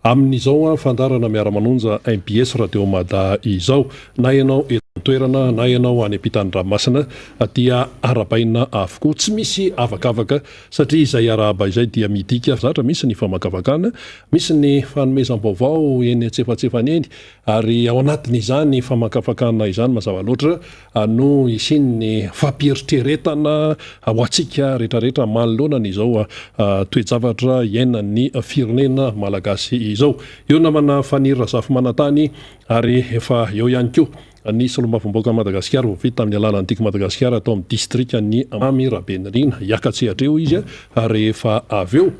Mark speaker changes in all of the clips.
Speaker 1: amin'izao fandarana miara-manonja MBS radio Mada izao na ianao toerana na ianao any ampitan'ny ranomasina dia arabaina avokoa tsy misy avakavaka satria izay arahaba izay dia midika zatra misy ny famakavakana misy ny fanomezam-baovao eny antsefatsefany eny ary ao anatin'izany famakavakana izany mazava loatra no isiny ny fampieritrretana ho atsika rehetrarehetra manoloana izao toejavatra iainan'ny firenena malagasy izao eo namana fanirira zafy manatany ary efa eo ihany koa ny solombavam-baoaka Madagasikara vita amin'ny alalan'ny Tika Madagasikara atao amin'ny distrika ny Mamy Rabenirina hiakatsehatra eo izy rehefa avy eo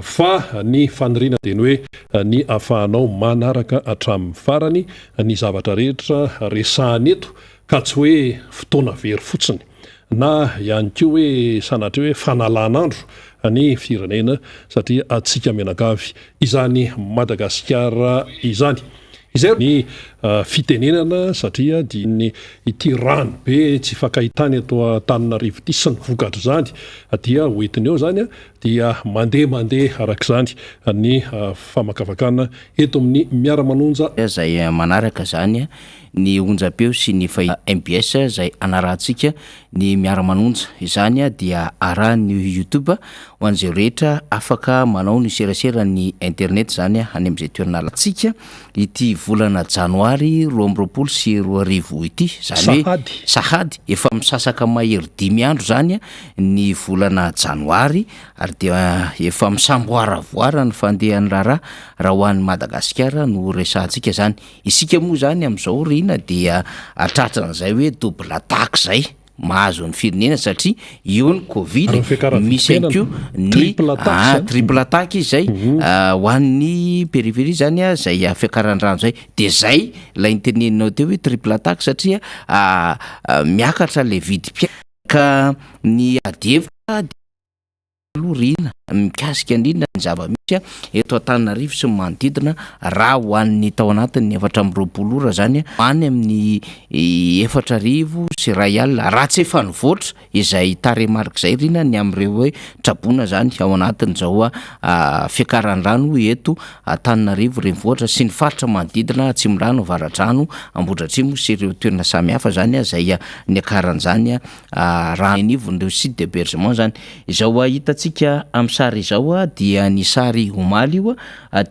Speaker 1: fa ny fanirina dia ny hoe ny ahafahanao manaraka hatramin'ny farany ny zavatra rehetra resahany eto ka tsy hoe fotoana very fotsiny na ihany koa hoe sanatria hoe fanalan'andro ny firenena satria atsika menakavy izany Madagasikara izany izay ny fitenenana satria dia ny ity rano be tsy fakahitany ato Antananarivo ity sy ny vokatra zany dia hoentiny eo zany dia mandeha arak'izany ny famakavakana eto amin'ny miara-manonja
Speaker 2: zay manaraka zany ny onjam-peo sy ny MBS zay anarantsika ny miara-manonja izany dia arahan'ny YouTube ho an'izay rehetra afaka manao ny serasera ny internet zany any amin'izay toerana latsika ity volana janoary 2024 ity zany hoe sahady efa misasaka mahery 5 andro zany ny volana janoary ary dia efa misamboaravoara ny fandehan'ny raha ho an'ny Madagasikara no resantsika zany isika moa zany amin'izao rina dia atratran'izay hoe double attaque zay mahazo ny firenena satria eo ny Covid misy ko ny triple attaque zay ho an'ny périphérie zany zay fiakaran-drano zay de zay la inteneninao teo hoe triple attaque satria miakatra le vidim-piaka ny adevitra lorina mikasika indrindra ny zava-misy eto Antananarivo sy manodidina raha ho an'ny tao anatin'ny 420 ora zany any amin'ny 4,000 sy ray alina raha tsy efa nivoatra izay taremarika izay rina ny amin'ireo hoe trabona zany ao anatin'izao fiakaran-drano eto Antananarivo renivohitra sy ny faritra manodidina Atsimondrano Avaratrano Ambohidratrimo sy ireo toerana samihafa zany zay ny akaran'izany raha nivon'ireo site d'hébergement zany izao hitantsika amin'ny sary izao dia ny sary omaly io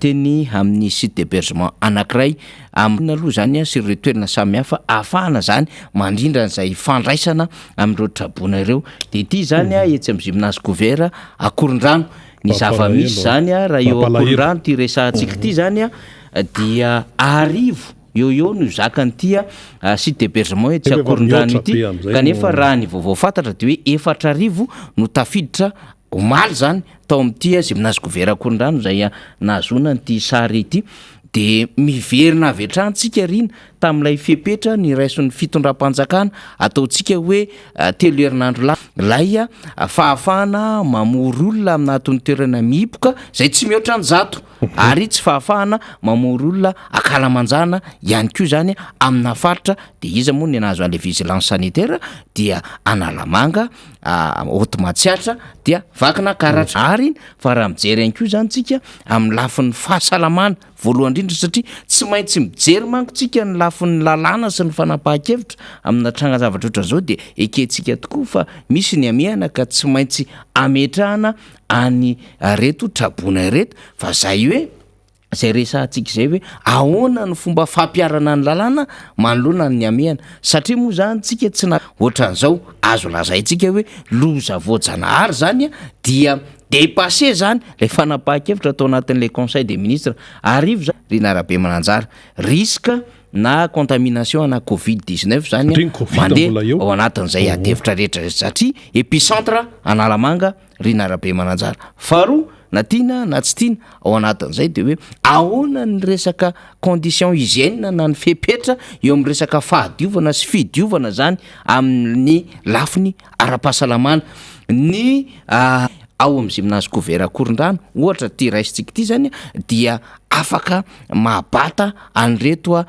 Speaker 2: teny amin'ny site d'hébergement anankiray amin'ny aloha zany sy ireo toerana samihafa ahafahana zany mandrindra an'izay fandraisana amin'ireo trabona ireo de ity zany etsy amin'ny gymnase couvert Akorondrano ny zava-misy zany raha eo Akorondrano ty resantsika ity zany dia arivo eo no zakan'ity site d'hébergement etsy Akorondrano ity kanefa raha ny vaovao fantatra de hoe 4,000 no tafiditra omaly zany tao amin'ity gymnase couvert Akorondrano zay nahazona n'ity sary ity de miverina avy hatransika rina tamin'ilay fepetra ny raison'ny fitondram-panjakana ataontsika hoe 3 herinandro lay fahafahana mamory olona amin'atony toerana mihipoka zay tsy mihoatra ny zato ary tsy fahafahana mamory olona akalamanjana ihany koa zany amina faritra de iza moa ny nahazo an'le vigilance sanitaire dia Analamanga Haute-Matsiatra dia vakina karatra ary fa raha mijery ihany koa zany tsika amin'ny lafin'ny fahasalamana voalohany indrindra satria tsy maintsy mijery mankotsika ny lafin'ny lalàna sy ny fanapahan-kevitra amina tranga zavatra ohatran'izao de ekentsika tokoa fa misy ny amehana ka tsy maintsy ametrahana any reto trabona reto fa zay hoe zay resantsika zay hoe ahoana ny fomba fampiarana ny lalàna manoloana ny amehana satria moa zany tsika tsy na ohatran'izao azo lazaintsika hoe loza voajanahary zany dia dépassé zany le fanapahan-kevitra atao anatin'le conseil des ministres arivo zany Rina Rabemananjara risque na contamination na Covid-19 zany mandeha ao anatin'izay adevitra rehetra satria épicentre Analamanga Rina Rabemananjara faharoa na tiana na tsy tiana ao anatin'izay de hoe ahoana ny resaka condition hygiène na ny fepetra eo amin'ny resaka fahadiovana sy fidiovana zany amin'ny lafiny ara-pahasalamana ny ao amin'ny gymnase couvert Akorondrano ohatra ty raisitsika ity zany dia afaka mahabata an'reto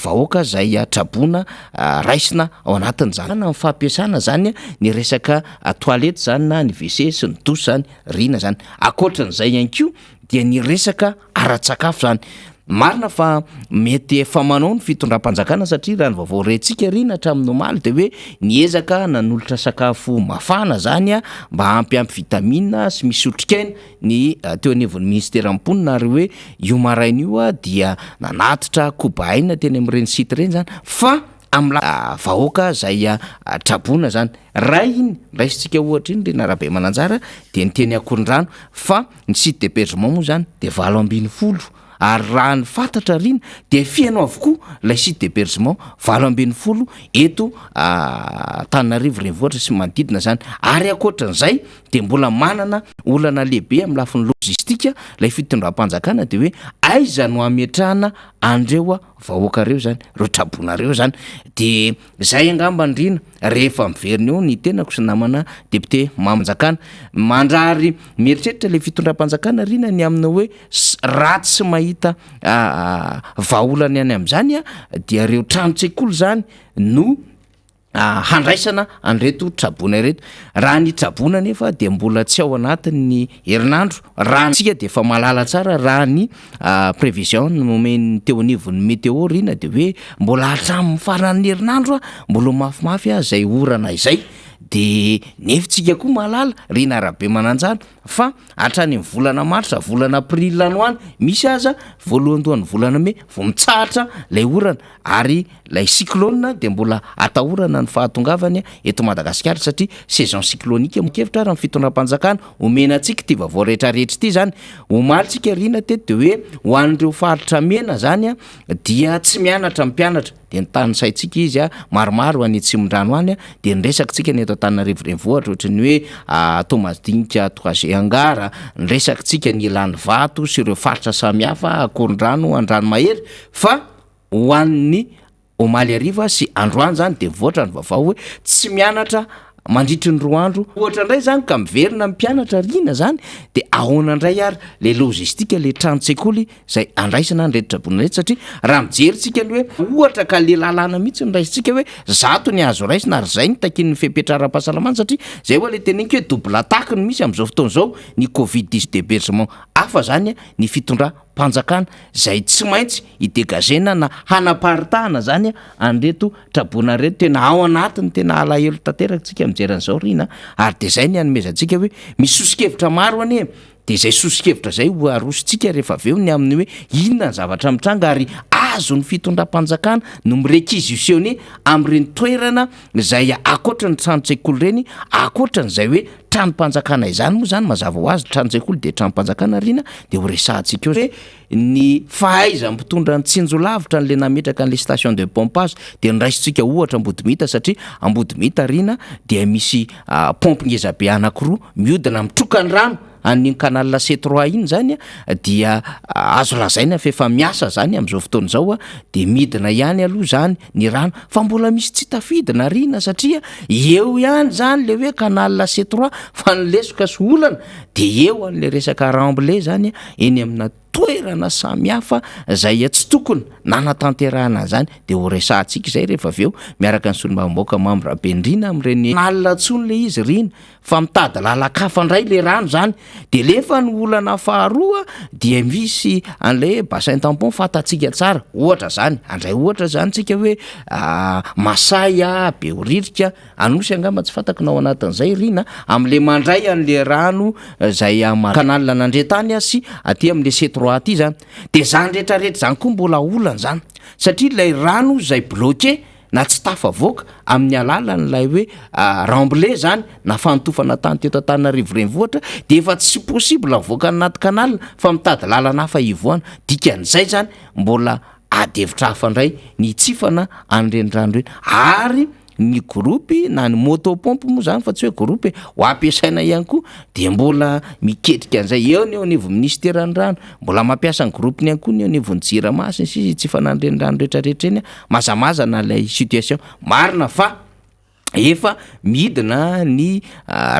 Speaker 2: vahoaka zay trabona raisina ao anatin'izany amin'ny fampiasana zany ny resaka toilette zany na ny WC sy ny douche zany rina zany akoatran'izay ihany koa dia ny resaka ara-tsakafo zany. Marina fa mety efa manao ny fitondram-panjakana satria raha ny vaovao rentsika rina hatramin'ny omaly de hoe niezaka nanolotra sakafo mafana zany a mba ampyampy vitamina sy misy otrikaina ny teo anivon'ny ministera amponina ary hoe io maraina io a dia nanatitra kobaina teny amin'ireny sity reny zany fa am'la vahoaka zay trabona zany raha iny raisitsika ohatra iny rena rahabe mananjara de niteny akorin-drano fa ny site d'hébergement moa zany de 20 ary raha ny fantatra rina de fianao avokoa lay site d'hébergement 20 eto Tananarivo renivohitra sy manodidina zany ary akoatran'izay de mbola manana olana lehibe amin'ny lafiny logistika lay fitondram-panjakana de hoe aiza no ametrahana andreo vahoaka reo zany reo trabonareo zany de zay angamba ndrina rehefa miverina eo ny tenako sy namana député Mamanjakana mandrary mieritreritra le fitondram-panjakana rina ny amina hoe ratsy sy mahita vahaolana any am'zany dia reo trano-tsekoly zany no handraisana anreto trabona ireto raha ny trabona nefa de mbola tsy ao anatin'ny herinandro raha tsika de efa malala tsara raha ny prévision momeny teo anivon'ny météo rina de hoe mbola hatramin'ny faran'ny herinandro mbola mafimafy zay orana izay de nefitsika koa malala rina arabe mananjana fa hatrany ny volana marsa volana april lanoany misy aza voalohandohan'ny volana me vo mitsahatra lay orana ary lay cyclone de mbola atahorana ny fahatongavany eto Madagasikara satria saison cyclonique mokevitra raha ny fitondram-panjakana omena antsika ty vaovao rehetrarehetra ty zany omalitsika rina teto de hoe ho an'ireo faritra mena zany dia tsy mianatra mpianatra de nytany saitsika izy maromaro any Tsimondrano any de nyresakitsika ny eto Antananarivo renivohitra ohatra ny hoe Thomas Dinika Toaze Angara nyresakitsika ny Ilany Vato sy ireo faritra samihafa Akorondrano Andranomahery fa ho an'ny omaly ariva sy Androany zany de mivoatra ny vaovao hoe tsy mianatra mandritry ny roa andro ohatra indray zany ka miverina mpianatra rina zany de ahoana indray ary le logistika le trano-tsekoly zay andraisana ny reto-trabona reto satria raha mijeritsika ny hoe ohatra ka le lalàna mihitsy nyraisintsika hoe zato ny azo raisina ary zay ny takin'ny fipetraram-pahasalamana satria zay hoe le teneniko hoe double attaque ny misy am'izao fotoana zao ny covid-10 d'hébergement hafa zany ny fitondram-panjakana zay tsy maintsy idégagena na hanaparitahana zany anreto trabona reto tena ao anatiny tena alahelo tanteraka tsika mijeran'izao rina ary de zay ny anomezantsika hoe misy sosikevitra maro ane de zay sosikevitra zay ho arositsika rehefa aveo ny amin'ny hoe inona ny zavatra mitranga ary azo ny fitondram-panjakana no mirequisitionné am'ireny toerana zay akoatra ny trano-tsekoly reny akoatra n'izay hoe trano-panjakana izany moa zany mazava ho azy trano-tsekoly de trano-panjakana rina de ho resahantsika eo hoe ny fahaiza mitondra ny tsinjolavitra n'le nametraka an'le station de pompage de nyraisintsika ohatra Ambodimita satria Ambodimita rina dia misy pompe ngezabe anankiroa miodina mitroka ny rano an'iny canal C3 iny zany dia azo lazaina fa efa miasa zany am'izao fotoana zao de midina ihany aloha zany ny rano fa mbola misy tsy tafidina rina satria eo ihany zany le hoe canal C3 fa nylesoka sy olana de eo an'le resaka remblai zany eny amina toerana samihafa zay tsy tokony nanatanterahana zany de ho resahantsika zay rehefa aveo miaraka ny solombavam-baoaka Mambrabendrina am'ireny nalalatsony le izy rina fa mitady lalakafa ndray le rano zany de lefa ny olana faharoa dia misy an'le bassin tampon fatatsika tsara ohatra zany andray ohatra zany tsika hoe Masay Beoririka Anosy angamba tsy fatako nao anatin'izay rina am'le mandray an'le rano zay canal nandretany sy aty am'le C3 aty zany de zany rehetrarehetra zany koa mbola olana zany satria lay rano zay bloqué na tsy tafavoaka amin'ny alalan'lay hoe remblai zany na fanotofana tany teto Antananarivo renivohitra de efa tsy possible avoaka anaty canal fa mitady lalana hafa ivoana dikan'izay zany mbola adevitra hafa ndray ny tsifana an'ireny rano reny ary ny groupy na ny motopompe moa zany fa tsy hoe groupy ho ampiasaina ihany koa de mbola miketrika an'izay eo ny eo anivo ministeran'ny rano mbola mampiasa ny groupy ny ihany koa ny eo anivon'ny Jiramasin sy tsy fanan'ireny rano rehetrarehetra eny mazamaza na lay situation marina fa efa midina ny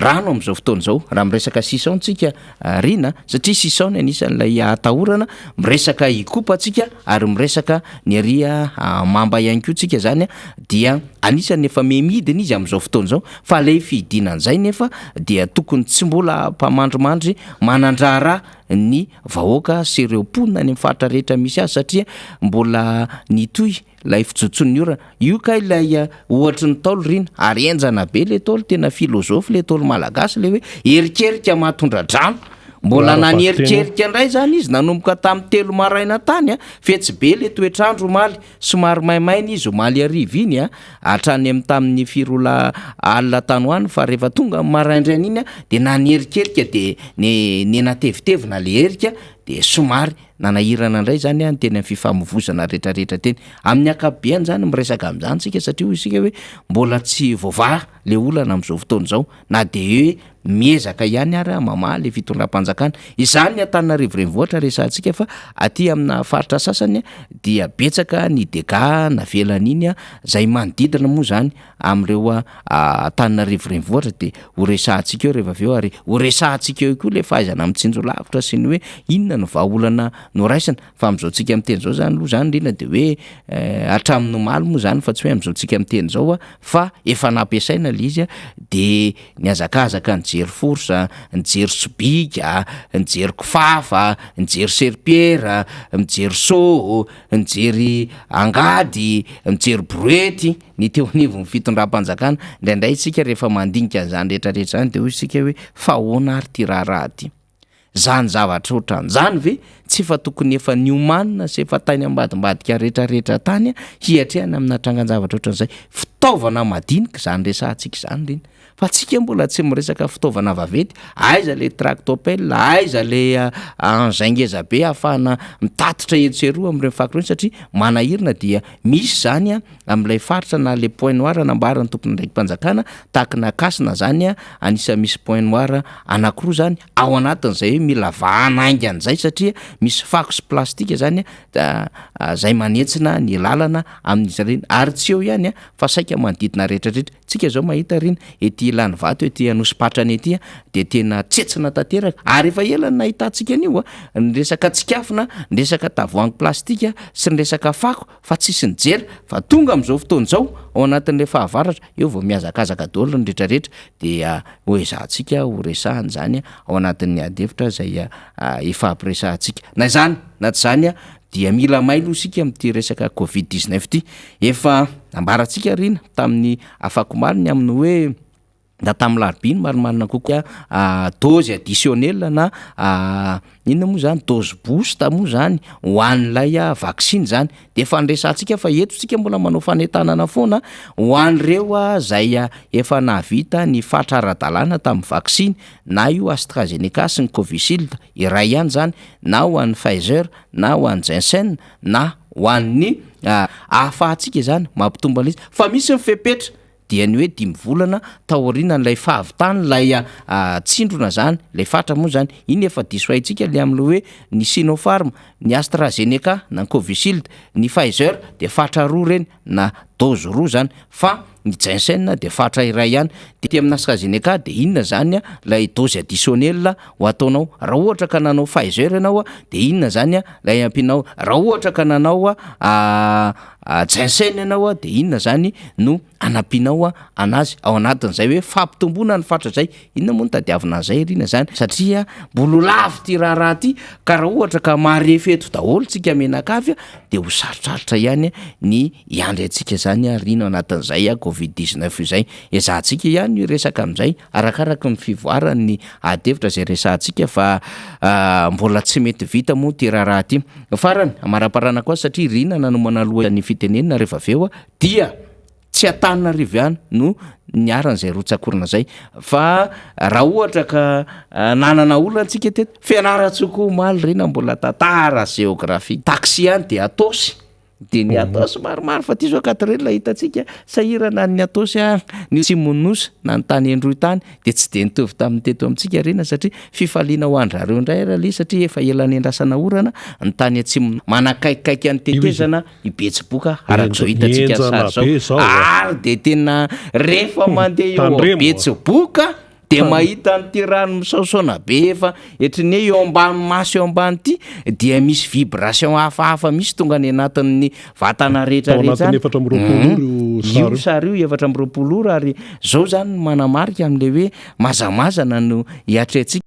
Speaker 2: rano am'izao fotoana zao raha miresaka sison tsika rina satria sison anisan'lay atahorana miresaka ikopa tsika ary miresaka ny aria mamba ihany koa tsika zany dia anisany efa memidiny izy am'izao fotoana zao fa lay fihidinan'izay nefa dia tokony tsy mbola mpamandromandry manandrara ny vahoaka sy ireo mponina any amin'ny faritra rehetra misy azy satria mbola nitoy lay fijotson'ny orana io ka ilay ohatra ny taolo rina ary enjana be le taolo tena filôzofy le taolo malagasy le hoe erikerika mahatondra drano mbola nanyerikerika indray zany izy nanomboka tamin'ny 3 maraina tany fetsy be le toetrandro omaly somary maimaina izy omaly ariva iny hatrany amin'ny tamin'ny firola alina tany hoany fa rehefa tonga maraindraina iny de nanyerikerika de ny natevitevina le erika de somary nanahirana indray zany ny teny amin'ny fifamovozana rehetrarehetra teny amin'ny akabeany zany miresaka amin'izany sika satria isika hoe mbola tsy voavaha le olana am'izao fotoana zao na de hoe miezaka ihany ary mamaly fitondram-panjakana izany Antananarivo renivohitra resantsika fa aty amina faritra sasany dia betsaka ny dega navelany iny zay manodidina moa zany am'ireo Antananarivo renivohitra de ho resantsika eo rehefa aveo ary ho resantsika eo koa le fahaizana mitsinjo lavitra sy ny hoe inona no vahaolana noraisana fa am'izao tsika miteny zao zany aloha zany rina de hoe hatramin'ny omaly moa zany fa tsy hoe am'izao tsika miteny zao fa efa nampiasaina le izy de ny azakazaka jery forsa, nijery sobika, nijery kofafa, nijery serpiera, nijery so, nijery angady, nijery broety, ny teo anivon'ny fitondram-panjakana indraindray isika rehefa mandinika an'izany rehetrarehetra zany de hoy isika hoe fa ahoana ary ty raharaha ty zany zavatra ohatran'izany ve tsy efa tokony efa niomanina sy efa tany ambadimbadika rehetrarehetra tany hiatrehana amina trangan-javatra ohatran'izay fitaovana madinika zany resantsika izany reny fa tsika mbola tsy miresaka fitaovana vavety aiza le tractopelle aiza le anzaingeza be ahafahana mitatitra etseroa am'ireny fakirony satria manahirina dia misy zany am'ilay faritra na le point noir nambarany tompony ndraiky mpanjakana tahaka nakasina zany anisa misy point noir anankiroa zany ao anatin'izay hoe mila vahana aingan'izay satria misy fako sy plastika zany zay manetsina ny lalana amin'izy reny ary tsy eo ihany fa saika manodidina rehetrarehetra tsika zao mahita reny ety ilany vato ety anosipatrany ety de tena tsetsina tanteraka ary efa elany nahitantsika an'io ny resaka tsikafona ny resaka tavoahangy plastika sy ny resaka fako fa tsisy nijery fa tonga am'izao fotoana zao ao anatin'le fahavaratra eo vao miazakazaka daholo ny rehetrarehetra dia hoezahantsika ho resahany zany ao anatin'ny adevitra zay efa ampiresahantsika na zany na tsy zany dia mila mailo isika amin'ity resaka covid-19 ty efa ambaratsika rina tamin'ny afakomaliny amin'ny hoe da tamin'ny larobiny marimarina kokoa dose additionnel na inona moa zany dose boost moa zany ho an'ilay vaksiny zany de efa nresantsika fa eto tsika mbola manao fanentanana foana ho an'ireo zay efa nahavita ny fatra ara-dalàna tamin'ny vaksiny na io AstraZeneca sy ny Covishield iray ihany zany na ho an'ny Pfizer na ho an'ny Janssen na ho an'ny ahafahantsika zany mampitombo an'izy fa misy mifepetra dia ny hoe 5 volana taoriana n'ilay fahavitany lay tsindrona zany lay fatra moa zany iny efa diso haitsika le am'le hoe ny Sinopharm ny AstraZeneca na ny Covishield ny Pfizer de fatra roa reny na dose roa zany fa ny Janssen de fatra iray ihany de amin'ny AstraZeneca de inona zany lay dose additionnel ho ataonao raha ohatra ka nanao Pfizer ianao de inona zany lay ampinao raha ohatra ka nanao Janssen ianao de inona zany no anapinao anazy ao anatin'izay hoe fampitomboana ny fatra zay inona moa ny tadiavina an'izay rina zany satria mbolo lavo ty raharaha ty ka raha ohatra ka marefeto daholo tsika menakavy de ho sarotrarotra ihany ny iandry antsika zany rina anatin'izay covid-19 izay ezahantsika ihany resaka amin'izay arakaraka ny fivoarany adevitra zay resantsika fa mbola tsy mety vita moa ty raharaha ty farany amaraparana koa satria rina nanomana aloha ny fitenenina rehefa aveo dia tsy Antananarivo ihany no niaran'izay rotsakorina zay fa raha ohatra ka nanana olona antsika teto fianaratsoko omaly rena mbola tantara géographie taxi ihany de atosy de ny atosy maromaro fa ty zao akatrela hitantsika sahirana ny atosy ny Tsimonosa na ny tany Endroy tany de tsy de nitovy tamin'ny teto amintsika rena satria fifaliana ho andrareo indray raha le satria efa elany endrasana orana ny tany Atsimono manakaikikaiky any tetezana Ibetsiboka arak'izao hitantsika sary zao ary de tena rehefa mandeha eo Betsiboka de mahita nyty rano misaosaona be efa etriny hoe eo ambany maso eo ambany ity dia misy vibration hafahafa misy tonga ny anatin'ny vatana rehetrarehetra io sary io 7 ora ary zao zany manamarika am'le hoe mazamazana no hiatreantsika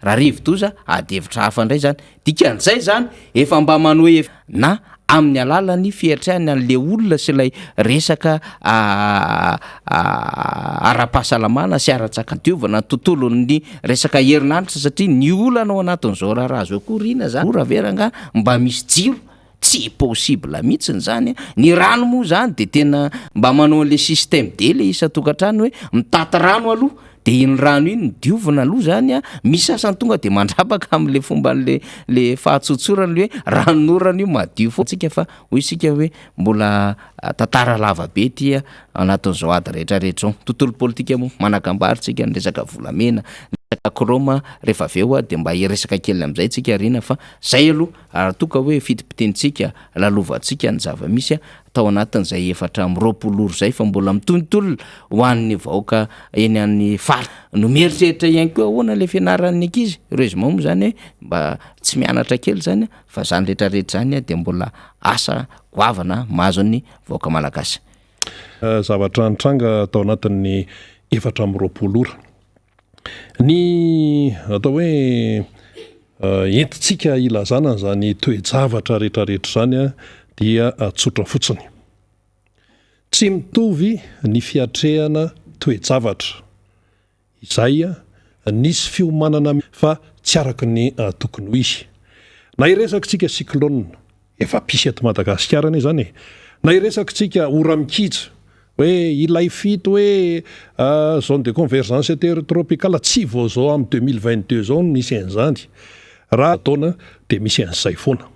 Speaker 2: raha rivotoza adevitra hafa ndray zany dikan'izay zany efa mba manoe na amin'ny alalany fiatrahany an'le olona sy ilay resaka ara-pahasalamana sy ara-tsakadiovana tontolon'ny resaka herinaritra satria ny olana ao anatin'izao raha azo akorina zany raveranga mba misy jiro tsy possible mihitsiny zany ny rano moa zany de tena mba manao an'le système de le isa-tokantrano hoe mitaty rano aloha de iny rano iny diovina aloha zany misy sasany tonga de mandrapaka am'le fomba le fahatsotsorany hoe ranonorana io madio fotsika fa hoy isika hoe mbola tantara lava be ty anatin'izao ady rehetrarehetra ao tontolo politika moa manakambaritsika ny resaka volamena kroma rehefa aveo de mba iresaka kely am'izay tsika rina fa zay aloha aratoka hoe fitipitentsika lalovantsika ny zava-misy tao anatin'izay 4 zay fa mbola mitontolo ho an'ny vahoaka eny an'ny fary no mieritreritra ihany koa ahoana le fianaran'ny ankizy résumé moa zany hoe mba tsy mianatra kely zany fa zany rehetrarehetra zany de mbola asa goavana mahazo ny vahoaka malagasy
Speaker 1: zavatra nitranga tao anatin'ny 4 ora ny atao hoe entitsika ilazana zany toe-javatra rehetrarehetra zany dia tsotra fotsiny tsy mitovy ny fiatrehana toe-javatra izay nisy fiomanana fa tsy araky ny tokony ho izy na iresakitsika cyclone efa pisy eto Madagasikara ane zany na iresakitsika ora mikitra hoe ilay fito hoe zone de convergence intertropicale tsy vao zao am 2022 zao misy an'izany raha taona de misy an'izay foana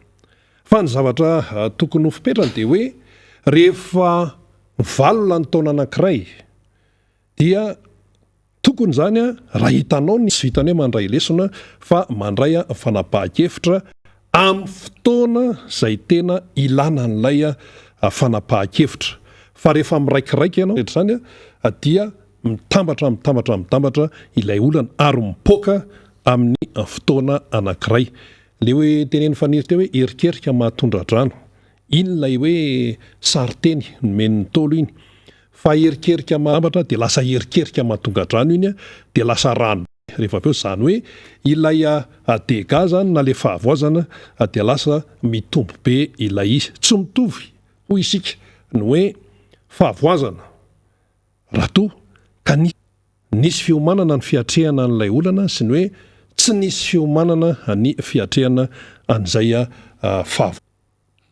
Speaker 1: fa ny zavatra tokony ho fipetrany de hoe rehefa valona ny taona anankiray dia tokony zany raha hitanao ny sy vitany hoe mandray lesona fa mandray fanapahan-kevitra amin'ny fotoana zay tena ilana n'ilay fanapahan-kevitra fa rehefa miraikiraiky ianao rehetra zany dia mitambatra ilay olana ary mipoaka amin'ny fotoana anankiray le hoe teneny faniry teo hoe erikerika mahatondra drano iny lay hoe sariteny nomen'ny tolo iny fa erikerika mahatambatra de lasa erikerika mahatonga drano iny de lasa rano rehefa aveo zany hoe ilay dega zany na le fahavoazana de lasa mitombo be ilay izy tsy mitovy hoy isika ny hoe fahavoazana raha to ka nisy fiomanana ny fiatrehana n'ilay olana sy ny hoe tsy nisy fiomanana ny fiatrehana an'izay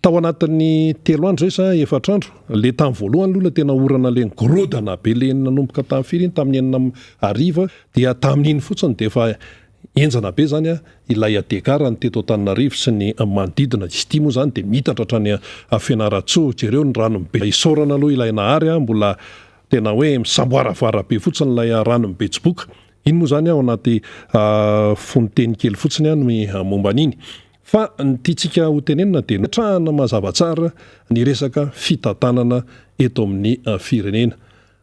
Speaker 1: tao anatin'ny 3 andro zay sa 4 andro le tamin'ny voalohany lola tena orana le ngorodana be le nanomboka tamin'ny firy iny tamin'ny 4 dia tamin'iny fotsiny de efa enjana be zany ilay adekara ny teto Antananarivo sy ny manodidina izy ity moa zany de mitatra hatrany Fianaratsotra ireo ny rano be isaorana aloha ilay nahary mbola tena hoe misamboaravara be fotsiny lay rano Betsiboka iny moa zany ao anaty fonoteny kely fotsiny no momba an'iny fa nytiatsika ho tenenina de trahana mazava tsara ny resaka fitantanana eto amin'ny firenena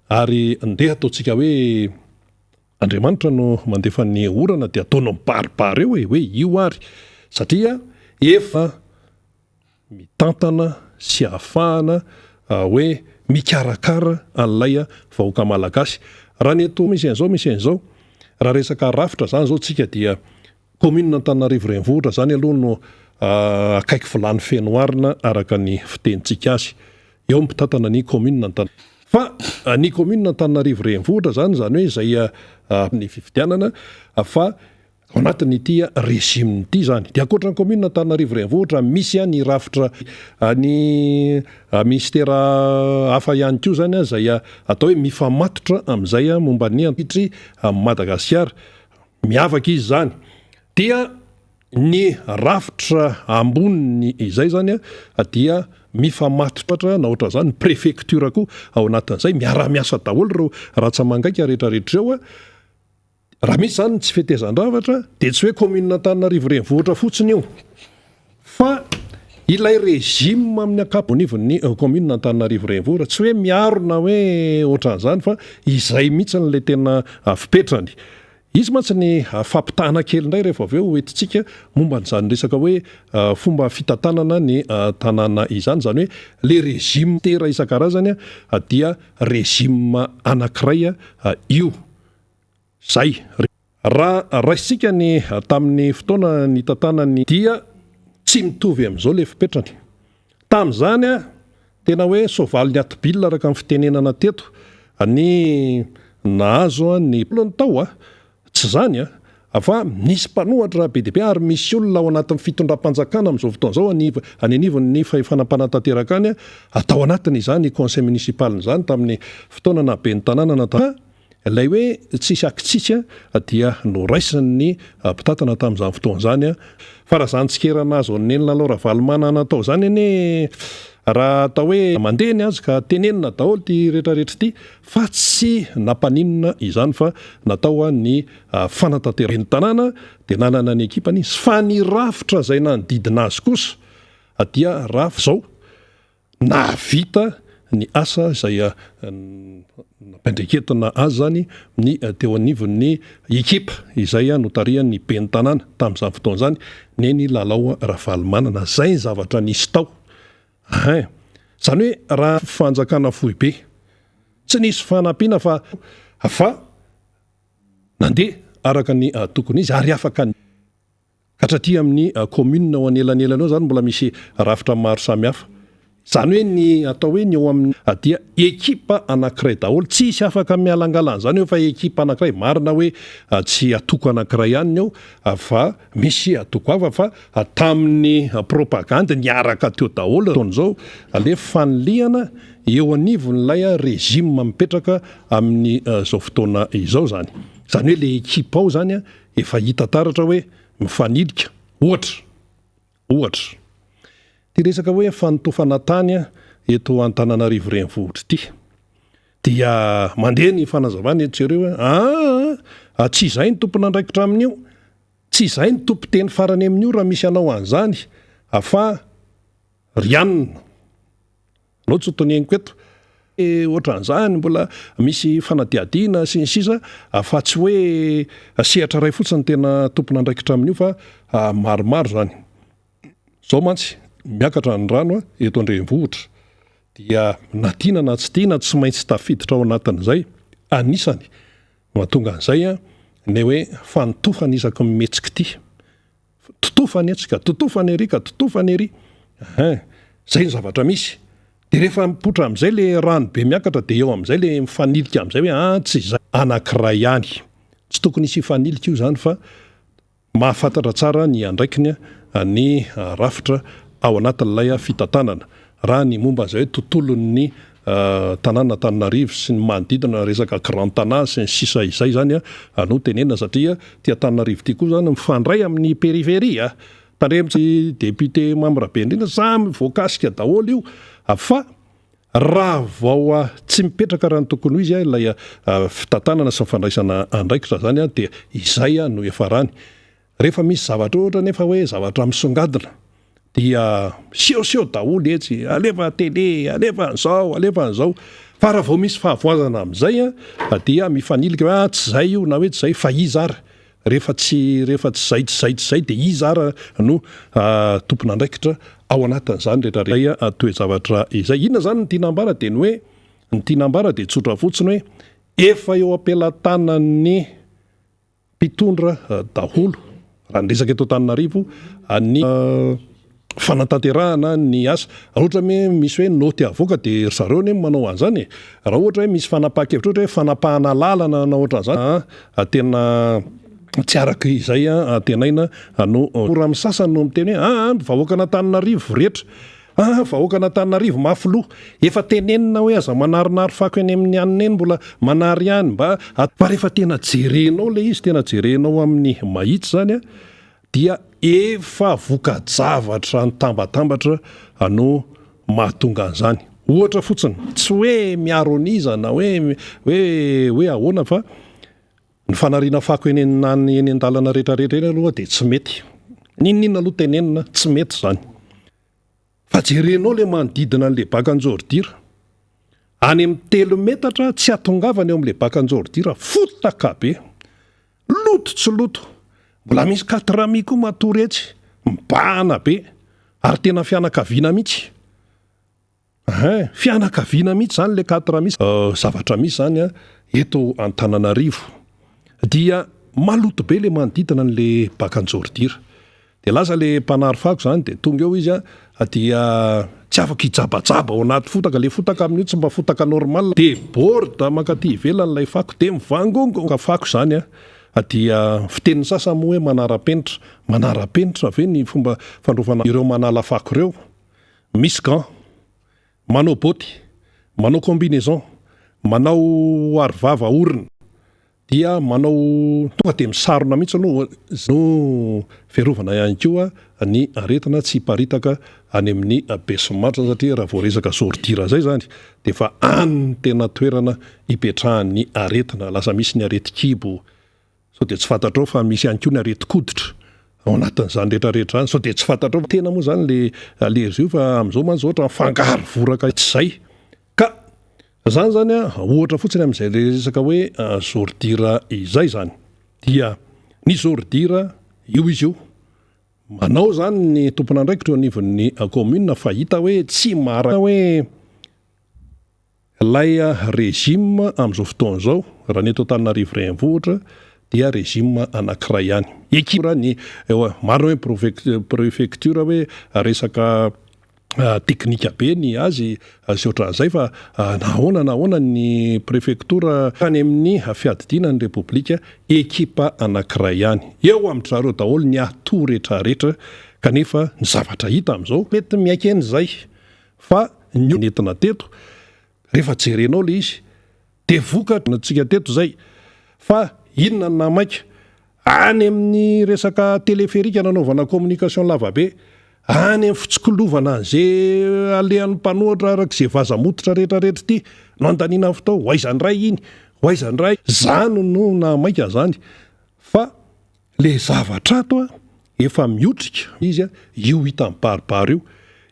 Speaker 1: ary ndeha ataontsika hoe Andriamanitra no mandefa ny orana de ataonao mibaribary eo hoe io ary satria efa mitantana sy ahafahana hoe mikarakara an'ilay vahoaka malagasy raha ny eto misy an'izao raha resaka rafitra zany zao tsika dia commune Antananarivo renivohitra zany aloha no akaiky volany fenoarina araka ny fitenitsika azy eo mitantana ny commune fa ny commune Antananarivo renivohitra zany hoe zay ny fifidianana fa ao anatin'ity régime ity zany de ankoatra ny commune Antananarivo renivohitra misy ny rafitra ny ministera hafa ihany koa zany zay atao hoe mifamatotra am'izay momba ny antitry Madagasikara miavaka izy zany dia ny rafitra amboniny izay zany dia mifamatotra na ohatra zany préfecture koa ao anatin'izay miara-miasa daholo reo ratsamangaika rehetrarehetra eo raha misy zany tsy fetezan-davatra de tsy hoe commune Antananarivo renivohitra fotsiny io fa ilay régime amin'ny akaponivon'ny commune Antananarivo renivohitra tsy hoe miarona hoe ohatran'izany fa izay mihitsy n'lay tena fipetrany. Izy mantsy ny fampitahana kely indray rehefa avy eo hoentintsika momba n'izany resaka hoe fomba fitantanana ny tanàna izany, zany hoe le régime tera isan-karazany dia régime anankiray io. Zay raha raisitsika ny tamin'ny fotoana ny tantanany dia tsy mitovy amin'izao le fipetrany. Tamin'izany tena hoe soavaly ny atobilina araka amin'ny fitenenana teto ny nahazo ny tao tsy zany fa misy mpanohatra be dia be ary misy olona ao anatin'ny fitondram-panjakana amin'izao fotoan'izao any anivon'ny fahefanam-panatanteraka any atao anatiny izany conseil municipal izany tamin'ny fotoana nabe ny tanàna natao ilay hoe tsisy akitsisy dia noraisiny mpitatana tamin'izany fotoan'izany fa raha zany tsikerana azo nenina Laura Valomana natao zany ane raha atao hoe mandeha ny azy ka tenenina daholo ty rehetrarehetra ty fa tsy nampaninona izany fa natao ny fanatanterany tanàna dia nanana ny ekipany izy fa ny rafitra zay nanodidina azy kosa dia rafy zao navita ny asa zay nampendreketina azy zany ny teo anivon'ny ekipa izay notarian'ny ben'ny tanàna tamin'izany fotoana zany neny Lalao Ravalomanana. Zay ny zavatra nisy tao. Zany hoe raha fanjakana fohy be tsy nisy fanampiana fa nandeha araka ny tokony izy ary afaka katraty amin'ny commune ao anelanelana eo zany mbola misy rafitra maro samihafa. Zany hoe ny atao hoe ny eo amin'ny dia ekipa anankiray daholo tsy isy afaka mialangalana zany hoe fa ekipa anankiray marina hoe tsy atoko anankiray ihany eo fa misy atoko hafa fa tamin'ny propagande niaraka teo daholo taon'izao le faniliana eo anivon'ilay régime mipetraka amin'ny zao fotoana izao zany. Zany hoe le ekipa ao zany efa hita taratra hoe mifanilika ohatra ty resaka hoe fanotofana tany eto Antananarivo renivohitra ty dia mandeha ny fanazavana etsereo hoe tsy izay ny tompona andraikitra amin'io, tsy izay ny tompo teny farany amin'io raha misy anao an'izany fa rianina anao tsy otonieniko eto ohatran'izany mbola misy fanadiadiana sy ny sisa fa tsy hoe sehatra ray fotsiny tena tompona andraikitra amin'io fa maromaro zany. Zao mantsy miakatra ny rano eto andrenivohitra dia natiana na tsy tiana tsy maintsy tafiditra ao anatin'izay anisany mahatonga an'izay ny hoe fanotofana isaky mimetsika ty totofany atsika totofany ery ka totofany ery zay ny zavatra misy dia rehefa mipotra amin'izay le rano be miakatra dia eo amin'izay le mifanilika amin'izay hoe tsy izay anankiray ihany tsy tokony isy fanilika io zany fa mahafantatra tsara ny andraikiny ny rafitra ao anatin'ilay fitantanana raha ny momba zay hoe tontolon'ny tanàna Antananarivo sy ny manodidina resaka Grand Tana sy ny sisa izay zany no tenena satria ty Antananarivo ty koa zany mifandray amin'ny périphérie tandremitsy député mamrabe indrindra samy voakasika daholo io fa raha vao tsy mipetraka raha ny tokony ho izy ilay fitantanana sy mifandraisana andraikitra zany dia izay no efa rany. Rehefa misy zavatra ohatra nefa hoe zavatra misongadina dia seoseo daholo etsy alefa télé alefa an'izao fa raha vao misy fahavoazana amin'izay dia mifanilika hoe tsy zay io na hoe tsy zay fa iza ara rehefa tsy zay dia iza ara no tompona andraikitra ao anatin'izany rehetra toe-zavatra izay. Inona zany ny tianambara dia ny hoe ny tianambara dia tsotra fotsiny hoe efa eo ampelantanan'ny mpitondra daholo raha ny resaka eto Antananarivo ny fanatanterahana ny asa ohatra hoe misy hoe noty avoaka dia zareo ne manao an'izany raha ohatra hoe misy fanapaha-kevitra ohatra hoe fanapahana lalana na ohatran'izany tena tsy araka izay tenaina no ora amin'ny sasany no miteny hoe vahoaka n'Antananarivo rehetra vahoaka n'Antananarivo mafiloha efa tenenina hoe aza manarinary fako eny amin'ny anina eny mbola manary ihany mba rehefa tena jerenao le izy tena jerenao amin'ny mahitsy zany dia efa voka-javatra ny tambatambatra no mahatonga an'izany. Ohatra fotsiny tsy hoe miaro an'izana hoe ahoana fa ny fanariana fako eny an-dalana rehetrarehetra eny aloha dia tsy mety. Ninona aloha tenenina tsy mety zany. fa jerenao le manodidina an'le bakanjordira any amin'ny 3 metatra tsy atongavany eo amin'le bakanjordira fotaka be loto tsy loto mbola misy 4 mi koa matoretsy mibahana be ary tena fianakaviana mihitsy fianakaviana mihitsy zany le 4 misy zavatra misy zany a eto Antananarivo dia maloto be le manodidina an'le bakanjordira de lasa le mpanary fako zany de tonga eo izy a dia tsy afaka hijabajaba ao anaty fotaka le fotaka amin'io tsy mba fotaka normal de borda makaty ivelan'ilay fako de mivangongo ka fako zany a dia fiteniny sasa moa hoe manara-penitra ve ny fomba fandrovana ireo manala fako ireo misy gant manao boty manao combinaison manao arivava orina dia manao tonga de misarona mihitsy no fiarovana ihany koa ny aretina tsy hiparitaka any amin'ny besimatra satria raha voaresaka zordira zay zany de fa any tena toerana hipetrahan'ny aretina lasa misy ny areti-kibo so de tsy fantatrao fa misy ihany koa ny areti-koditra ao anatin'izany rehetrarehetra zany so de tsy fantatrao tena moa zany le alerzy io fa am'izao mantsy ohatra mifangaro voraka tsy zay ka zany zany a ohatra fotsiny amin'izay resaka hoe zordira izay zany dia ny zordira io izy io manao zany ny tompona andraikitra eo anivon'ny commune fa hita hoe tsy mara hoe lay régime am'izao fotoana zao raha ny eto Antananarivo renivohitra dia régime anankiray ihany ekira ny maro hoe préfecture hoe resaka teknika be ny azy sy ohatran'izay fa nahoana ny préfecture any amin'ny fiadidiana ny repoblika ekipa anankiray ihany eo amin'ny zareo daholo ny ato rehetrarehetra kanefa ny zavatra hita amin'izao mety miaiky en'izay fa ny netina teto rehefa jerenao le izy de vokatra natsika teto zay fa inona ny namaika any amin'ny resaka téléphérique nanaovana communication lavabe any amin'ny fitsokolovana an'izay alehan'ny mpanohatra arak'izay vazamototra rehetrarehetra ity no andaniana fotao hoaizany ray iny hoaizany ray zany no namaika zany fa le zavatra ato a efa miotrika izy a io hita amin'ny baribary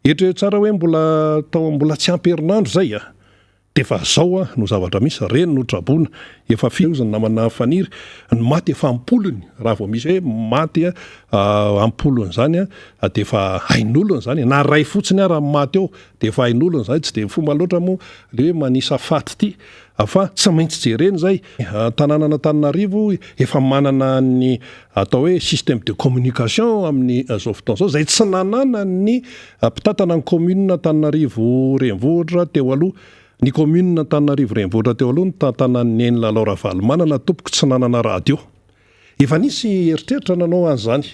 Speaker 1: io etre tsara hoe mbola tsy ampy herinandro zay a de fa zao no zavatra misy reny no trabona efa fiozany namana faniry ny maty efa ampolony raha vao misy hoe maty ampolony zany de fa hain'olony zany na ray fotsiny raha maty eo de fa hain'olony zany tsy de fomba loatra moa le hoe manisa faty ity fa tsy maintsy jereny zay tanàna Antananarivo efa manana ny atao hoe système de communication amin'ny zao fotoana zao zay tsy nanana ny mpitatana ny commune Antananarivo renivohitra teo aloha ny commune Antananarivo renivohitra teo aloha ny tantanan'ny Enina Laura Valomanana tompoko tsy nanana radio efa nisy eritreritra nanao an'izany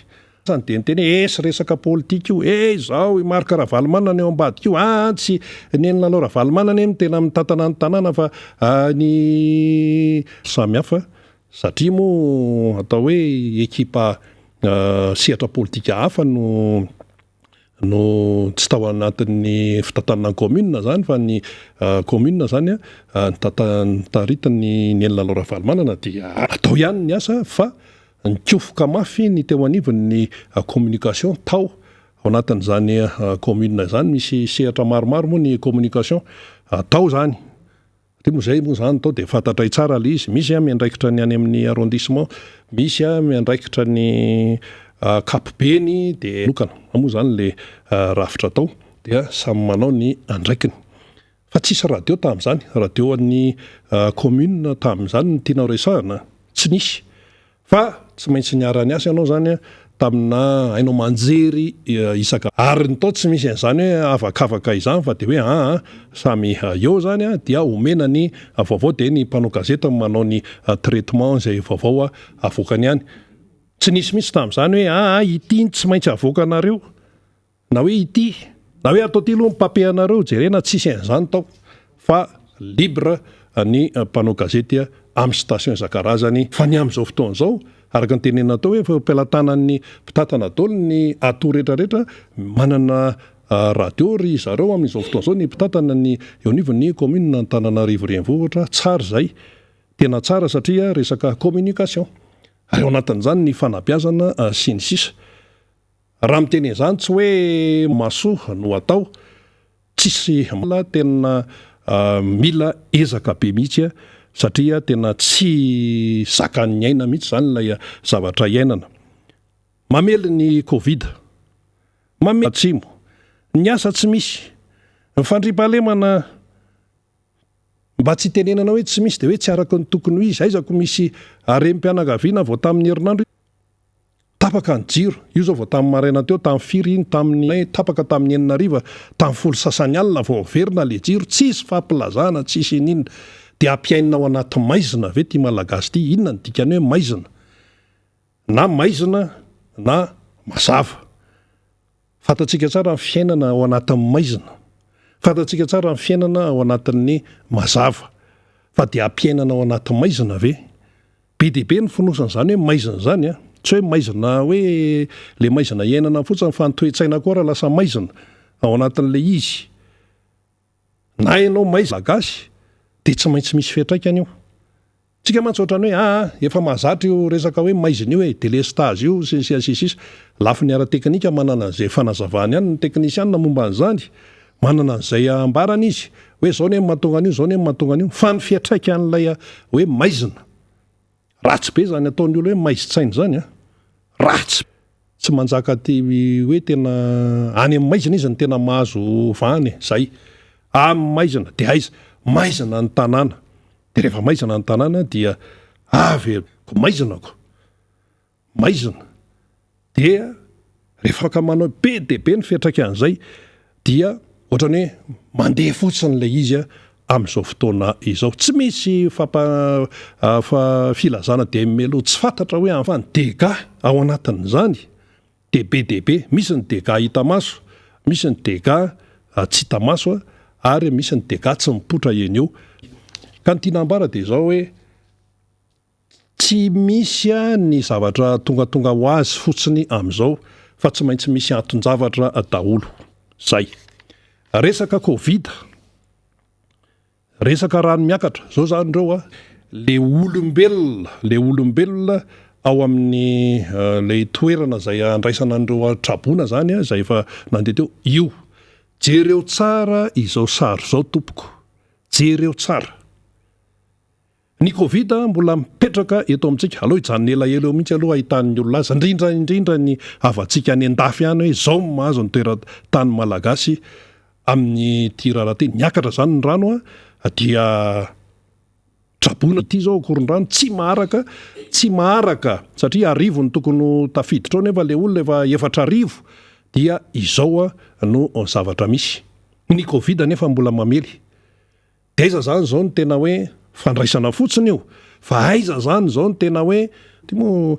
Speaker 1: sany de nyteny esy resaka politika io zao Marc Ravalomanana eo ambadika io tsy ny Enina Laura Valomanana eny tena mitantana ny tanàna fa ny samihafa satria moa atao hoe ekipa sehatra politika hafa no tsy tao anatin'ny fitantanana commune zany fa ny commune zany taritany ny Enina Laura Valomanana dia atao ihany ny asa fa nikofoka mafy ny teo anivon'ny communication tao ao anatin'izany commune zany misy sehatra maromaro moa ny communication tao zany zay moa zany tao de fantatray tsara le izy misy miandraikitra ny any amin'ny arrondissement misy miandraikitra ny kapobeny de lokana moa zany le rafitra tao dia samy manao ny andraikiny fa tsisy radio tamin'izany radio an'ny commune tamin'izany ny tianao resahana tsy nisy fa tsy maintsy niara-ny asa ianao zany tamina hainao manjery isaka ary ny tao tsy misy an'izany hoe avakavaka izany fa de hoe samy eo zany dia omena ny vaovao de ny mpanao gazeta manao ny traitement zay vaovao avoakany ihany tsy nisy mihitsy tamin'izany hoe ity tsy maintsy avoakanareo na hoe ity na hoe atao ty aloha mipapehanareo jerena tsisy an'izany tao fa libre ny mpanao gazety amin'ny station isan-karazany fa ny amin'izao fotoana zao araka ny tenena tao hoe fampilatanan'ny mpitatana daholo ny ato rehetrarehetra manana radio ry zareo amin'izao fotoana zao ny mpitatana ny eo anivon'ny commune Antananarivo renivohitra tsara zay tena tsara satria resaka communication ary ao anatin'izany ny fanabeazana sy ny sisa raha miteny izany tsy hoe masoa no atao tsisy mala tena mila ezaka be mihitsy satria tena tsy zakan'ny aina mihitsy zany lay zavatra iainana. Mamely ny Covid, mamely atsimo, ny asa tsy misy, ny fandriampahalemana mba tsy tenenana hoe tsy misy de hoe tsy araka ny tokony ho izy. Aizako misy arem-pianakaviana vao tamin'ny herinandro tapaka ny jiro, io zao vao tamin'ny maraina teo tamin'ny firy iny tamin'ny tapaka tamin'ny enina ariva tamin'ny folo sasany alina vao verina le jiro, tsisy fampilazana tsisy inona de ampiainina ao anaty maizina ve ty malagasy ty, inona ny dikany hoe maizina na maizina na mazava. Fantatsika tsara ny fiainana ao anatin'ny maizina, fantatsika tsara ny fiainana ao anatin'ny mazava, fa de ampiainana ao anatin'ny maizina ve? Be de be ny fonosan'izany hoe maizina zany tsy hoe maizina hoe le maizina iainana fotsiny fa nytoetsaina koa raha lasa maizina ao anatin'le izy. Na ianao maizina gasy de tsy maintsy misy fiantraikany io. Tsika mantsy ohatrany hoe efa mahazatra io resaka hoe maizina io délestage io sisy lafy ny ara-teknika manana an'izay fanazavany ihany ny teknisianina momba an'izany, manana an'izay ambarana izy hoe zao ne mahatonga an'io, zao ne mahatonga an'io, fa ny fiantraika an'ilay hoe maizina ratsy be zany ataon'ny olo hoe maizitsaina zany ratsy, tsy manjaka ty hoe tena any amin'ny maizina izy ny tena mahazo vahany zay. Amin'ny maizina de aiza maizina ny tanàna, de rehefa maizina ny tanàna dia avy maizinako maizina dia rehefa ka manao be de be ny fiantraika an'izay dia ohatrany hoe mandeha fotsiny le izy amin'izao fotoana izao, tsy misy filazana de melo tsy fantatra hoe afany dega ao anatin'izany de be de be, misy ny dega hita maso, misy ny dega tsy hita maso ary misy ny dega tsy mipoitra eny eo. Ka ny tiana ambara de zao hoe tsy misy ny zavatra tongatonga ho azy fotsiny amin'izao fa tsy maintsy misy anton-javatra daholo. Zay resaka Covid, resaka rano miakatra zao zany reo le olombelona ao amin'ny le toerana zay andraisana an'ireo trabona zany zay efa nandeha teo, io jereo tsara izao sary zao tompoko, jereo tsara. Ny Covid mbola mipetraka eto amintsika, aloha hijanona elaela eo mihitsy aloha ahitan'ny olona azy, indrindra ny avatsika any an-dafy ihany hoe zao mahazo ny toeran-tany malagasy amin'ny ty raharaha ty. Niakatra zany ny rano dia trabona ty zao akoron-drano tsy maharaka satria arivo ny tokony tafiditra ao nefa le olona efa efatra arivo dia izao no zavatra misy. Ny Covid nefa mbola mamely. De aiza zany zao ny tena hoe fandraisana fotsiny io, fa aiza zany zao ny tena hoe ty moa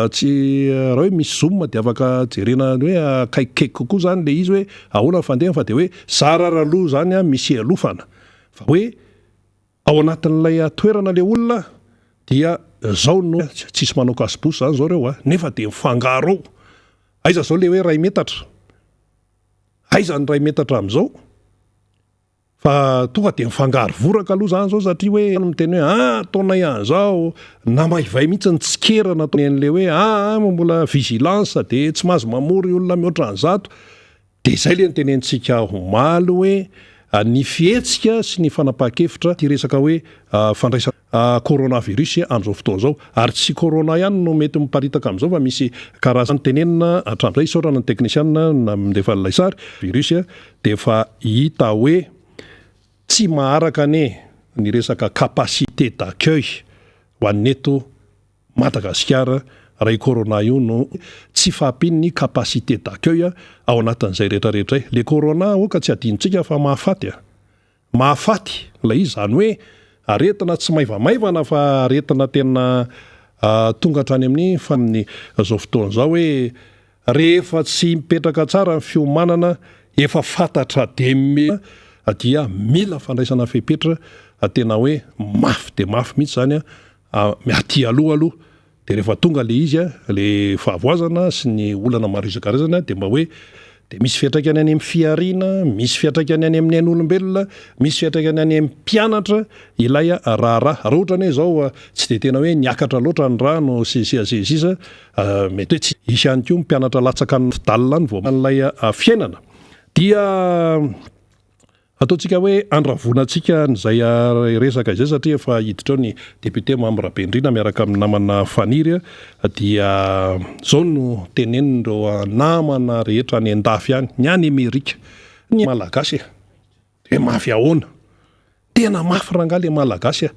Speaker 1: tsy raha hoe misy zoom de afaka jerena hoe akaikikaiky kokoa zany le izy hoe ahoana fandeha, fa de hoe sararaloha zany misy alofana fa hoe ao anatin'ilay toerana le olona dia zao no tsisy manao kasibosy zany zao reo nefa de mifangaro ao. Aiza zao le hoe 2 metatra, aiza ny 2 metatra amin'izao, fa tonga de mifangaro voraka aloha zany zao satria hoe miteny hoe taonay an'izao na maivay mihitsy ny tsikerana an'le hoe mbola vigilance de tsy mahazo mamory olona mihoatra an'zato. De zay le nitenentsika omaly hoe ny fihetsika sy ny fanapahan-kevitra ty resaka hoe fandraisana coronavirus amin'izao fotoana zao, ary tsy corona ihany no mety miparitaka amin'izao fa misy karazany tenenina hatramin'izay isaorana ny teknisianina mandefa lay sary virus de efa hita hoe tsy maharaka ny resaka capacité d'accueil ho an'eto Madagasikara raha corona io no tsy fahampiny ny capacité d'accueil ao anatin'izay rehetrarehetra. Le corona oka tsy adinontsika fa mahafaty la izy zany hoe aretina tsy maivamaivana fa aretina tena tonga hatrany amin'ny amin'ny zao fotoana zao hoe rehefa tsy mipetraka tsara ny fiomanana efa fantatra dia mila fandraisana fepetra tena hoe mafy de mafy mihitsy zany miaty aloha de rehefa tonga le izy le fahavoazana sy ny olana maro isan-karazany de mba hoe de misy fiatraikany any amin'ny fiariana, misy fiatraikany any amin'ny ain'olombelona, misy fiatraikany any amin'ny mpianatra, ilay raharaha. Raha ohatra ny hoe zao tsy de tena hoe niakatra loatra ny rano sisa mety hoe tsy isy ihany koa mpianatra latsaka ny fidalina any vao an'ilay fiainana. Dia ataontsika hoe andravonantsika n'izay resaka izay satria efa hiditra ao ny député Mamy Rabendrina miaraka amin'ny namana Faniry dia zao no tenenindreo namana rehetra any an-dafy any, ny any Amerika, ny malagasy de mafy ahoana, tena mafy rangaly malagasy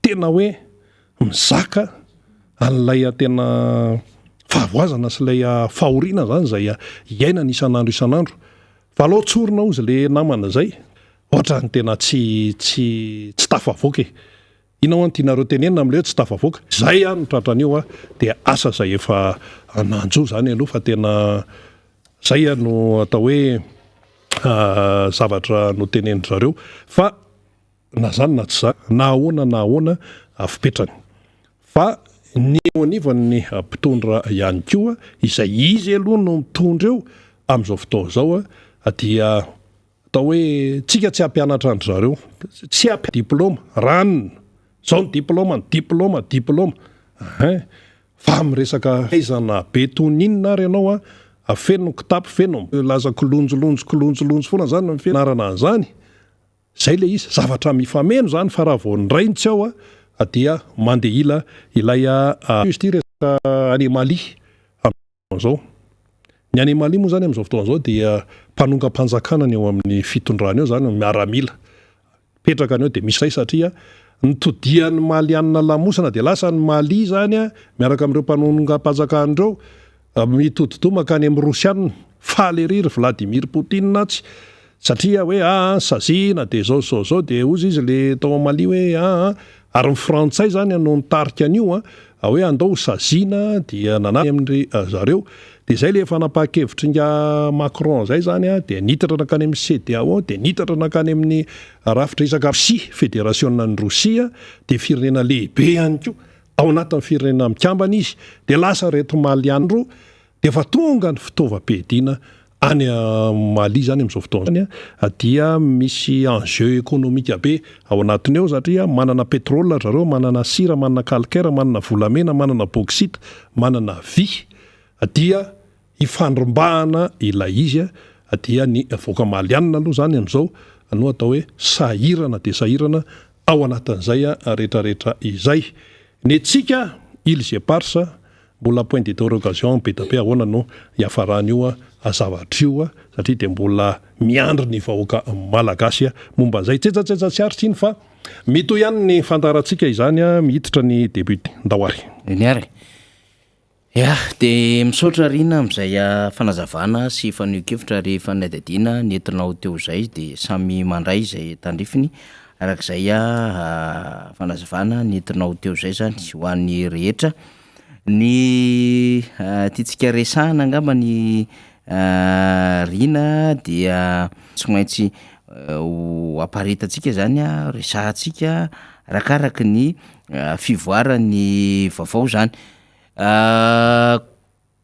Speaker 1: tena hoe mizaka an'ilay tena fahavoazana sy ilay fahoriana zany zay iainana isan'andro. Fa aleo tsorina ozy le namana zay, ohatra ny tena tsy tafavoaka ina ho antianareo tenenina am'le hoe tsy tafavoaka zay no tratran'io dia asa zay efa nanjo zany aloha fa tena zay no atao hoe zavatra no tenenindrareo fa na zany na tsy zany na ahoana fipetrany fa ny anivany mpitondra ihany koa izay izy aloha no mitondra eo amin'izao fotoana zao dia atao hoe tsika tsy hampianatra andry zareo, tsy diplôma ranona zao ny diplôma fa miresaka aizana betoninina ary ianao feno kitapo feno laza kilonjolonjo foana zany ny fianarana an'izany. Zay le izy zavatra mifameno zany fa raha vao ndraintsy ao dia mandeha ilay izy ty resaka animaly amin'izao. Ny animaly moa zany amin'izao fotoana zao dia mpanonga-panjakana eo amin'ny fitondrany eo zany miaramila petraka any eo de misy ray satria nitodian'ny malianina lamosina de lasa ny Mali zany miaraka amin'ireo mpanonga-panjakan'ireo mitododomaka any amin'ny Rosianina faly ery Vladimir Poutine tsy satria hoe sazina de zao de ozy izy le tao Mali hoe ary ny frantsay zany no nitarika an'io hoe andao sazina dia nanay amin'ny zareo. De zay le efa napahakevitry nga Macron zay zany de nitatra nakany amin'ny CEDEAO de nitatra nakany amin'ny rafitra isaka Rosia, Fédération ny Rosia de firenena lehibe ihany koa ao anatin'ny firenena mikambana izy de lasa reto maliany ro de efa tonga ny fitaovam-piadiana any Mali zany amin'izao fotoana zany dia misy enjeu économique be ao anatiny eo satria manana pétrole zareo, manana sira, manana calcaire, manana volamena, manana bauxite, manana vy dia ifandrombahana ilay izy dia ny voaka malianina aloha zany amin'izao no atao hoe sahirana de sahirana ao anatin'izay rehetrarehetra izay. Ny tsika ils et parsa mbola point d'interrogation be da be ahoana no hiafarany io zavatra io satria de mbola miandry ny vahoaka malagasy momba zay tsetsatsetsy tsy aritsy iny fa mito ihany ny fantarantsika izany miditra ny député Ndahoary.
Speaker 2: Ya, de misaotra rina amin'izay fanazavana sy faneho-kevitra rehefa nadadiana nentinao teo zay de samy mandray izay tandrifiny arak'izay fanazavana nentinao teo zay zany ho an'ny rehetra ny tiatsika resahana angamba ny rina dia tsy maintsy aparitatsika zany resahantsika arakaraka ny fivoarany vaovao zany.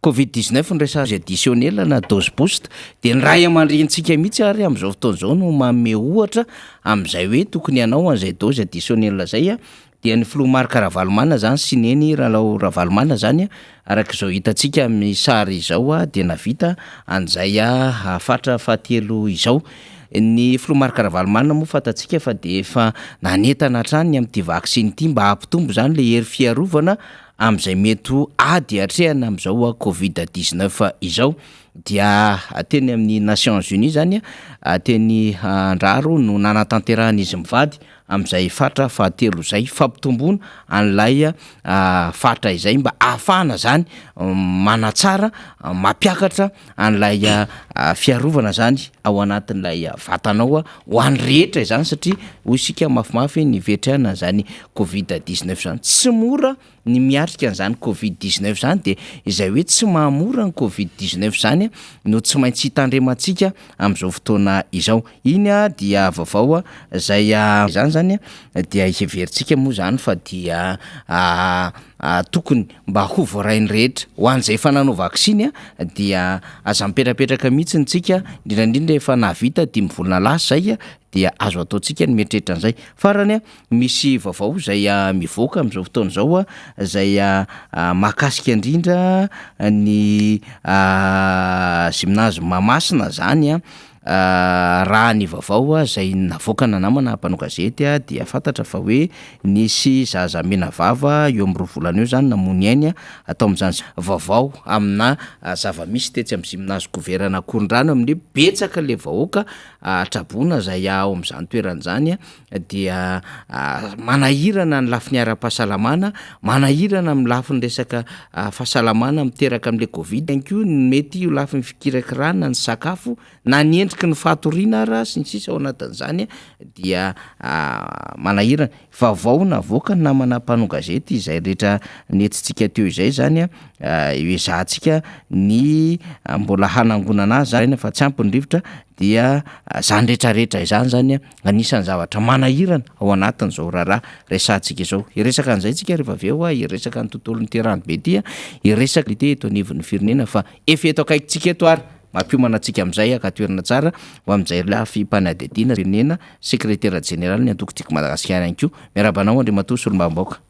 Speaker 2: Covid-19 ny resage additionnel na dose boost de ny ray aman-drentsika mihitsy ary amin'izao fotoana zao no manome ohatra amin'izay hoe tokony ianao an'izay dose additionnel zay dia ny Filomarka Ravalomanana zany sy neny Lalao Ravalomanana zany arak'izao hitantsika amin'ny sary izao de navita an'izay fatra fahatelo izao. Ny Filomarka Ravalomanana moa fantatsika fa de efa nanentana hatrany amin'ity vaksiny ity mba hampitombo zany le hery fiarovana amin'izay mety ady hatrehana amin'izao Covid-19 izao. Dia teny amin'ny Nations Unies zany teny andraro no nanatanterahana izy mivady amin'izay fatra fahatelo zay fampitomboana an'ilay fatra izay mba ahafahana zany manatsara mampiakatra an'ilay fiarovana zany ao anatin'ilay vatanao ho an'ny rehetra izany satria hoy isika mafimafy ny vetrana zany Covid-19 zany tsy mora ny miatrika an'izany Covid-19 zany de izay hoe tsy mahamora ny Covid-19 zany no tsy maintsy hitandremantsika amin'izao fotoana izao. Iny dia vaovao zay zany zany dia iheverintsika moa zany fa dia tokony mba ho voarainy rehetra ho an'izay efa nanao vaksiny dia aza mipetrapetraka mihitsy ntsika indrindrandrindra efa navita 10 volana lasa zay dia azo ataontsika ny mietrehitra an'izay farany misy vaovao zay mivoaka am'izao fotoana zao zay mahakasika indrindra ny gymnase Mahamasina zany raha ny vaovao zay navoakana namana mpanao gazety dia fantatra fa hoe nisy zaza mena vava eo amin'ny 2 volana eo zany namony ainy atao amin'izany vaovao amina zava-misy tetsy amin'ny gymnase gouverna Korondrano amin'ny betsaka le vahoaka trabona zay ao amin'izany toerana zany dia manahirana ny lafiny ara-pahasalamana, manahirana amin'ny lafiny resaka fahasalamana miteraka amin'le Covid ko mety io lafiny fikirakirana ny sakafo na ny endriky ny fatoriana raha sy ny sisa ao anatin'izany dia manahirana vaovao navoaka ny namana mpanao gazety izay rehetra nentsitsika teo izay zany ezahantsika ny mbola hanangonana azy zany fa tsy ampy ny rivotra dia zany rehetrarehetra izany zany anisan'ny zavatra manahirana ao anatin'izao raharaha resantsika izao iresaka an'izay tsika rehefa avy eo iresaka ny tontolo ny terano be tia iresaka te eto anivon'ny firenena fa efa eto akaikintsika eto ary mampiomana antsika amin'izay ka toerana tsara ho amin'izay lafimpanadidina firenena sekretera jeneraly ny antoko-tiako Madagasikara ihany koa miarabanao Andriamatoa Solombavam-baoaka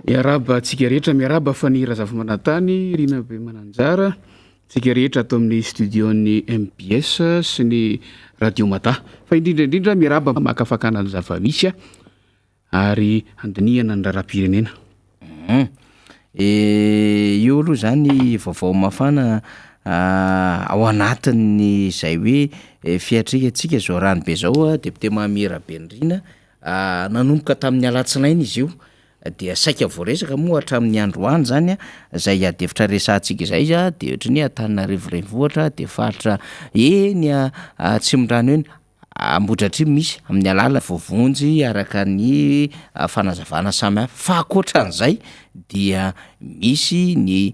Speaker 3: miaraba tsika rehetra miaraba fa ny Razafy-Manantany Rina be Mananjara tsika rehetra atao amin'ny studion'ny MBS sy ny Radio Mata fa indrindraindrindra miaraba makafakana ny zava-misy ary andinihana ny raharam-pirenena
Speaker 2: io aloha zany vaovao mafana ao anatin'ny zay hoe fiatrikatsika zao rano be zao depute Mahamira Benrina nanomboka tamin'ny alatsinainy izy io dia saika voaresaka moa hatramin'ny androany zany zay adefitra resantsika izay de ohatrany Antananarivo renivohitra de faritra eny Tsimondrano eny ambodratrimo misy amin'ny alala vovonjy araka ny fanazavana samy fa akoatran'izay dia misy ny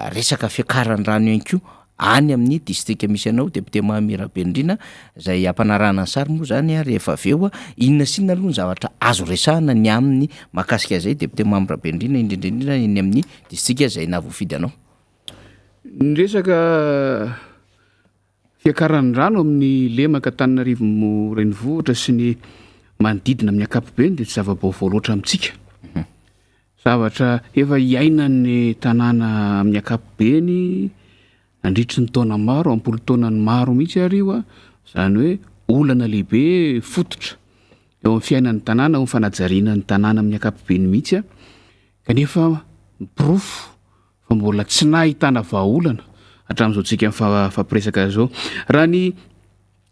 Speaker 2: resaka fiakaran'ny rano ihany koa any amin'ny distrika misy anao depute Mahamira Benrina zay ampanarahana ny sary moa zany rehefa avy eo inona sinona aloha ny zavatra azo resahana ny amin'ny mahakasika zay depute Mahamira Benrina indrindraindrindra eny amin'ny distrika zay navoafidy anao
Speaker 3: ny resaka fiakaran'ny rano amin'ny lemaka Antananarivo renivohitra sy ny manodidina amin'ny ankapobeny dia tsy zava-baovao loatra amintsika zavatra efa iainan'ny tanàna amin'ny ankapobeny nandritry ny taona maro ampolo taona ny maro mihitsy arioa zany hoe olana lehibe fototra eo amin'ny fiainan'ny tanàna ho fanajariana ny tanàna amin'ny ankapobeny mihitsy kanefa mipirofo fa mbola tsy nahitana vahaolana hatramin'izao tsika fampiresaka zao raha ny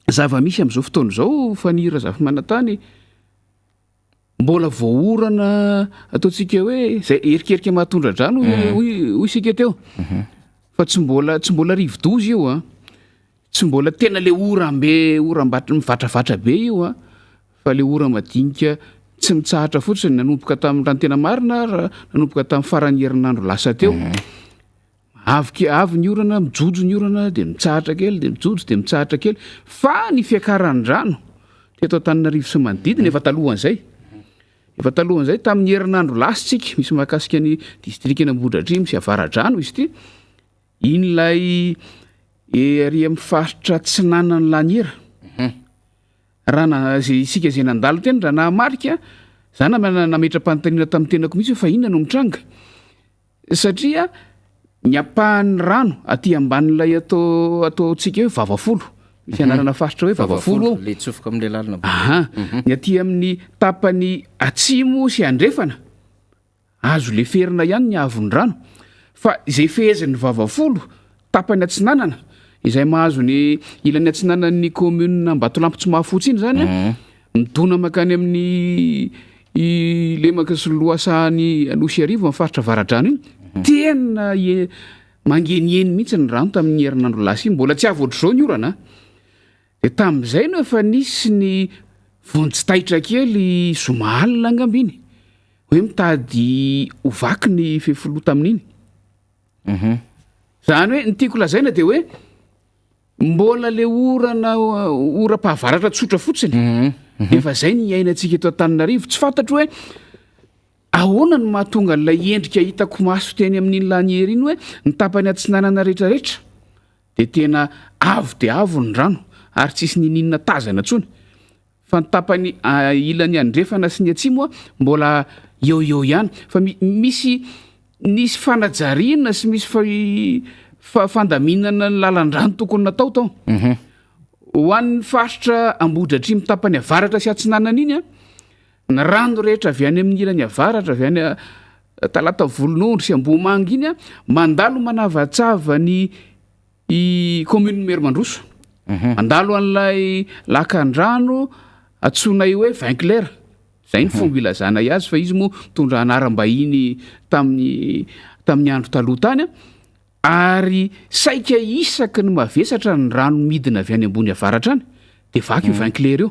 Speaker 3: zava-misy amin'izao fotoana zao fa ny Razafy-Manantany mbola voaorana ataontsika hoe zay erikerika mahatondra drano hoy isika teo fa tsy mbola rivo-dozy io tsy mbola tena le oram-batra mivatravatra be io fa le ora madinika tsy mitsahatra fotsiny nanomboka tamin'ny rano tena marina nanomboka tamin'ny farany herinandro lasa teo avy ny orana mijojo ny orana de mitsahatra kely de mijojo de mitsahatra kely fa ny fiakaran'ny rano teto Antananarivo sy manodidina efa talohan'izay tamin'ny herinandro lasitsika misy mahakasika ny distrika Ambohidratrimo sy Avaradrano izy ty in'ilay ary amin'ny faritra Tsinanana Laniera raha isika zay nandalo teny raha nahamarika zany nametra-panontaniana tamin'ny tenako mihitsy fa inona no mitranga satria ny apahan'ny rano aty ambanin'ilay ataontsika hoe vavafolo misy anarana faritra hoe vavafolo
Speaker 2: le tsofoka amin'le lalina
Speaker 3: ny aty amin'ny tapany atsimo sy andrefana azo le ferina ihany ny avon'ny rano fa izay fehezin'ny vavafolo tapany atsinanana izay mahazo ny ilany atsinanan'ny commune Mbatolampy tsy mahafotsy iny zany midona makany amin'ny lemaka sy loasahany Anosy Arivo amin'ny faritra Avaradrano iny tena mangenieny mihitsy ny rano tamin'ny herinandro lasa iny mbola tsy avy ohatr'izao ny orana de tamin'izay no efa nisy ny vonjy-taitra kely Somalia angambiny hoe mitady hovaky ny fefoloa tamin'iny zany hoe ny tiako lazaina de hoe mbola le ora-pahavaratra tsotra fotsiny efa zay ny iainantsika eto Antananarivo tsy fantatro hoe ahoana no mahatonga n'ilay endrika hitako maso teny amin'iny laniera iny hoe ny tapany atsinanana rehetrarehetra de tena avo de avo ny rano ary tsisy nininona tazana ntsony fa ny tapany ilan'ny andrefana sy ny atsimo mbola eo ihany fa misy fanajariana sy misy fandaminana ny lalan-drano tokony natao tao ho an'ny faritra Ambohidratrimo tapany avaratra sy atsinanana iny ny rano rehetra avy any amin'ny ilany avaratra avy any Talata Volonondry sy Ambohimanga iny mandalo manavatsava ny commune Mermandroso mandalo an'ilay lakan-drano atsonay hoe Vinclair zay ny fomba ilazana azy fa izy moa mitondra anaram-bahiny tamin'ny andro taloha tany ary saika isaky ny mavesatra ny rano midina avy any ambony avaratra any de vaky io Vinclair io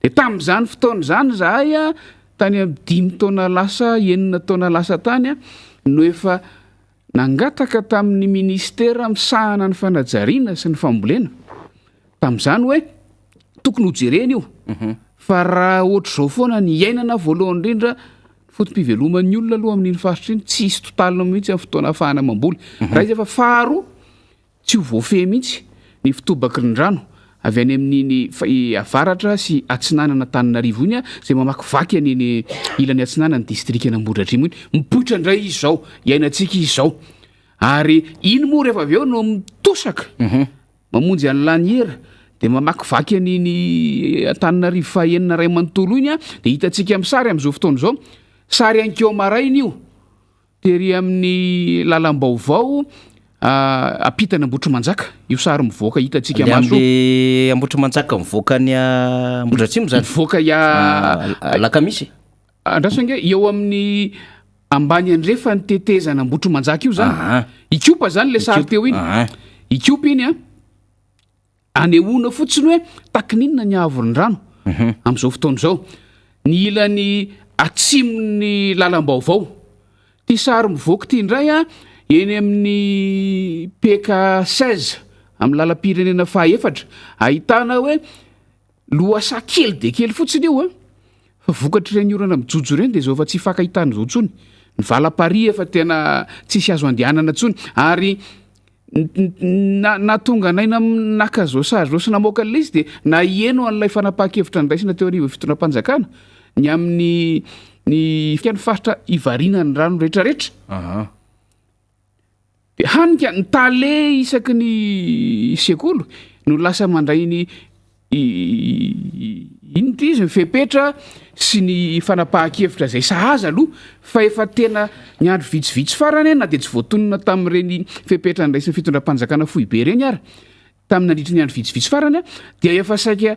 Speaker 3: de tamin'izany fotoana zany zahay tany amin'ny 5 taona lasa 9 taona lasa tany no efa nangataka tamin'ny ministera misahana ny fanajariana sy ny fambolena tamin'izany hoe tokony hojerena io fa raha ohatra zao foana ny iainana voalohany indrindra fotom-piveloman'ny olona aloha amin'iny faritra iny tsy hisy totalina mihitsy amin'ny fotoana ahafahana mamboly raha izy efa faharoa tsy ho voafehy mihitsy ny fitobaky ny rano avy any amin'iny avaratra sy atsinanana Antananarivo iny zay mamakivaky an'iny ilany atsinanana ny distrikana Ambohidratrimo iny mipoitra indray izy zao iainantsika izy zao ary iny moa rehefa avy eo no mitosaka mamonjy any laniera de mamakivaky an'iny Antananarivo fahaenina ray manontolo iny de hitantsika amin'ny sary amin'izao fotoana zao sary ankeo maraina io tery amin'ny lalam-baovao apitany Ambohitrimanjaka io sary mivoaka hitantsika maso
Speaker 2: Ambohitrimanjaka mivoaka ny Ambohidratrimo zany
Speaker 3: mivoaka
Speaker 2: lakamisy
Speaker 3: andrasonge eo amin'ny ambany andrefa ny tetezana Ambohitrimanjaka io zany ikopa zany le sary teo iny ikopa iny anehoana fotsiny hoe takininona ny avon'ny rano amin'izao fotoana zao ny ilany atsimon'ny lalam-baovao ty sary mivoaka ty indray eny amin'ny PK 16 amin'ny lalam-pirenena fahaefatra ahitana hoe loasa kely de kely fotsiny io fa vokatry ireny orana mijojo ireny de zao fa tsy fakahitana zao ntsony ny valam-pari efa tena tsisy azo andehanana ntsony ary na tonga naina naka zao sary zao sy namoaka an'ilay izy de na ieno an'ilay fanapahan-kevitra niraisina teo arivo fitondram-panjakana ny amin'ny ny faritra ivarina ny rano rehetrarehetra de hanika ny tale isaky ny sekolo no lasa mandray iny izy mifepetra sy ny fanapahan-kevitra zay sahaza aloha fa efa tena ny andro vitsivitsy farany na de tsy voatonona tamin'ireny fepetra ndraisy ny fitondram-panjakana fohibe reny ary tamin'ny nandritry ny andro vitsivitsy farany dia efa saika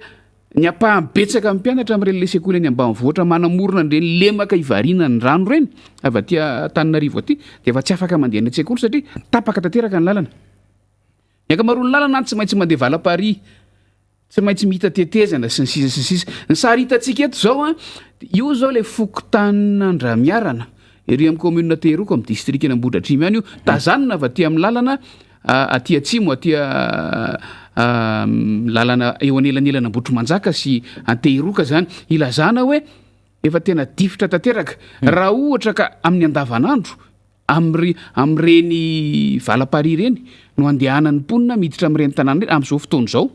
Speaker 3: ny ampahambetsaka amin'ny mpianatra amin'ireny le sekoly any ambanivohitra manamorona an'ireny lemaka ivarina ny rano reny avy aty Antananarivo aty de efa tsy afaka mandeha ny sekoly satria tapaka tanteraka ny lalana ny ankamaroan'ny lalana tsy maintsy mandeha valam-pary tsy maintsy mihita tetezana sy ny sisa ny sary hitantsika eto zao io zao le fokotanin'Andramiarana ery amin'ny commune Teroko amin'ny distrikana Ambohidratrimo ihany io tazanina avy aty amin'ny lalana aty atsimo aty lalana eo anelanelana Ambohitrimanjaka sy Antehiroka zany ilazana hoe efa tena difitra tanteraka raha ohatra ka amin'ny andavanandro am'ireny valam-pary reny no andehanan'ny mponina miditra amin'ireny tanàna reny amin'izao fotoana zao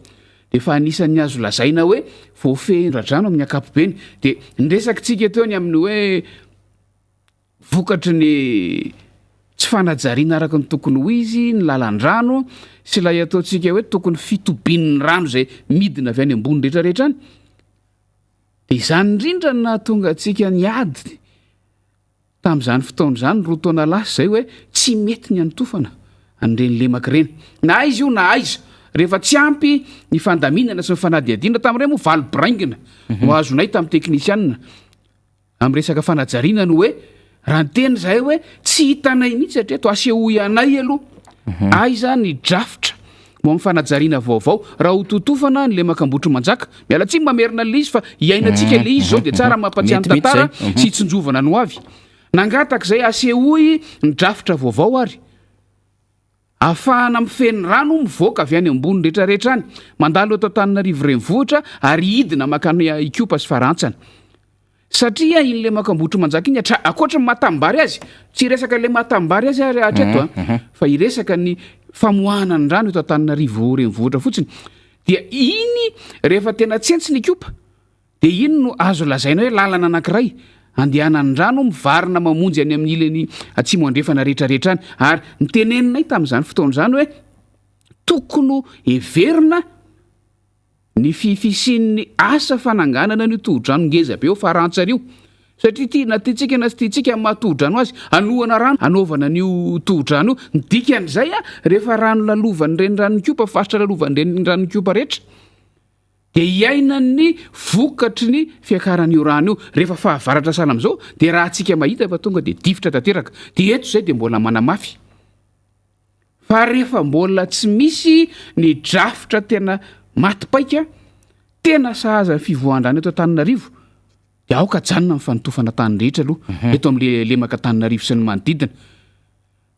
Speaker 3: de fa anisan'ny azo lazaina hoe voafehy ndradrano amin'ny ankapobeny de nresakitsika teo ny amin'ny hoe vokatry ny tsy fanajariana araka ny tokony ho izy ny lalan-drano sy lay ataontsika hoe tokony fitobian'ny rano zay midina avy any ambony rehetrarehetra any de izany indrindra na tonga atsika ny ady tamin'izany fotoana zany roa taona lasa zay hoe tsy mety ny anotofana an'ireny lemaka ireny na aiza io na aiza rehefa tsy ampy ny fandaminana sy ny fanadiadiana tamin'ireny moa valo-braingina no azonay tamin'ny teknisianina amin'ny resaka fanajariana no hoe raha ny teny zahay hoe tsy hitanay mihitsy satria to asehoy anay aloha aiza ny drafitra mo amin'ny fanajariana vaovao raha ho totofana ny lemaka Ambohitrimanjaka miala tsy mamerina le izy fa iainantsika le izy zao de tsara mampatsiany tantara sy hitsinjovana no avy nangataka zay asehoy ny drafitra vaovao ary ahafahana mifeny rano mivoaka avy any ambony rehetrarehetra any mandalo eto Antananarivo renivohitra ary hidina makany Ikopa sy Farantsana satria in'le makambotro manjaka iny akoatra ny matambary azy tsy resaka le matambary azy hatreto fa iresaka ny famoahana ny rano eto Antananarivo renivohitra fotsiny dia iny rehefa tena tsentsy ny Ikopa dia iny no azo lazaina hoe lalana anankiray andehanany rano mivarina mamonjy any amin'ileny atsimo andrefana rehetrarehetra any ary niteneninay tamin'izany fotoan'izany hoe tokony heverina ny fifisian'ny asa fananganana ny toho-drano ngeza be eo Farantsana io satria ty na tiantsika na sy tiantsika amin'ny maha-toho-drano azy anohana rano anaovana an'io toho-drano io ny dikan'izay rehefa rano lalovan'ny renirano Ikopa faritra lalovan'ny renirano Ikopa rehetra dia iaina ny vokatry ny fiakaran'io rano io rehefa fahavaratra sahala amin'izao dia raha antsika mahita fa tonga dia difitra tanteraka dia eto izay dia mbola manamafy fa rehefa mbola tsy misy ny drafitra tena matipaika tena sahaza fivoahan-drano eto Antananarivo dia aoka janona amin'ny fanotofana tany rehetra aloha eto amin'le lemaka Antananarivo sy ny manodidina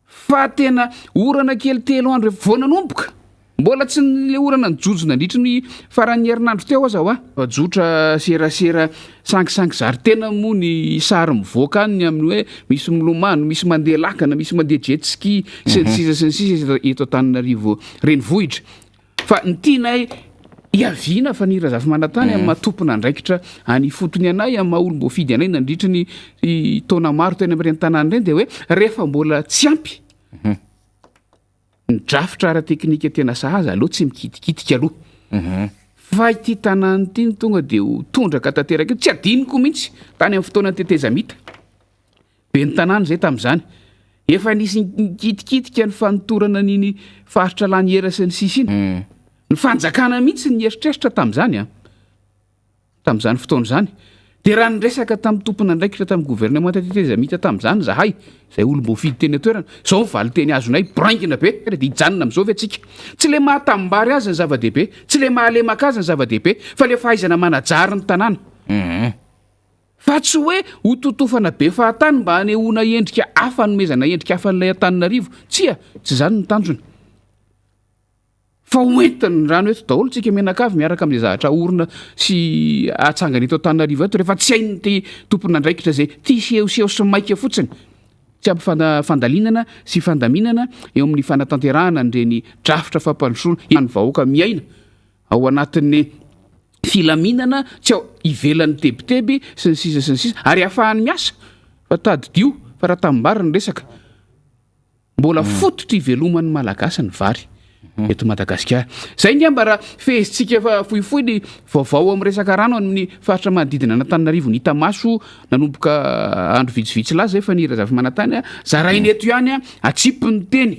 Speaker 3: fa tena orana kely 3 andro vao nanomboka mbola tsy le orana nyjojo nandritry ny faran'ny herinandro teo aza jotra serasera 5 zary tena moa ny sary mivoaka any amin'ny hoe misy milomano misy mandeha lakana misy mandeha jet ski sy ny sisa eto Antananarivo renivohitra fa ny tianay iaviana fa ny razafy manatany amin'ny matompona andraikitra any fotony anay amin'ny maha-olom-boafidy anay nandritra ny taona maro tena amin'ireny tanàna ireny dia hoe rehefa mbola tsy ampy ny drafitra ara-teknika tena sahaza aloha tsy mikitikitiky aloha fa ity tanàna ity tonga dia ho tondraka tanteraka io tsy adiniko mihitsy tany amin'ny fotoana tetezamita be ny tanàna zay tamin'izany efa nisy mikitikitika ny fanotorana niny faritra lany era sy ny sisa iny ny fanjakana mihitsy ny eritreritra tamin'izany tamin'izany fotoana izany dia raha nyresaka tamin'ny tompona andraikitra tamin'ny gouvernement tetezamita tamin'izany zahay izay olom-boafidy teny atoerana izao mivaly teny azonay braingina be dia hijanona amin'izao ve tsika tsy le mahatambary azy ny zava-dehibe tsy le mahalemaka azy ny zava-dehibe fa le fahaizana manajary ny tanàna fa tsy hoe ho totofana be fahatany mba hanehoana endrika hafa nomezana endrika hafa n'ilay Antananarivo tsy zany ny tanjony fa hoentiny ny rano eto daholo tsika menakavy miaraka amin'izay zavatra orona sy atsangana eto Antananarivo eto rehefa tsy hainy ty tompona andraikitra zay ty sehoseho sy maika fotsiny tsy ampy fandalinana sy fandaminana eo amin'ny fanatanterahana nireny drafitra fampandrosoana ny vahoaka miaina ao anatin'ny filaminana tsy ao ivelan'ny tebiteby sy ny sisa ary ahafahany miasa fa tadidio fa raha tambary ny resaka mbola fototra iveloman'ny malagasy ny vary eto Madagasikara zay ngamba raha fehezitsika fa fohifohy ny vaovao amin'ny resaka rano amin'ny faritra manodidina Antananarivo ny hita maso nanomboka andro vitsivitsy laza efa ny razafy manatany zarainy eto ihany atsipy ny teny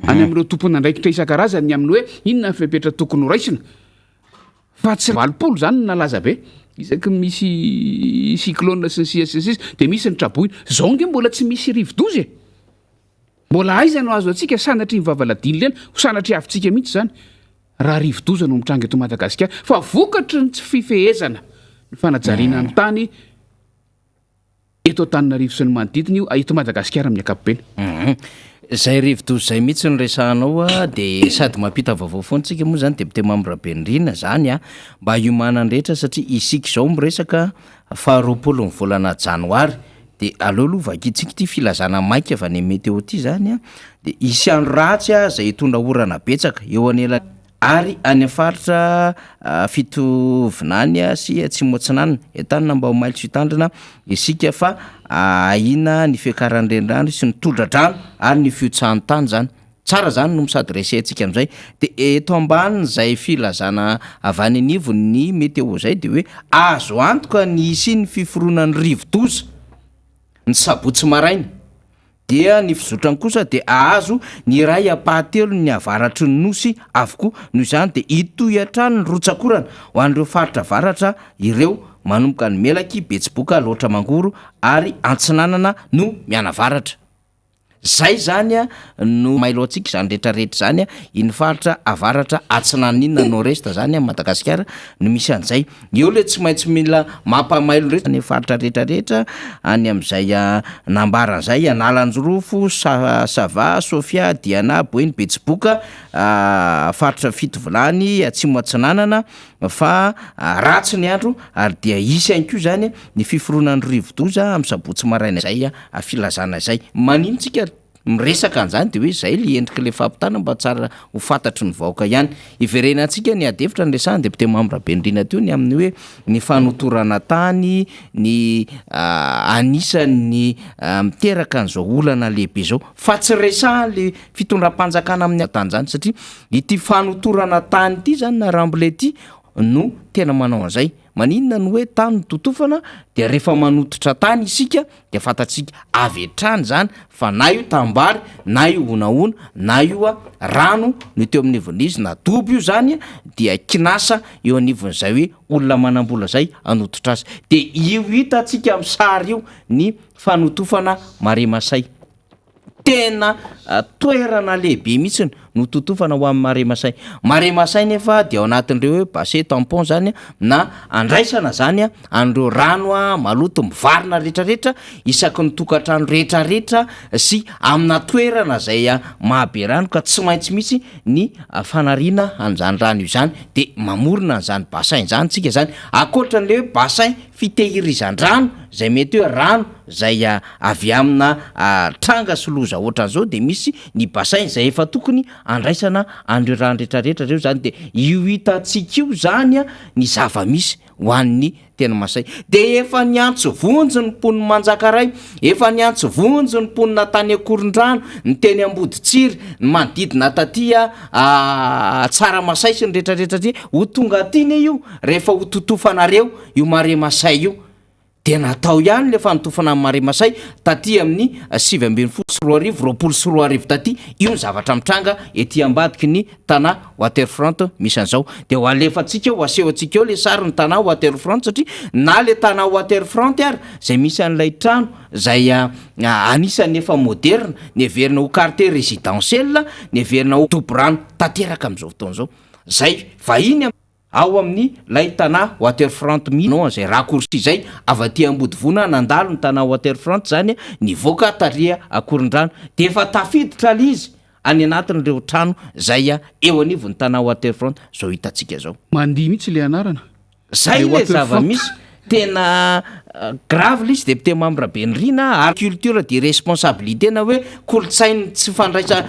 Speaker 3: any amin'ireo tompona andraikitra isan-karazany ny amin'ny hoe inona ny fepetra tokony horaisina fa tsy 80 zany nalaza be isaky misy cyclone sy ny sisa dia misy ny traboina zao nge mbola tsy misy rivo-dozy mbola aiza no azo atsika sanatry ny vavaladiny lena ho sanatry avintsika mihitsy zany raha rivo-doza no mitranga eto Madagasikara fa vokatry ny tsy fifehezana ny fanajariana ny tany eto Antananarivo sy ny manodidina io eto Madagasikara amin'ny ankapobeny
Speaker 2: zay rivo-doza zay mihitsy ny resahanao dia sady mampita vaovao foantsika moa zany depute membre Benrina zany mba hiomananrehetra satria isika izao miresaka 20 ny volana janoary dia aloha vakitsika ty filazana maika avy any meteo ty zany dia isy andro ratsy zay hitondra orana betsaka eo anela ary any afaritra fitovinany sy atsimoatsinanana entanina mba ho mailo sy hitandrina isika fa ahina ny fiakaran'ny renirano sy ny tondra-drano ary ny fiotsahan'ny tany zany tsara zany no misady resentsika amin'izay dia eto ambaniny zay filazana avy any anivo ny meteo zay dia hoe azo antoka ny isy ny fiforonan'ny rivo-doza ny sabotsy maraina dia ny fizotrany kosa dia ahazo ny ray apahatelo ny avaratry ny nosy avokoa noho izany dia itoy hatrany ny rotsakorana ho an'ireo faritra varatra ireo manomboka ny melaky betsiboka loatra mangoro ary antsinanana no mianavaratra zay zany a no mailoantsika zany rehetrarehetra zany a iny faritra avaratra atsinan'inona nord-est zany a Madagasikara no misy an'izay eo le tsy maintsy mila mampamailo rehetra ny faritra rehetrarehetra any am'izay nambaran'izay analanjorofo Sava Sofia Diana Boeny Betsiboka faritra fitovolany atsimo atsinanana fa ratsy ny andro ary dia isy ihany koa zany ny fiforonan'ny rivodoza amin'ny sabotsy maraina zay filazana izay manintsika miresaka an'izany de hoe zay le endrika le fampitana mba tsara ho fantatry ny vahoaka ihany iverenantsika ny adevitra ny resahany député membre Bendrina teo ny amin'ny hoe ny fanotorana tany ny anisan'ny miteraka an'izao olana lehibe zao fa tsy resahany le fitondram-panjakana amin'ny tany zany satria ity fanotorana tany ity zany na rambole ity no tena manao an'izay maninona no hoe tany ny totofana de rehefa manototra tany isika de fantatsika avy hatrany zany fa na io tambary na io onaona na io rano no teo amin'ny ivonizy na dobo io zany dia kinasa eo anivon'izay hoe olona manambola zay anototra azy de io hitantsika amin'ny sary io ny fanotofana Maremasay tena toerana lehibe mihitsy no totofana ho amin'ny Maremasay nefa dia ao anatin'ireo hoe bassin tampon zany na andraisana zany an'ireo rano maloto mivarina rehetrarehetra isaky ny tokantrano rehetrarehetra sy amina toerana zay mahabe rano ka tsy maintsy misy ny fanariana an'izany rano io zany de mamorona an'izany bassin zany tsika zany akoatran'le hoe bassin fitehirizan-drano zay mety hoe rano zay avy amina tranga sy loza ohatran'izao de misy ny bassin zay efa tokony andraisana an'ireo rano rehetrarehetra reo zany de io hitantsika io zany ny zava-misy ho an'ny tena Masay de efa niantso vonjy ny poniny Manjakaray efa niantso vonjy ny ponina tany Akorondrano ny teny Amboditsiry ny manodidina tatia Tsaramasay sy ny rehetrarehetra ty ho tonga aty io rehefa ho totofanareo io Maremasay io de natao ihany le fanotofana amin'ny Maremasay taty amin'ny 7 taty io ny zavatra mitranga ety ambadiky ny tanà Waterfront misy an'izao de ho alefatsika ho aseho atsika eo le sary ny tanà Waterfront satria na le tanà Waterfront ary zay misy an'ilay trano zay anisany efa moderna ny heverina ho quartier résidentiel ny heverina ho toborano tanteraka amin'izao fotoana izao zay vahiny ao amin'ny lay tanà Waterfront no zay raccourci zay avy aty Ambodivona nandalo ny tanà Waterfront zany nivoaka taria Akorondrano de efa tafiditra izy any anatin'ireo trano zay eo anivon'ny tanà Waterfront zao hitantsika zao
Speaker 3: mandihy mihitsy le anarana
Speaker 2: zay le zava-misy tena grave l'izy député membre Bendrina ary culture de responsabilité na hoe kolotsainy tsy fandraisa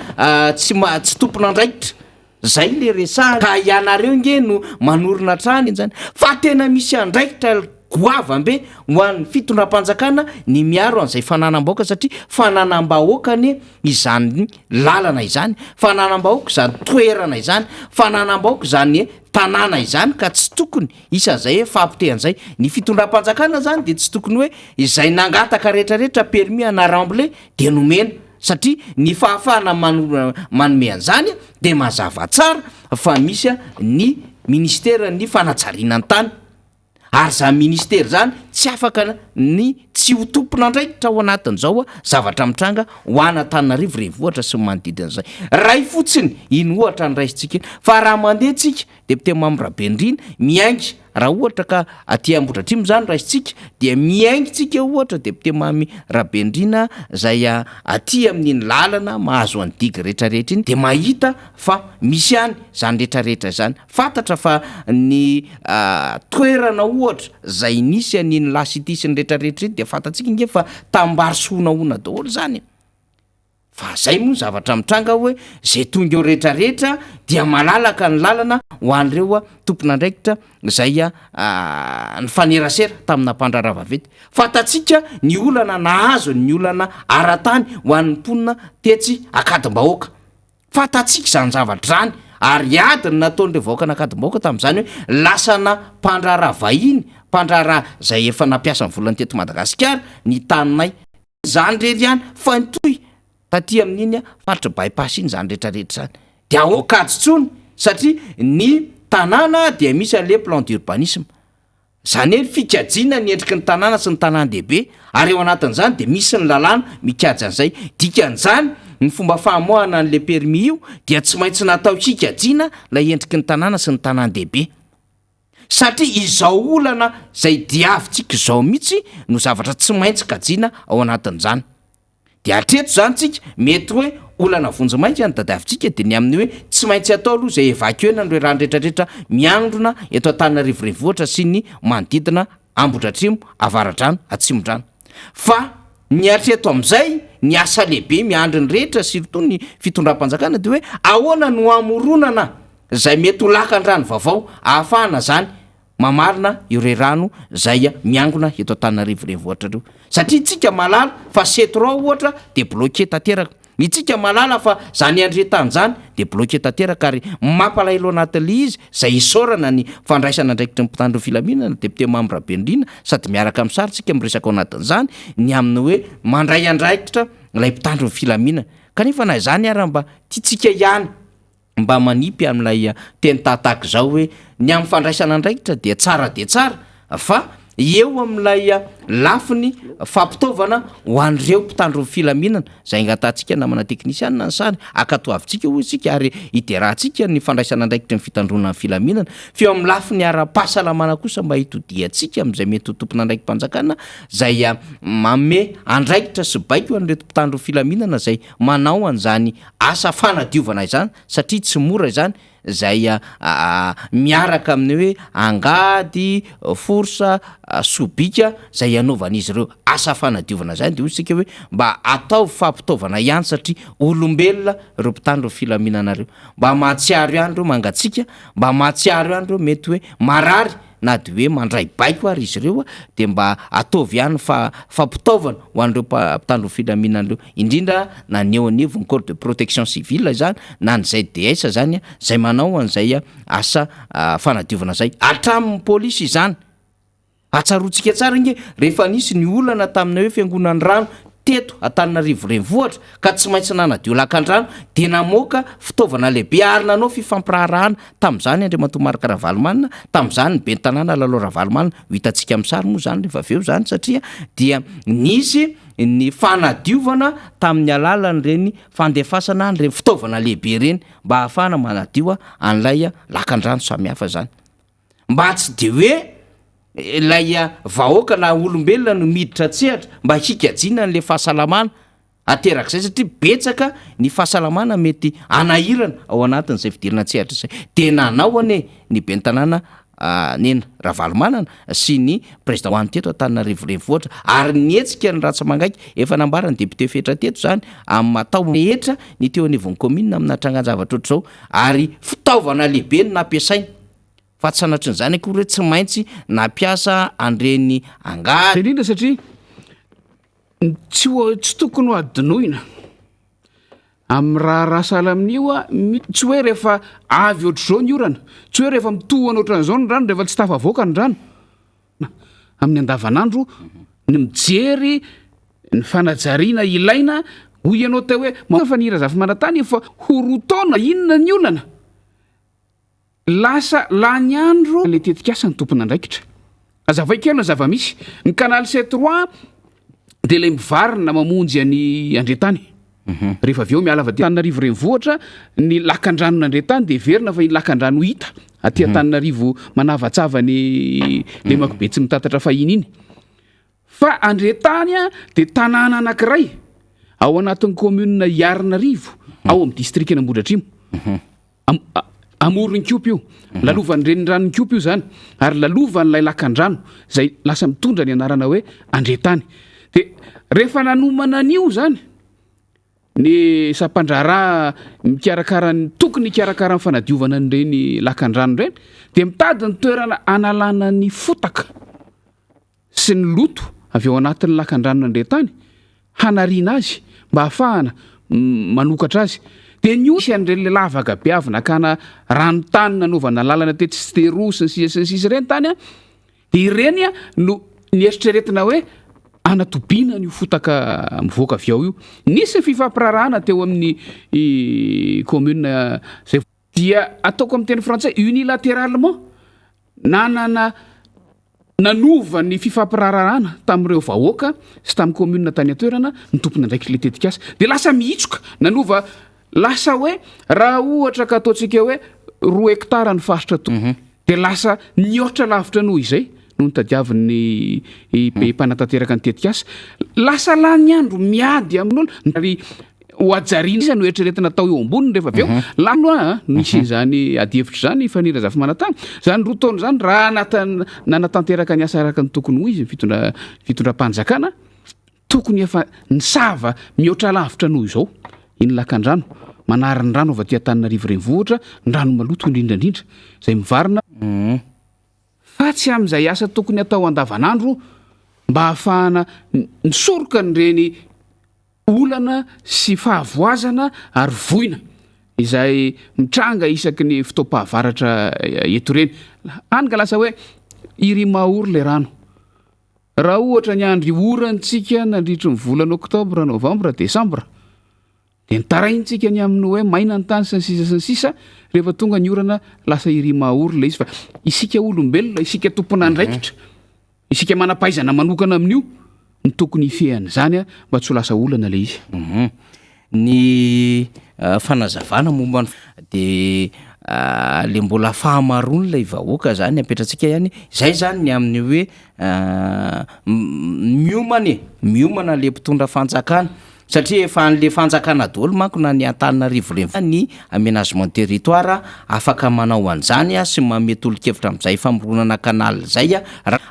Speaker 2: tsy tompon'andraikitra zay le resahana ka ianareo nge no manorina trany zany fa tena misy andraikitra goavambe ho an'ny fitondram-panjakana ny miaro an'izay fananam-bahoaka satria fananam-bahoakany izany lalana izany fananam-bahoaka izany toerana izany fananam-bahoaka izany tanàna izany ka tsy tokony isan'izay hoe fampitehan'izay ny fitondram-panjakana zany de tsy tokony hoe izay nangataka rehetrarehetra permis ana rambole de nomena satria ny fahafahana manome an'izany de mazava tsara fa misy ny ministera ny fanajarinany tany ary za ministera zany tsy afaka ny tsy ho tompon'andraikitra ao anatin'izao zavatra mitranga ho Antananarivo renivohitra sy manodidin'izay ray fotsiny iny ohatra ny raisitsika fa raha mandeha tsika député membre Bendrina miaingy raha ohatra ka aty Ambohidratrimo zany raisitsika dia miaingy tsika ohatra député mamy Rabendrina zay aty amin'iny lalana mahazo any digy rehetrarehetra iny de mahita fa misy any zany rehetrarehetra zany fantatra fa ny toerana ohatra zay nisy an'iny lasitisiny rehetrarehetra iny de fantatsika nge fa tambary sonaona daholo zany fa zay moa zavatra mitranga hoe zay tonga eo rehetrarehetra dia malalaka ny lalana ho an'ireo tompon'andraikitra zay ny fanerasera tamina mpandraravavety fantatsika ny olana nahazo ny olana aratany ho an'ny mponina tetsy akadim-bahoaka fantatsika zany zavatra zany ary adiny nataon'ireo vahoaka nakadimbahoaka tamin'izany hoe lasana mpandrara vahiny mpandrara zay efa nampiasa ny volany teto Madagasikara ny taninay zany rery ihany fantoy taty amin'iny faritra bypass iny zany rehetrarehetra zany de aokady tsony satria ny tanàna dia misy an'le plan d'urbanisme zany hoe fikajiana ny endriky ny tanàna sy ny tanàn-dehibe ary eo anatin'izany de misy ny lalàna mikajy an'izay dikan'izany ny fomba fahamoahana an'le permis io dia tsy maintsy natao hikajiana lay endriky ny tanàna sy ny tanàn-dehibe satria izao olana zay diavintsika izao mihitsy no zavatra tsy maintsy kajiana ao anatin'izany de atreto zany tsika mety hoe olana vonjimaika ny dadavintsika de ny amin'ny hoe tsy maintsy atao aloha zay evakuena nyreo raha nretrarehetra miandrona eto an-tananarivo renivohitra sy ny manodidina Ambohidratrimo, Avaradrano, Atsimon-drano fa ny atreto am'izay ny asa lehibe miandry ny rehetra surtout ny fitondram-panjakana de hoe ahoana no amoronana zay mety ho lakan-drano vaovao ahafahana zany mamarina ire rano zay miangona eto an-tananarivo renivohitra reo satria tsika malala fa setroa ohatra de bloqué tanteraka itsika malala fa zany andretany zany de bloqué tanteraka ary mampalahelo anatin'le izy zay isorana ny fandraisana ndraikitry ny mpitandro filaminana deputé Mambra Bendrina sady miaraka amin'ny saritsika miresaka ao anatin'izany ny amin'ny hoe mandray andraikitra lay mpitandro filaminana kanefa na zany ara mba tiatsika ihany mba manipy amin'ilay teny tataka zao hoe ny amin'ny fandraisana andraikitra de tsara fa eo amin'ilay lafiny fampitaovana ho an'ireo mpitandro filaminana zay ngatantsika namana teknisianina ny sary akatoavintsika hoy isika ary iderahantsika ny fandraisana andraikitra ny fitandrona ny filaminana feo amin'ny lafiny ara-pahasalamana kosa mba hitodiantsika am'izay mety ho tompona andraikim-panjakana zay mame andraikitra sy baiko an'reto mpitandro filaminana zay manao an'izany asa fanadiovana izany satria tsy mora izany zay miaraka amin'ny hoe angady forsa sobika zay anaovan'izy ireo asa fanadiovana zany de isika hoe mba atao fampitaovana ihany satria olombelona reo mpitandro filaminana reo mba mahatsiaro ihany reo mangatsika mba mahatsiaro ihany reo mety hoe marary na de hoe mandray baiko ary izy ireo de mba ataovy ihany fampitaovana ho an'ireo mpitandro filaminana reo indrindra na ny eo anivony corps de protection civile zany na ny ZDS zany zay manao an'izay asa fanadiovana zay atramin'ny polisy izany atsarotsika tsara nge rehefa nisy ny olana tamina hoe fiangonan'ny rano teto Antananarivo renivohitra ka tsy maintsy nanadio lakan-drano de namoaka fitaovana lehibe ary nanao fifampirarahana tam'izany Andriamatoa Marc Ravalomanina tam'izany ny ben'ny tanàna Lalao Ravalomanina ho hitantsika amin'ny sary moa zany rehefa aveo zany satria dia nisy ny fanadiovana tamin'ny alalan'ireny fandefasana an'ireny fitaovana lehibe reny mba ahafahana manadio an'ilay lakan-drano samihafa zany mba tsy de hoe lay vahoaka na olombelona no miditra tsehatra mba hikajiana n'le fahasalamana aterak'izay satria betsaka ny fahasalamana mety anahirana ao anatin'izay fidirana tsehatra zay de nanao ane ny ben'ny tanàna nena Ravalomanana sy ny président hoany teto Antananarivo renivohitra ary nietsika ny ratsa mangaiky efa nambarany député fetra teto zany amin'ny matao mehetra ny teo anivon'ny commune amina trangan-javatra ohatr'izao ary fitaovana lehibe no nampiasaina fa tsy sanatry n'izany akory hoe tsy maintsy nampiasa an'ireny angady
Speaker 3: indrindra satria tsy tokony ho adinoina amin'ny raha rasala amin'io tsy hoe rehefa avy ohatr'izao ny orana tsy hoe rehefa mitohana ohatran'izao ny rano rehefa tsy tafavoaka ny rano amin'ny andavanandro ny mijery ny fanajariana ilaina hoy ianao ta hoe fa ny ira-zafy manantany fa horotaona inona ny olana lasa lany andro le tetikasa ny tompona andraikitra azavaikelo na zava-misy ny canal C3 de le mivarina mamonjy any Andretany rehefa aveo miala avy Antananarivo renivohitra ny lakan-drano n'Andretany de verina fa ny lakan-drano hita aty Antananarivo manavatsava ny le makobe tsy mitatatra fahiny iny fa Andretany de tanàna anankiray ao anatin'ny commune Iarnarivo ao amin'ny district Ambohidratrimo amoron'ny Kiopy io lalovan'ny renirano ny Kiopy io zany ary lalovan'ilay lakan-drano zay lasa mitondra ny anarana hoe Andretany de rehefa nanomana an'io zany ny sampandraraha mikarakara tokony hikarakara ny fanadiovana an'ireny lakan-drano ireny de mitady ny toerana analana ny fotaka sy ny loto avy ao anatin'ny lakan-drano n'Andretany hanariana azy mba ahafahana manokatra azy de nisy an'ireny le lavaka be avy nakana rano-tany nanaovana lalana tety Sterou sy ny sisa ireny tany de ireny no nieritreretina hoe anatobiana ny fotaka mivoaka avy ao io nisy fifampirarahana teo amin'ny commune zay dia ataoko amin'ny teny frantsay unilatéralement nanana nanova ny fifampirararana tamin'ireo vahoaka sy tamin'ny commune tany atoerana ny tompony andraikitra le tetikasa de lasa miitsoka nanova lasa hoe raha ohatra ka ataontsika hoe 2 hektara ny faritra de lasa niotra lavitra noho izay no nitadiavin'ny mpanatateraka ny tetikasa lasa lany andro miady amin'olo ary hoajariana no eritreretina tao eo amboniny rehefa avy eo lano misy zany adihevitra zany fanira zafa manatany zany roa taona zany raha nanatanteraka ny asa araka ny tokony ho izy fitondram-panjakana tokony efa nisava mihoatra lavitra noho izao iny lakan-drano manary ny rano avy aty Antananarivo renivohitra ny rano maloto indrindrandrindra zay mivarina fa tsy amin'izay asa tokony atao andavanandro mba hahafahana nisoroka nyreny olana sy fahavoazana ary voina izay mitranga isaky ny fotoam-pahavaratra eto reny any ka lasa hoe iry maory le rano raha ohatra ny andry orantsika nandritry ny volana oktobra novambra desambra de nitaraintsika ny amin'ny hoe maina ny tany sy ny sisa rehefa tonga ny orana lasa iry maory le izy fa isika olombelona isika tompona andraikitra isika manampaizana manokana amin'io ny tokony ifehany zany mba tsy ho lasa olana le izy
Speaker 2: ny fanazavana momba de le mbola fahamarony lay vahoaka zany apetratsika ihany zay zany ny amin'ny hoe miomana le mpitondra fanjakana satria efa an'le fanjakana daholo manko na ny Antananarivo ny aménagement territoire afaka manao an'izany sy mamety olo-kevitra amin'izay famoronana canal zay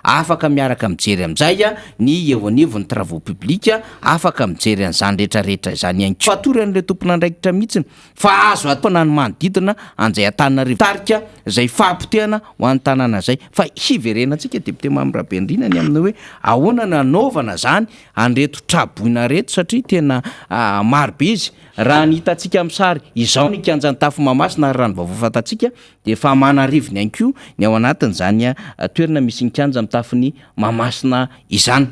Speaker 2: afaka miaraka mijery amin'izay ny eo anivon'ny travaux publics afaka mijery an'izany rehetrarehetra zany ihany fatory an'le tompona andraikitra mihitsiny fa azo atao na ny manodidina an'izay Antananarivo tarika zay fampotehana ho an'ny tanàna zay fa hiverenantsika député Mambrabendrina ny amin'ny hoe ahoana nanaovana zany anreto traboina reto satria tena marobe izy raha ny hitantsika amin'ny sary izao ny kianjan'ny tafo mamasina ary rano vaovao fantatsika de fa manarivony ihany koa ny ao anatiny zany toerana misy ny kianja amin'ny tafon'ny mamasina izany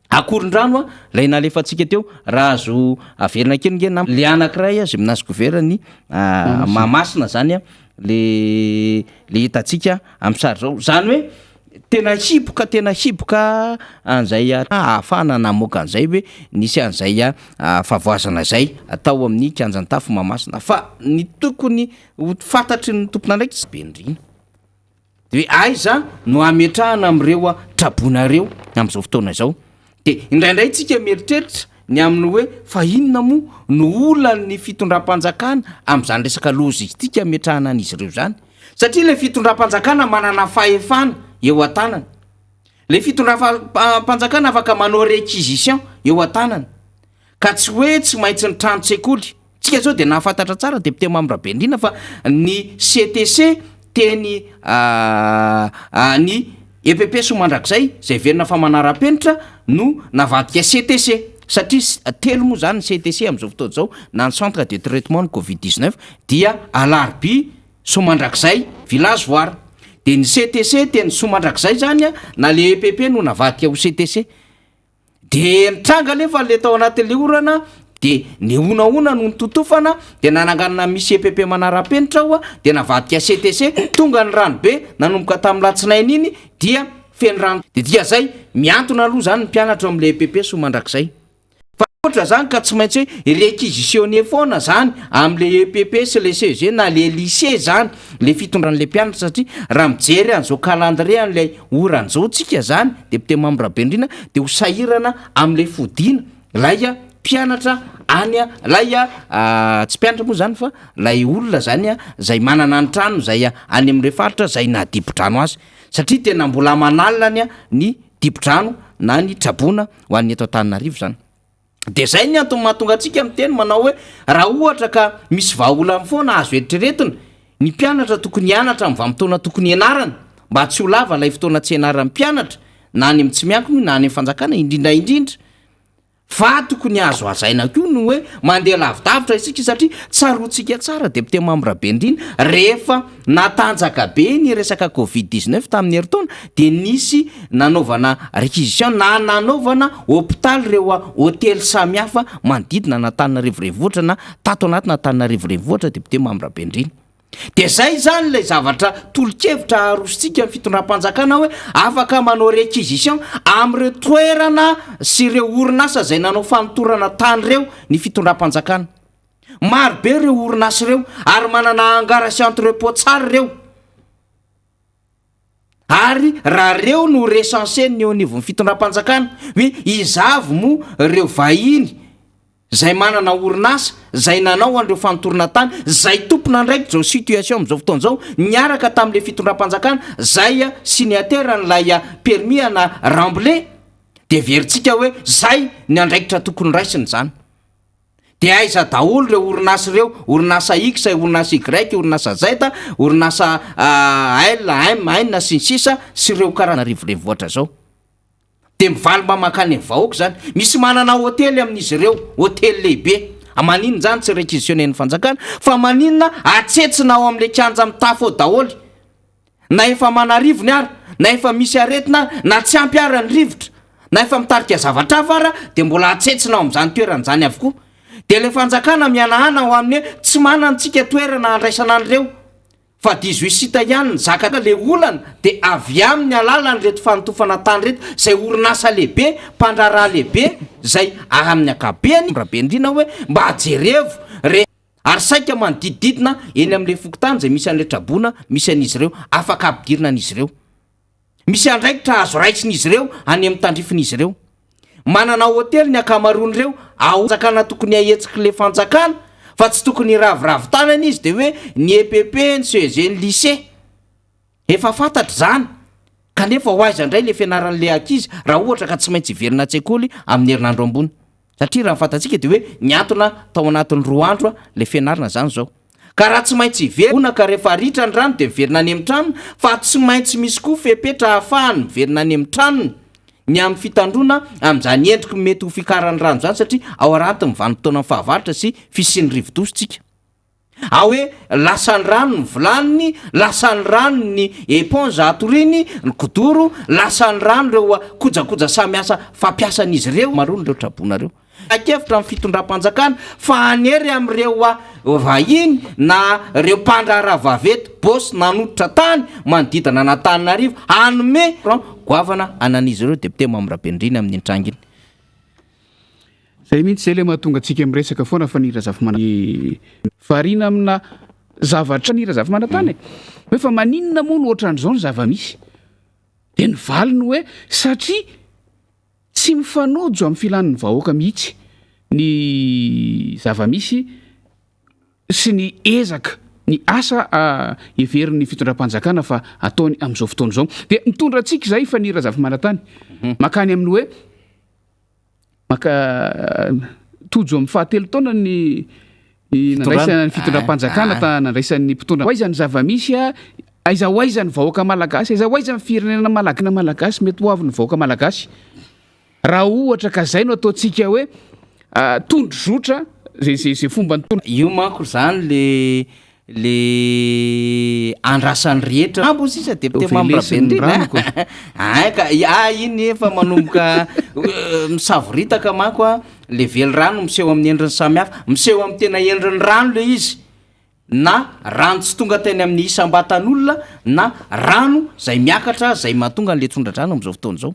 Speaker 2: akoron-drano lay nalefatsika teo raha azo averina kelingena le anankiray zay minazoko verany mamasina zany le hitantsika amin'ny sary zao zany hoe tena hiboka an'izay ahafahana namoaka an'izay hoe nisy an'izay favoazana zay atao amin'ny kianjan'ny tafo mamasina fa ny tokony fantatry ny tompona ndraiky tsy Bendrina de hoe aiza no ametrahana amin'ireo trabonareo amin'izao fotoana izao de indraindray tsika mieritreritra ny amin'ny hoe fa inona moa no olan'ny fitondram-panjakana amin'izany resaka lojistika ametrahana an'izy ireo zany satria le fitondram-panjakana manana fahefana eo an-tanany le fitondram-panjakana afaka manao réquisition eo an-tanany ka tsy hoe tsy maintsy ny trano tsekoly tsika zao de nahafantatra tsara député Mambrabendrina fa ny CTC teny ny EPP somandrakizay zay verina fa manara-penitra no navadika CTC satria telo moa zany ny CTC amin'izao fotoana zao na ny centre de traitement ny Covid-19 dia Alarby somandrakizay village voire de ny CTC teny somandrakizay zany na le EPP no navadika ho CTC de nitranga lefa le tao anatin'le orana de ny onaona no nitotofana de nananganana misy EPP manara-penitra ao de navadika CTC tonga ny rano be nanomboka tamin'ny latsinainy iny dia feny rano de dia zay miantona aloha zany ny mpianatra amin'le EPP somandrakizay fa ohatra zany ka tsy maintsy hoe réquisitionné foana zany amin'le EPP sy le CEG na le lycée zany le fitondran'le mpianatra satria raha mijery an'izao calendrier an'le oran'izao tsika zany député Mambrabendrina de ho sahirana amin'le fodina lay mpianatra any lay tsy mpianatra moa zany fa lay olona zany zay manana ny trano zay any amin'le faritra zay na dibo-drano azy satria tena mbola manalina ny dibo-drano na ny trabona ho an'ny eto Antananarivo zany de zay ny antony mahatonga antsika amin'ny teny manao hoe raha ohatra ka misy vahaolany foana azo eritreretina ny mpianatra tokony hianatra amin'ny vanim-potoana tokony ianarana mba tsy ho lava lay fotoana tsy ianaran'ny mpianatra na any amin'ny tsy miankiny na any amin'ny fanjakana indrindraindrindra fa tokony azo azaina koa no hoe mandeha lavidavitra isika satria tsaroantsika tsara député Mambrabendrina rehefa natanjaka be ny resaka Covid-19 tamin'ny heritaona de nisy nanaovana réquisition na nanaovana hôpitaly reo hôtely samihafa manodidina na Antananarivo renivohitra na tato anatina Antananarivo renivohitra député Mambrabendrina de zay zany lay zavatra tolo-kevitra arositsika ny fitondram-panjakana hoe afaka manao réquisition am'ireo toerana sy ireo orinasa zay nanao fanotorana tany reo ny fitondram-panjakana. Maro be reo orinasa reo ary manana angara sy entrepôt tsara reo, ary raha reo no recenseny eo anivon'ny fitondram-panjakana hoe izavo mo reo vahiny zay manana orinasa zay nanao an'ireo fanotorana tany zay tompona ndraiky zao situation am'izao fotoan'izao niaraka tamin'le fitondram-panjakana zay signataire n'lay permis na remblé, de veritsika hoe zay ny andraikitra tokony raisiny zany. De aiza daholo reo orinasa reo, orinasa X, orinasa Y, orinasa Z, orinasa L, M, N sy ny sisa sy reo karana rivorevoatra zao. De mivaly mba makany vahoaka zany. Misy manana hôtely amin'izy ireo, hôtely lehibe. Maninona zany tsy réquisitionnen'ny fanjakana fa maninona atsetsina ao am'le kianja mitafo ao daholy. Na efa manarivony ary, na efa misy aretina na tsy ampy ary ny rivotra, na efa mitarika zavatra hafa ara de mbola atsetsina ao am'zany toerana zany avokoa. De le fanjakana mianahana ho amin'ny hoe tsy manantsika toerana andraisana an'ireo fa 18 sita ihany ny zakaka le olana de avy amin'ny alala ny reto fanotofana tany reto zay orinasa lehibe, mpandraraha lehibe zay amin'ny akabeny rabe indrina hoe mba ajerevo ary saika manodidididina eny am'le fokotany zay misy an'le trabona misy an'izy ireo afaka ampidirina an'izy ireo, misy andraikitra azo raisin'izy ireo any amin'ny tandrifin'izy ireo. Manana hôtely ny akamaroany reo zakana tokony ahetsiky le fanjakana fa tsy tokony ravoravo tanana izy de hoe ny EPP, ny CEG, ny lycée efa fantatra zany kanefa ho aiza indray le fianaran'le ankizy raha ohatra ka tsy maintsy iverina an-tsekoly amin'ny herinandro ambony satria raha fantatsika de hoe niantona tao anatin'ny 2 andro le fianarana zany zao. Ka raha tsy maintsy iverina ka rehefa ritra ny rano de miverina any amin'ny tranony fa tsy maintsy misy koa fepetra ahafahany miverina any amin'ny tranony ny amin'ny fitandrona amin'izany endriky mety ho fikaran'ny rano zany satria ao araty mivanim-potoana amin'ny fahavaratra sy fisian'ny rivodositsika. Ao hoe lasan'ny rano ny vilaniny, lasan'ny rano ny éponge atoriny, ny kodoro, lasan'ny rano reo kojakoja samiasa fampiasan'izy ireo marony reo trabonareo. Akefitra amin'ny fitondram-panjakana fa anery am'ireo vahiny na reo mpandraharaha vaventy bosy nanototra tany manodidina an'Antananarivo anome goavana anan'izy ireo député Mamorabendrina amin'ny Antranginy.
Speaker 3: Zay mihitsy zay le mahatonga antsika miresaka foana fa nira variana amina zavatra nira zava-manantany hoe fa maninona moa no ohatran'izao ny zava-misy de ny valiny hoe satria tsy mifanojo amin'ny filan'ny vahoaka mihitsy ny zava-misy sy ny ezaka ny asa iverin'ny fitondram-panjakana fa ataony am'izao fotoana izao de mitondra antsika zay fa nira zava-manantany makany amin'ny hoe tojo amin'ny fahatelo taona ny nandraisany fitondram-panjakana nandraisan'ny mpitondra aizany zava-misy aiza hoaizany vahoaka malagasy, aiza hoaizany firenena malagasy mety ho avin'ny vahoaka malagasy. Raha ohatra ka zay no ataontsika hoe tondro zotra zay fomba ny tondro
Speaker 2: io manko zany le andrasan'ny rehetra ambo sisa député Mamorabendrina ka iny efa manomboka misavoritaka manko le vely rano miseho amin'ny endriny samihafa, miseho amin'ny tena endriny rano le izy na rano tsy tonga teny amin'ny isam-batan'olona na rano zay miakatra zay mahatonga an'le tondra-drano am'izao fotoana izao.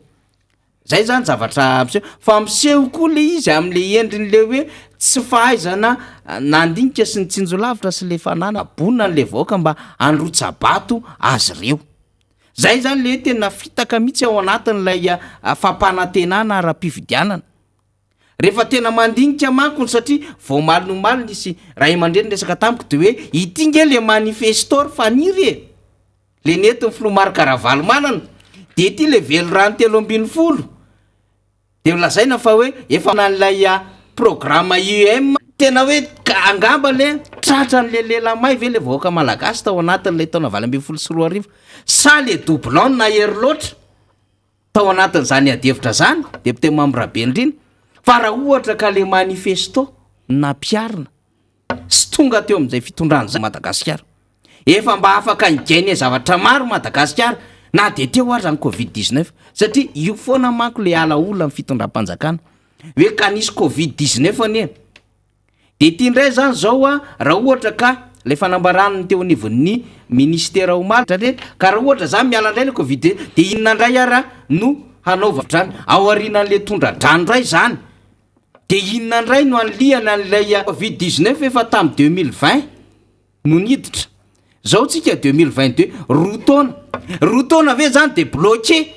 Speaker 2: Zay zany zavatra miseho fa miseho koa le izy am'le endriny le hoe tsy fahaizana nandinika sy ny tsinjolavitra sy le fanana bonina n'le vahoaka mba androtsabato azy ireo. Zay zany le tena fitaka mihitsy ao anatin'ilay fampanantenana ara-pividianana. Rehefa tena mandinika mankony satria vao malinomalina isy raha aman-dreny resaka tamiko de hoe ity nge le manifestor faniry le nentin'ny Filomary Karavalymanana de ity le velo rano 320 de lazaina fa hoe efa nan'ilay programme IEM tena hoe angamba le tratra n'le lelamay ve le vahoaka malagasy tao anatin'ilay taona 2024 sa le doublon na hery loatra tao anatin'izany adevitra zany député Mamorabendrina fa raha ohatra ka le manifesto na piarina sy tonga teo amin'izay fitondrany zay Madagasikara efa mba afaka nigainy zavatra maro Madagasikara na de teo ary zany Covid-19 satria io foana manko le ala olona amin'ny fitondram-panjakana hoe ka nisy Covid-19 anie de ity indray zany zao raha ohatra ka lay fanambarana ny teo anivon'ny ministera omalitra rehetra ka raha ohatra zany miala indray le covid de inona indray ara no hanaovadrany ao arinan'le tondra-drano ray zany de inona indray no anliana an'lay covid-19 efa tamy 2020 no niditra zao tsika 2022 roa taona ave zany de bloqué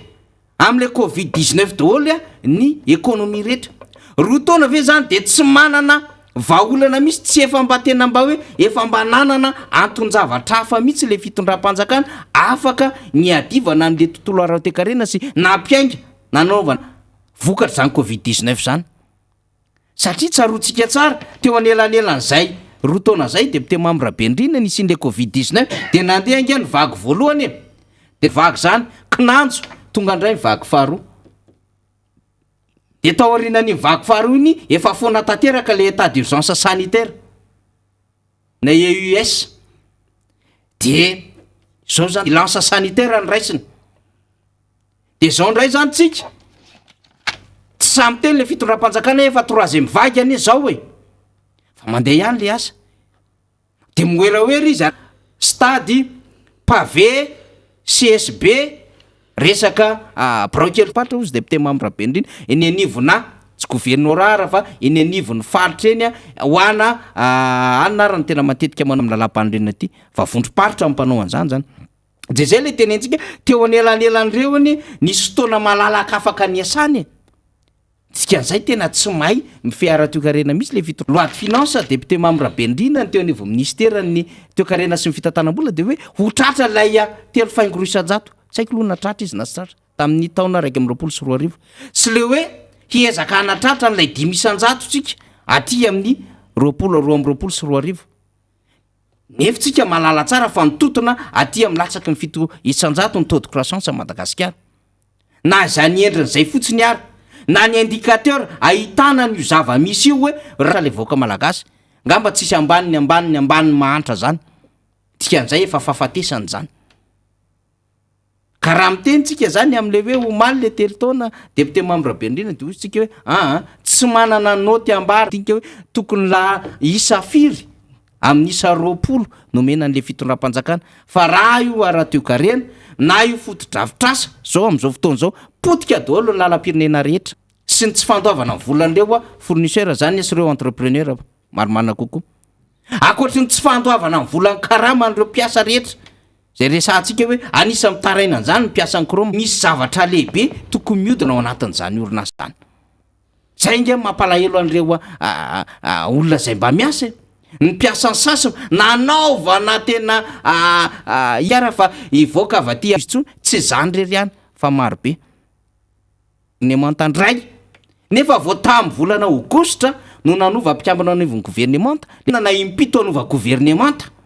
Speaker 2: am'le covid-19 daholo ny économie rehetra roa taona ave zany de tsy manana vaolana misy tsy efa mba tena mba hoe efa mba nanana anton-javatra hafa mihitsy le fitondram-panjakana afaka ny adivana am'le tontolo ara-toekarena sy nampiainga nanaovana vokatra zany covid-19 zany satria tsaroantsika tsara teo anelanelan'izay roa taona zay depute Mambrabendrina nisin'le covid-19 de nandeha inga ny vagy voalohany de vagy zany kinanjo tonga indray ny vagy faharoa de tao arinany vagy faharoa iny efa foana tanteraka le état d'urgence sanitaire na EUS de zao zany lance sanitaire ny raisiny de zao ndray zany tsika tsy samy teny le fitondram-panjakana efa troisième vague ane zao hoe fa mandeha ihany le asa de moeraoera izy stady pavé CSB resaka brokel patra ozy depute Mambrabendrina eny anivona tsy gouvernorara fa eny anivon'ny faritra eny hoana anarany tena matetika manao amin'ny lalam-pandrena ty vavondrom-paritra ampanao an'izany zany de zay le tenentsika teo anelanelan'ireo any nisy fotoana malalaka afaka niasany dikan'izay tena tsy mahay mifiara-toekarena misy le fito loi de finance depute Mambrabendrina ny teo anivo ministera ny toekarena sy ny fitantanam-bola de hoe ho tratra lay 3,1 saiko aloha natratra izy na sy tratra tamin'ny taona 1,24 sy le hoe hiezaka anatratra n'lay 500 tsika aty amin'ny 22,24 nefa tsika malala tsara fa nitotona aty amin'ny latsaky ny 700 ny taux de croissance à Madagasikara na zany endrin'izay fotsiny ary na ny indicateur ahitana n'io zava-misy io hoe raha le voaka malagasy ngamba tsisy ambaniny mahantra zany dikan'izay efa fahafatesany zany ka raha mitentsika zany am'le hoe omaly le teritaona depute Mambrabendrina de ozytsika hoe tsy manana noty ambary tika hoe tokony la isa firy amin'ny isa 20 nomena an'le fitondram-panjakana fa raha io ara-toekarena na io foto-dravitrasa zao am'izao fotoana zao potika daholo ny lalam-pirenena rehetra sy ny tsy fandoavana ny volan'ireo fournisseur zany sy ireo entrepreneur marimarina kokoa akoatry ny tsy fandoavana ny volan'ny karama n'ireo mpiasa rehetra zay resantsika hoe anisa mitaraina an'izany ny mpiasan'ny kroma misy zavatra lehibe tokony miodina ao anatin'izany orinasa zany zay inga mampalahelo an'ireo olona zay mba miasa ny mpiasan'ny sasiny nanaovana tena iara fa ivoaka avy aty izy tsony tsy zany rery ihany fa marobe ny mantandray nefa vo tamy volana aogositra no nanova mpikambana anivon'ny gouvernemanta na impito anova gouvernemanta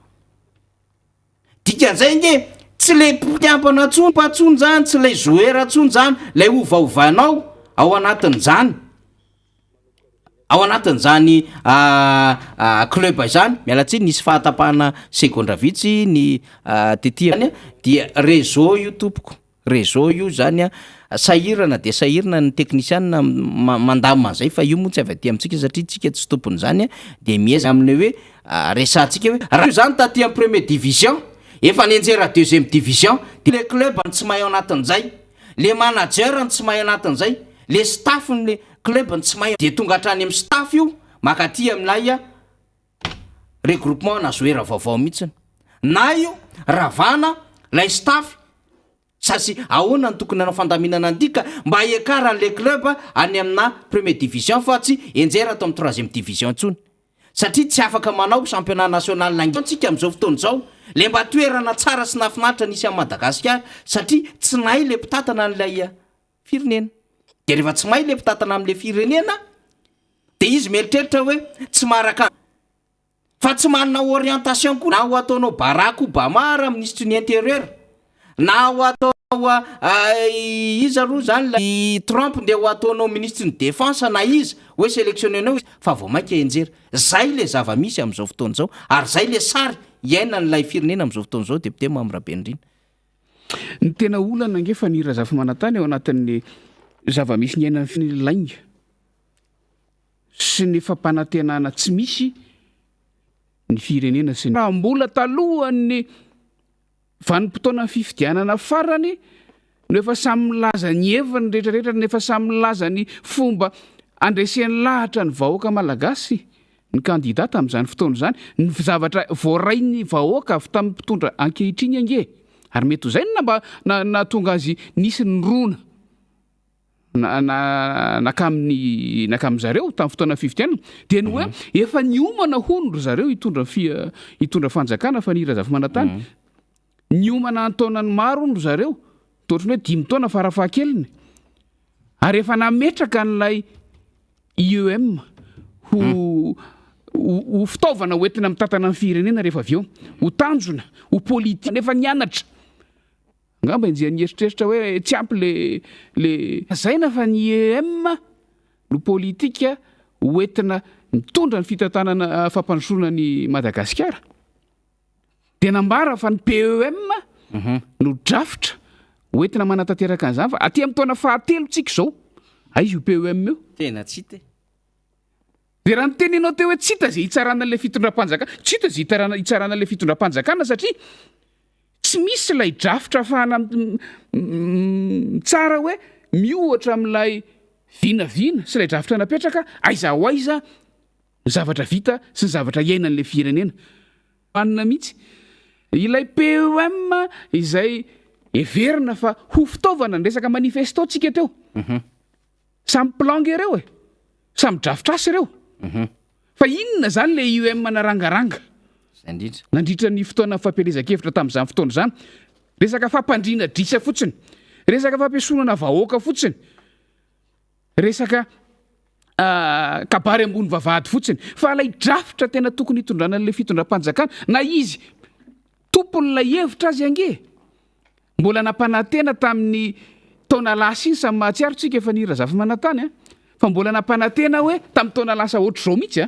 Speaker 2: dikan'izay nge tsy le mpikambana patsony zany tsy lay joueur tsony zany lay ovaovanao ao anatin'izany club zany mialatsy nisy fahatapahana segondra vitsy ny tetiany dia réseau io tompoko réseau io zany sahirana de sahirana ny technicianna mandamana zay fa io moa tsy avy aty amitsika satria tsika tsy tompony zany de mieza aminy hoe resantsika hoe raha io zany taty amin'ny premier division efa nienjera deuxième division de le club ny tsy mahay ao anatin'izay le manager ny tsy mahay anatin'izay le staff ny club ny tsy mahay de tonga hatrany amin'ny staff io makaty aminay regroupement na joueur vaovao mihitsiny na io ravana lay staff sasy ahoana ny tokony anao fandaminana andika mba hiakaran'le club any amina premier division fa tsy enjera atao amin'ny troisième division ntsony satria tsy afaka manao championnat national nantsika am'izao fotoana zao le mba toerana tsara sy nafinaritra nisy amin'ny Madagasikara satria tsy nahay le mpitatana n'lay firenena de rehefa tsy mahay le mpitatana am'le firenena de izy mieritreritra hoe tsy maraka fa tsy manana orientation koa na ho ataonao Barack Obama ra ministre ny intérieur na ho ataonao izy aloha zany la Trump nde ho ataonao ministre ny défense na izy hoe sélectionnenao fa vao mainka enjera zay le zava-misy am'izao fotoana zao ary zay le sary iaina n'lay firenena am'izao fotoana zao depute Mambrabendrina
Speaker 3: ny tena olana ngefa ny razafy manantany ao anatin'ny zava-misy ny aina ny lainga sy ny fampanantenana tsy misy ny firenena sy raha mbola talohan'ny vanim-potoana fifidianana farany no efa samy milaza ny heviny rehetrarehetra nefa samy milaza ny fomba andresen'ny lahatra ny vahoaka malagasy ny kandidata amin'izany fotoana izany ny zavatra voarainy vahoaka avy tamin'ny mpitondra ankehitriny ange ary mety ho zay na tonga azy nisy ny rona nakamin'zareo tamin'ny fotoana fifidianana dia ny hoe efa niomana hono ry zareo hitondra fanjakana fa ny Razafy Manantany niomana antaonany maro ry zareo totrany hoe 5 taona farafahakeliny ary efa nametraka n'ilay IEM ho fitaovana hoentina mitatana ny firenena rehefa avy eo ho tanjona ho politika nefa nianatra ngamba injea nieritreritra hoe tsy ampy le zaina fa ny IEM no politika hoentina mitondra ny fitantanana fampandrosoana ny Madagasikara dia nambara fa ny PEM no drafitra hoentina manatanteraka an'izany fa aty amin'ny taona fahatelo tsika izao aizy io PEM io
Speaker 2: tena tsy te
Speaker 3: dia raha nytenenao teo hoe tsy hita zay hitsarana an'ilay fitondram-panjakana tsy hita zay hitsarana an'ilay fitondram-panjakana satria tsy misy ilay drafitra ahafahana tsara hoe miohatra amin'ilay vinavina sy ilay drafitra napetraka aiza ho aiza ny zavatra vita sy ny zavatra iainan'ilay firenena anina mihitsy ilay PEM izay everina fa ho fitaovana ny resaka manifesto tsika teo samy plange ireo samy drafitra asy ireo fa inona zany le IEM narangaranga nandritra ny fotoana fampielezan-kevitra tamin'izany fotoana izany resaka fampandriana drisa fotsiny resaka fampiasonana vahoaka fotsiny resaka kabary ambony vavahady fotsiny fa ilay drafitra tena tokony hitondrana an'ilay fitondram-panjakana na izy tompon'ilay hevitra azy ange mbola nampanantena tamin'ny taona lasa iny samy mahatsiaro tsika efa ny Razafy Manantany fa mbola nampanantena hoe tamin'ny taona lasa ohatr'izao mihitsy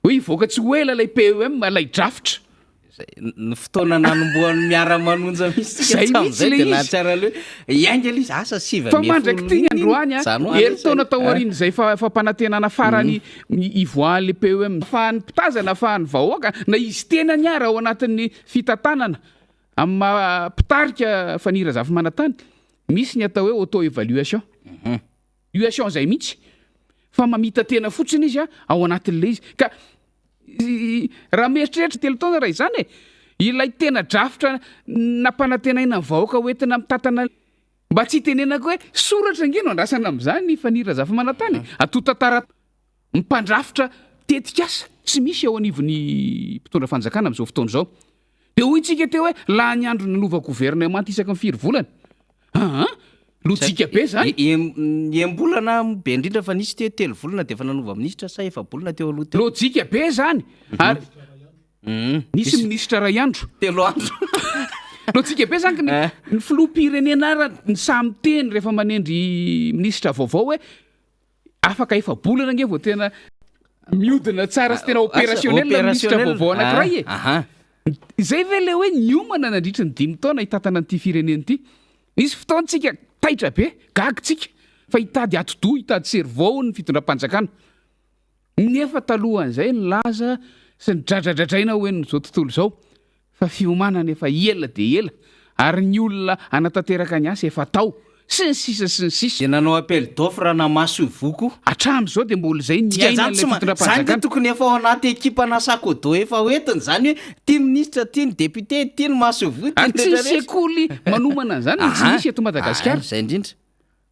Speaker 3: hoe hivoaka tsy ho ela ilay PEM ilay drafitra
Speaker 2: ny fotoana nanomboan'ny miara-manonja misy tsara le iainga izy asa
Speaker 3: fa mandraky ty androany eri taona taoriana izay fampanantenana farany ivoahan' le PEM afahany mpitazana afahany vahoaka na izy tena niara ao anatin'ny fitantanana amin'ny mapitarika fa ny Razafy Manantany misy ny atao hoe auto évaluation zay mihitsy fa mamita tena fotsiny izy ao anatin'ilay izy ka raha mieritreritra telo taona raha izany ilay tena drafitra nampanantenaina ny vahoaka hoentina mitatana mba tsy tenenako hoe soratra nge no andrasana amin'izany fa ny Razafy Manantany atotantara mipandrafitra tetikasa tsy misy ao anivon'ny mpitondra fanjakana amin'izao fotoana izao dia hoy itsika teo hoe laha ny andro nanova gouvernement isaka ny 4 volana lojika be zany
Speaker 2: embolana be indrindra fa nisy teo 3 volana dia efa nanova minisitra sa 4 bolana teo aloha teo
Speaker 3: lojika be zany ary nisy minisitra ray andro
Speaker 2: 3 andro
Speaker 3: lojika be zany ny filoham-pirenena ara ny samy teny rehefa manendry minisitra vaovao hoe afaka 4 bolana nge vao tena miodina tsara sy tena opérationnel minisitra vaovao anankiray zay ve le hoe niomana nandritra ny 5 taona hitatana an'ity firenena ity nisy fotoantsika taitra be gagitsika fa hitady atodo hitady servao ny fitondram-panjakana nefa talohan'izay ny laza sy ny dradradradraina hoe n'izao tontolo izao fa fiomanana efa ela dia ela ary ny olona anatanteraka ny asa efa tao sy ny sisa
Speaker 2: dia nanao appel d'offre na maso voko
Speaker 3: hatramin'izao dia mbola izay niainan'ilay fitondram-panjakana
Speaker 2: zany tokony efa ao anaty ekipana sakodo efa hoentiny zany hoe tia ministra tia ny député tia ny maso voko
Speaker 3: tsy sekoly manomana an'izany tsy misy eto Madagasikara
Speaker 2: zay indrindra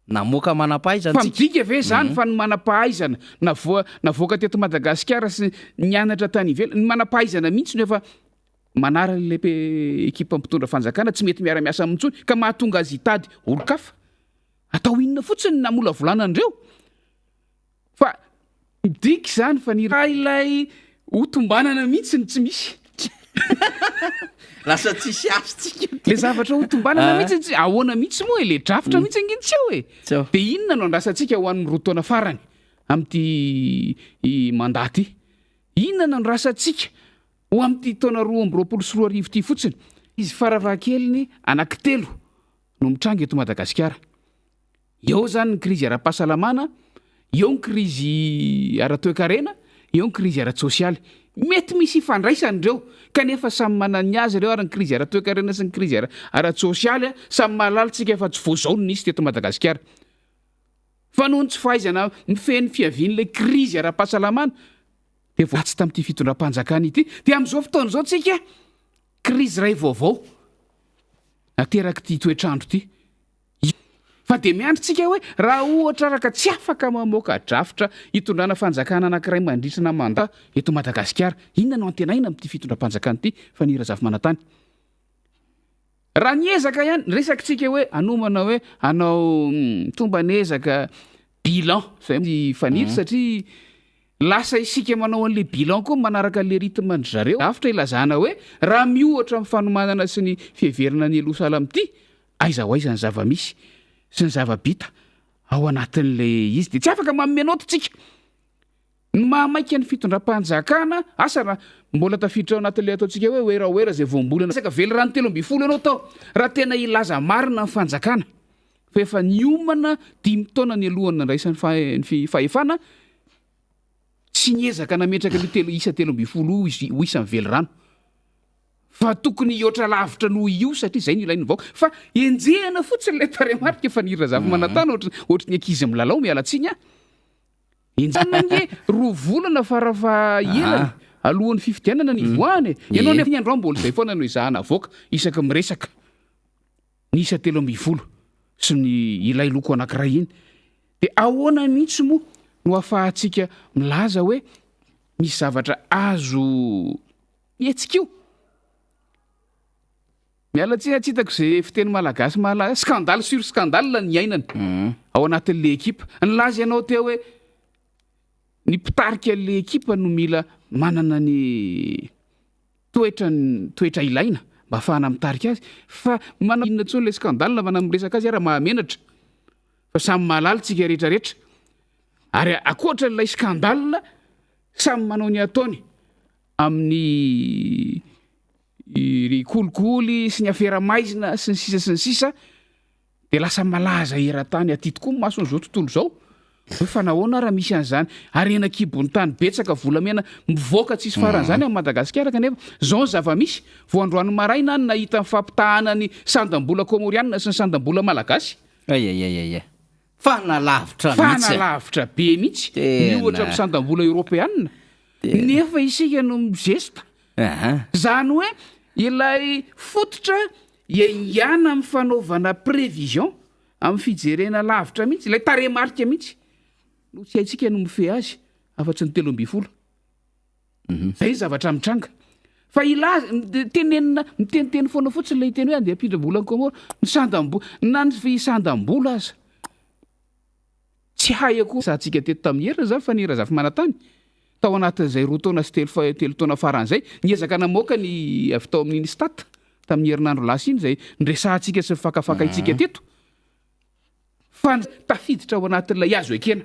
Speaker 2: namoaka manam-pahaizana
Speaker 3: fa midika ve zany fa ny manam-pahaizana navoaka teto Madagasikara sy nianatra tany ivelany ny manam-pahaizana mihitsy no efa manara le ekipa mpitondra fanjakana tsy mety miara-miasa amin'intsony ka mahatonga azy hitady olo-kafa atao inona fotsiny namola volanan'ireo fa midika zany fa ny ilay hotombanana mihitsy tsy misy
Speaker 2: lasa tsisy asytsika
Speaker 3: le zavatra hotombanana mihitsy ahoana mihitsy moa le drafitra mihitsy angintsy eo dia inona no andrasantsika ho an'ny rotaona farany amin'ity mandaty inona no andrasantsika ho amin'ity taona 2024 ty fotsiny izy faravakeliny anankitelo no mitranga eto Madagasikara eo zany ny krizy ara-pahasalamana eo ny krizy ara-toe-karena eo ny krizy ara-tsosialy mety misy ifandraisandreo kanefa samy manany azy reo ary ny krizy ara-toekarena sy ny krizy ara-tsosialy samy mahalalitsika efa tsy vao zao no nisy teto Madagasikara fa noho ny tsy fahaizana mifeny fiavian'le krizy ara-pahasalamana de voatsy tamin'ity fitondram-panjakana ity de amin'izao fotoana zao tsika krizy ray vaovao ateraky ity toetrandro ity fa de miandrotsika hoe raha ohatra raka tsy afaka mamoaka drafitra hitondrana fanjakana anankiray mandritrana manda eto Madagasikara inona no antenaina amin'ity fitondram-panjakana ity fa ny Razafy Manantany raha niezaka ihany resakitsika hoe anomana hoe anao tomba nezaka bilan zay faniry satria lasa isika manao an'le bilan koa manaraka le rythme ny zareo afitra ilazana hoe raha miohatra amin'ny fanomanana sy ny fiheverana ny Jerosalem ity aiza ho aiza ny zava-misy sy ny zava-bita ao anatin'le izy de tsy afaka mamenoto tsika ny mahamaika ny fitondram-panjakana asa raha mbola tafiditra ao anatin'le ataontsika hoe oera zay voambolana saka vely rano 3 ianao tao raha tena ilaza marina ny fanjakana fa efa niomana 5 taona ny alohany nandraisan'ny fahefana tsy niezaka nametraka ny isa 3 ho isan'ny vely rano fa tokony oatra lavitra noho io satria zay ny ilainy vaoka fa enjehana fotsiny le taremarika efa ny Razafy Manantany ohatry ny ankizy milalao mialatsiny enjanange 2 volana farafahelany alohan'ny fifidianana ny voany ianao nefa ny andro mbola zay foana no izahana voaka isaky miresaka ny isa 3 sy ny ilay loko anankiray iny de ahoana mihitsy moa no ahafahantsika milaza hoe misy zavatra azo mihetsikio mialatsy tsy hitako zay fiteny malagasy scandale sur scandale ny ainana ao anatin'le ekipa nylaza ianao teo hoe ny mpitarika le ekipa no mila manana ny toetra ilaina mba ahafahana mitarika azy fa inona tsony le scandale manamiresaka azy raha mahamenatra fa samy mahalalitsika rehetrarehetra ary akoatra n'ilay scandale samy manao ny ataony amin'ny ry kolikoly sy ny afera-maizina sy ny sisa de lasa malaza era-tany aty tokoa mason'izao tontolo zao hoe fa nahoana raha misy an'izany arenakibony tany betsaka volamena mivoaka tsisy faran'izany amin'ny Madagasikara kanefa zao ny zava-misy voandroany maraina any nahita ny fampitahana ny sandam-bola komorianina sy ny sandam-bola malagasy fanalavitra be mihitsy miohatra amin'ny sandam-bola Europeanina nefa isika no mizesta zany hoe ilay fototra iana amin'ny fanaovana prévision amin'ny fijerena lavitra mihitsy ilay taremarika mihitsy no tsy haitsika no mife azy afa-tsy ny 3 zay zavatra mitranga fa tenenina miteniteny foana fotsiny lay teny hoe andeha apidra vola ny Komoro ny sandam-bola na ny sandam-bola aza tsy hay akory sahantsika teto tamin'ny herina zany fa ny Razafy Manantany tao anatin'izay 2 taona sy 3 taona faran'izay niezaka namoaka ny avy tao amin'iny stat tamin'ny herinandro lasa iny zay ndresahantsika sy fakafaka itsika teto fa tafiditra ao anatin'ilay azo ekena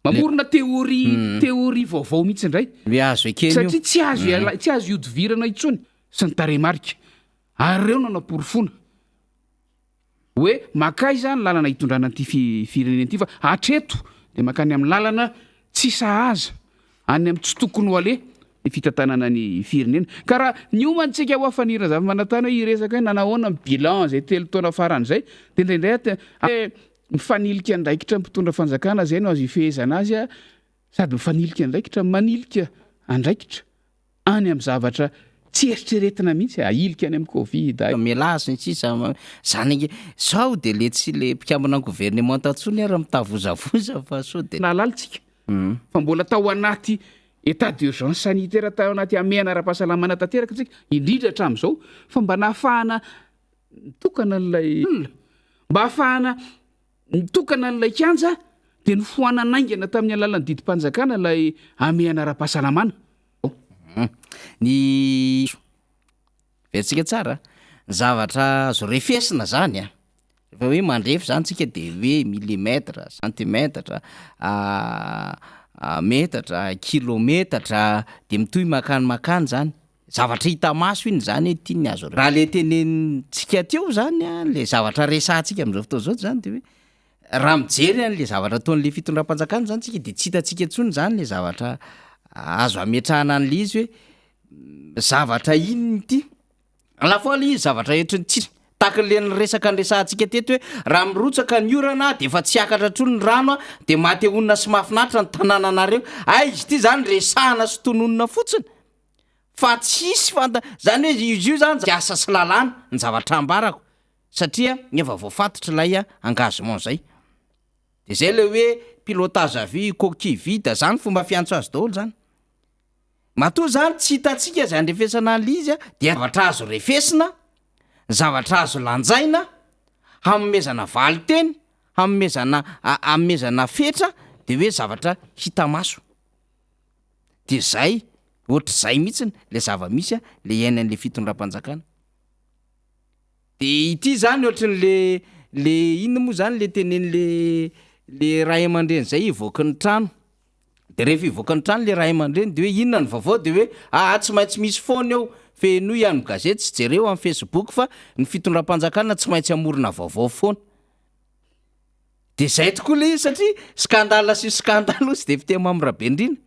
Speaker 3: mamorona teoria vaovao mihitsy indray satria tsy azo iodivirana itsony sy ny taremarika ary reo nanaporofoana hoe makay zany lalana hitondrana an'ity firenena ity fa hatreto de makany amin'ny lalana tsy sahaza any amin'ny tsy tokony ho ale ny fitantanana ny firenena ka raha niomantsika ho afa ny Razafy Manantany hoe iresaka hoe nanahoana ny bilan zay 3 taona faran'izay de indraindray mifanilika andraikitra mpitondra fanjakana zay no azo ifehezana azy sady mifanilika andraikitra manilika andraikitra any amin'ny zavatra tsy eritreretina mihitsy ailika any amin'ny Covid
Speaker 2: mialaza tsisa zany sao de le tsy le mpikambana ny gouvernement antsony raha mitavozavoza fa so de
Speaker 3: nalalitsika fa mbola tao anaty état d'urgence sanitaire tao anaty amena ara-pahasalamana tanteraka tsika indrindra hatramin'izao fa mba nahafahana mitokana n'ilay olona mba ahafahana mitokana n'ilay kianja de ny foananaingana tamin'ny alalan'ny didim-panjakana ilay amena ara-pahasalamana
Speaker 2: ny vetsika tsara ny zavatra azo refesina zany rehefa hoe mandrefy zany tsika de hoe millimetre centimetre metatra kilometatra de mitohy makany zany zavatra hita maso iny zany hoe tiany azo raha le tenenitsika teo zany le zavatra resantsika am'izao fotoana zao zany de hoe raha mijery an'le zavatra ataon'le fitondram-panjakana zany tsika de tsy hitatsika ntsony zany le zavatra azo ametrahana an'le izy hoe zavatra inony ity lafoala izy zavatra etriny tsy takan'le nyresaka nresantsika teto hoe raha mirotsaka ny orana de efa tsy akatra trony ny rano a de mateonina sy mahafinaritra ny tanànanareo izy ity zany resahana sy tononona fotsiny fa tsisy zany hoe izy io zany asa sy lalàna ny zavatra ambarako satria efa voafatotra ilay engagement zay de zay le hoe pilotage à vue coquille vide zany fomba fiantso azy daholo zany matoa zany tsy hitatsika zay andrefesana an'le izy de zavatra azo refesina zavatra azo lanjaina hamomezana valy teny hamomezana fetra de hoe zavatra hita maso de zay ohatr'zay mihitsiny le zava-misy le iainan'le fitondram-panjakana de ity zany ohatran'le inona moa zany le tenen'le ray aman-dreny zay ivoaka ny trano de rehefa ivoaka ny trano le ray aman-dreny de hoe inona ny vaovao de hoe tsy maintsy misy foana eo feno ihany gazety sy jereo amin'ny Facebook fa ny fitondram-panjakana tsy maintsy amorona vaovao foana de zay tokoa le izy satria skandala sy skandalo sy de fitema am'rabe indrina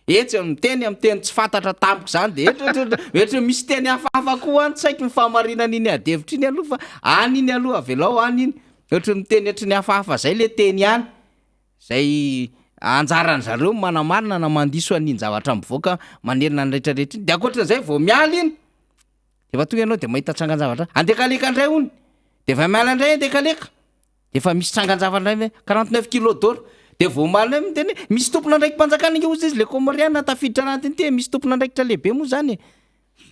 Speaker 2: etsy miteny amin'ny teny tsy fantatra tampoka zany de etra misy teny hafahafa koa any tsaiky mifamarinana iny adevitra iny aloha fa any iny aloha avelao any iny ohatra miteny etry ny hafahafa zay le teny any zay anjarany zareo manamarina na mandiso an'iny zavatra mivoaka manerina ny rehetrarehetra iny de akoatran'izay vao miala iny defa tonga ianao de mahita trangan-javatra andekaleka indray hony de fa miala indray andekaleka de fa misy trangan-javatra indray 49 kilo d'or de vao malina miteny misy tompona ndraiky mpanjakana iny ozy izy le komoriana tafiditra anatiny te misy tompona ndraikitra lehibe moa zany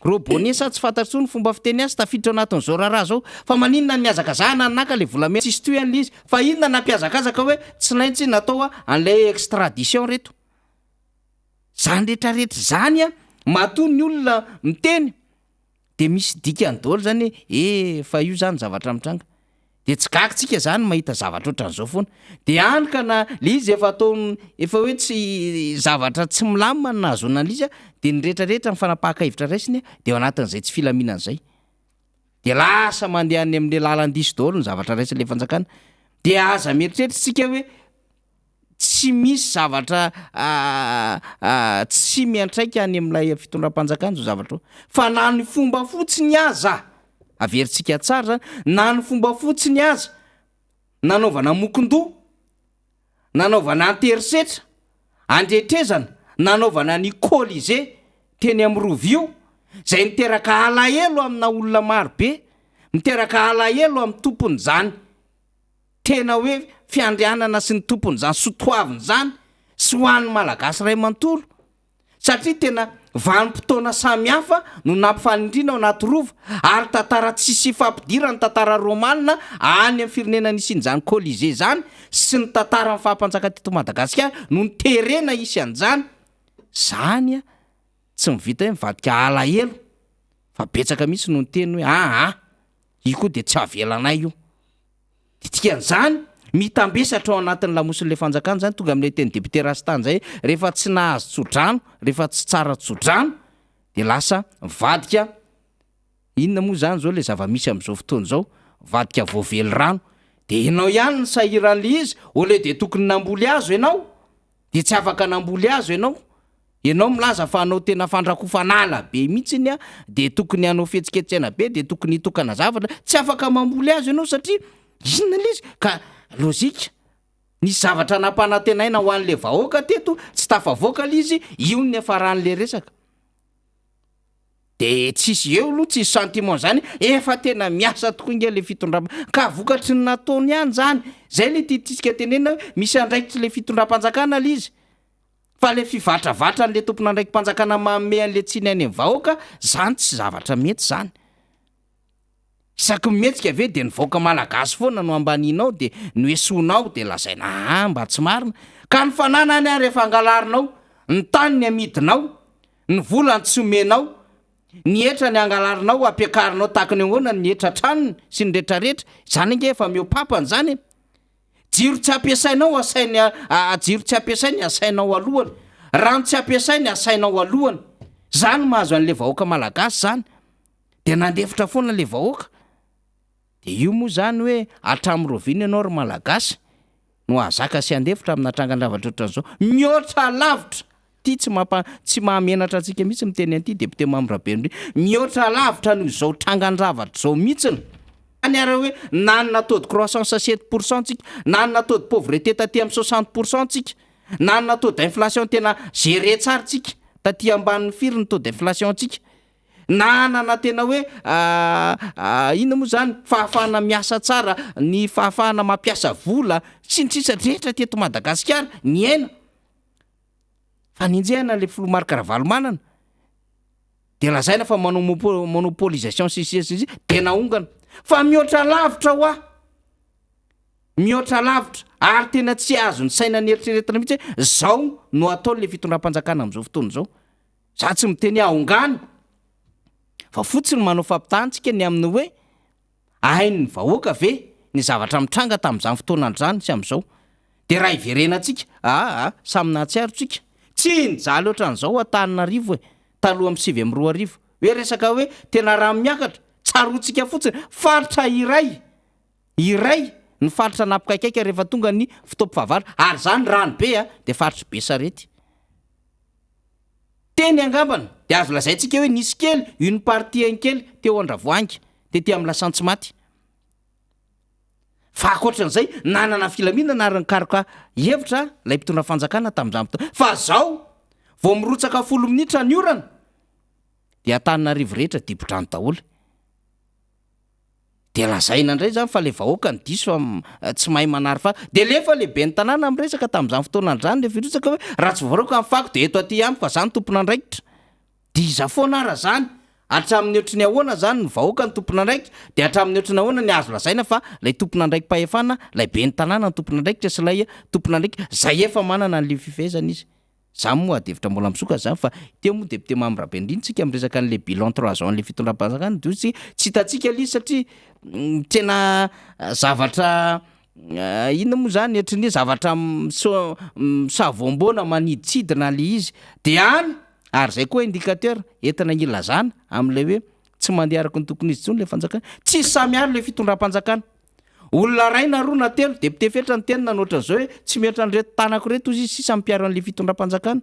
Speaker 2: robonesa tsy fantatry ny fomba fiteny azy tafiditra anatin'izao raharaha zao fa maninona ny miazakazahana naka le volamena tsisy toy an'le izy fa inona nampiazakazaka hoe tsy naintsy natao an'lay extradition reto zany rehetrarehetra zany matoa ny olona miteny de misy dikany daholo zany fa io zany zavatra mitranga de tsy gakitsika zany mahita zavatra ohatran'izao foana de anyka na le izy efa ataony efa hoe tsy zavatra tsy milamina na journaliste de ny rehetrarehetra ny fanapahakahevitra raisiny de ao anatin'izay tsy filaminan'izay de lasa mandeha any amin'le lalan-diso daholo ny zavatra raisin'le fanjakana de aza mieritreritra hoe tsy misy zavatra tsy miantraika any amin'ilay fitondram-panjakana zao zavatra fa na ny fomba fotsiny aza averintsika tsara zany na ny fomba fotsiny aza nanaovana mokon-doha nanaovana anterisetra andretrezana nanaovana ny kolize teny amin'ny rovio zay miteraka alahelo amina olona marobe miteraka alahelo amin'ny tompony zany tena hoe fiandrianana sy ny tompony zany sotoaviny zany sy ho an'ny malagasy ray manontolo satria tena vanim-potoana samihafa no nampifanindrina ao anaty rovo ary tantara tsisy fampidira ny tantara romanina any amin'ny firenena nisian'izany kolize zany sy ny tantara mifampanjaka teto Madagasikara no niterena isy an'izany zany tsy mivita hoe mivadika alahelo fa betsaka mihitsy no niteny hoe io koa de tsy avelanay io de tikan'izany mitambesatra ao anatin'ny lamosin'le fanjakana zany tonga amin'le teny député Rastany zay rehefa tsy nahazo tsodrano rehefa tsy tsara tsodrano de lasa vadika inona moa zany zao le zava-misy am'izao fotoana zao vadika voavely rano de ianao ihany ny sahiran'le izy ole de tokony namboly azo ianao de tsy afaka namboly azo ianao milaza fa anao tena fandrakofanala be mihitsiny de tokony anao fetsiketsena be de tokony hitokana zavatra tsy afaka mamboly azo ianao satria inona le izy ka lozika nisy zavatra nampanantenaina ho an'le vahoaka teto tsy tafavoaka le izy io ny afaran'le resaka de tsisy eo aloha tsisy sentiment zany efa tena miasa tokoa inge le fitondram ka vokatry ny nataony ihany zany zay le tiatsika tenena misy andraikitry le fitondram-panjakana le izy fa le fivatravatra n'le tompona andraiky mpanjakana maome an'le tsiny any amin'ny vahoaka zany tsy zavatra mety zany isaky mihetsika ave de nivoaka malagasy foana no ambaninao de no esonao de lazaina mba tsy marina ka ny fananany rehefa angalarinao ny tany ny amidinao ny volany tsy omenao ny etra ny angalarinao ampiakarinao takany ahoana ny etra tranony sy ny rehetrarehetra zany nge efa miopapany zany jiro tsy ampiasainao asainy jiro tsy ampiasainy asainao alohany rano tsy ampiasainy asainao alohany zany mahazo an'le vahoaka malagasy zany de nandefitra foana le vahoaka de io moa zany hoe atramy rovina ianao ry malagasy no azaka sy andefitra amina trangan-dravatra ohatran'izao mihoatra lavitra ty tsy mahamenatra antsika mihitsy miteny an'ity député Mamirabe mihoatra lavitra noho izao trangan-javatra zao mihitsiny any ara hoe nanana taux de croissance 7% tsika nanana taux de pauvreté taty amin'ny 60% tsika nanana taux d'inflation tena géré tsara tsika taty ambanin'ny firiny taux d'inflation tsika nanana tena hoe inona moa zany fahafahana miasa tsara ny fahafahana mampiasa vola sy ny sisa rehetra teto Madagasikara ny aina fa ninjehana le filomarika Ravalomanana de lazaina fa manao monopolisation sy tena ongana fa mihoatra lavitra ho mihoatra lavitra ary tena tsy azo ny saina nieritreretina mihitsy hoe zao no ataon'le fitondram-panjakana amin'izao fotoana zao za tsy miteny ahongany fa fotsiny manao fampitantsika ny amin'ny hoe ahainy ny vahoaka ve ny zavatra mitranga tamin'izany fotoanan'izany sy amin'izao de raha iverenantsika samy nahatsiaro-tsika tsy nijaly ohatran'izao Antananarivo taloha amin'ny 2022 hoe resaka hoe tena raha miakatra tsarotsika fotsiny faritra iray ny faritra nampikaikaika rehefa tonga ny fitoam-pifavaratra ary zany rano be de faritra be sarety teny angambana de azo lazaintsika hoe nisy kely une partie kely teo Andravoahangy tety amin'ny Lasantsimaty fa akoatran'izay nanana filaminana ary nikaroka hevitra lay mpitondra fanjakana tamin'izany fotoana fa zao vao mirotsaka 10 minitra ny orana de Antananarivo rehetra dibo-drano daholo de lazaina indray zany fa le vahoaka ny diso tsy mahay manary fa de lefa lehibe ny tanàna miresaka tamin'izany fotoanan'izany le firotsaka hoe raha tsy voaroko amin'ny fako de eto aty amiko fa zany tompon'andraikitra de iza foana ara zany hatramin'ny ohatrany ahoana zany ny vahoaka ny tompon'andraikitra de hatramin'ny ohatrany ahoana ny azo lazaina fa lay tompon'andraiki-pahefana lay be ny tanàna ny tompon'andraikitra sy lay tompon'andraikitra zay efa manana an'le fifehezana izy za moa adevitra mbola misoka zany fa teo moa député Mamirabe indrintsika miresaka an'le bilan 3 ans an'le fitondram-panjakana de tsy hitantsika ali satria tena zavatra inona moa zany ohatrany zavatra savombona maniditsidina le izy de any ary zay koa indicateur entina ilazana amin'le hoe tsy mandeha araka ny tokony izy tsony le fanjakana tsy samiary le fitondram-panjakana olona ray na roa na telo député fetra ny tenina nohatran'izao hoe tsy mihoatra an'reto tanako reto izy sisa mipiaro an'le fitondram-panjakana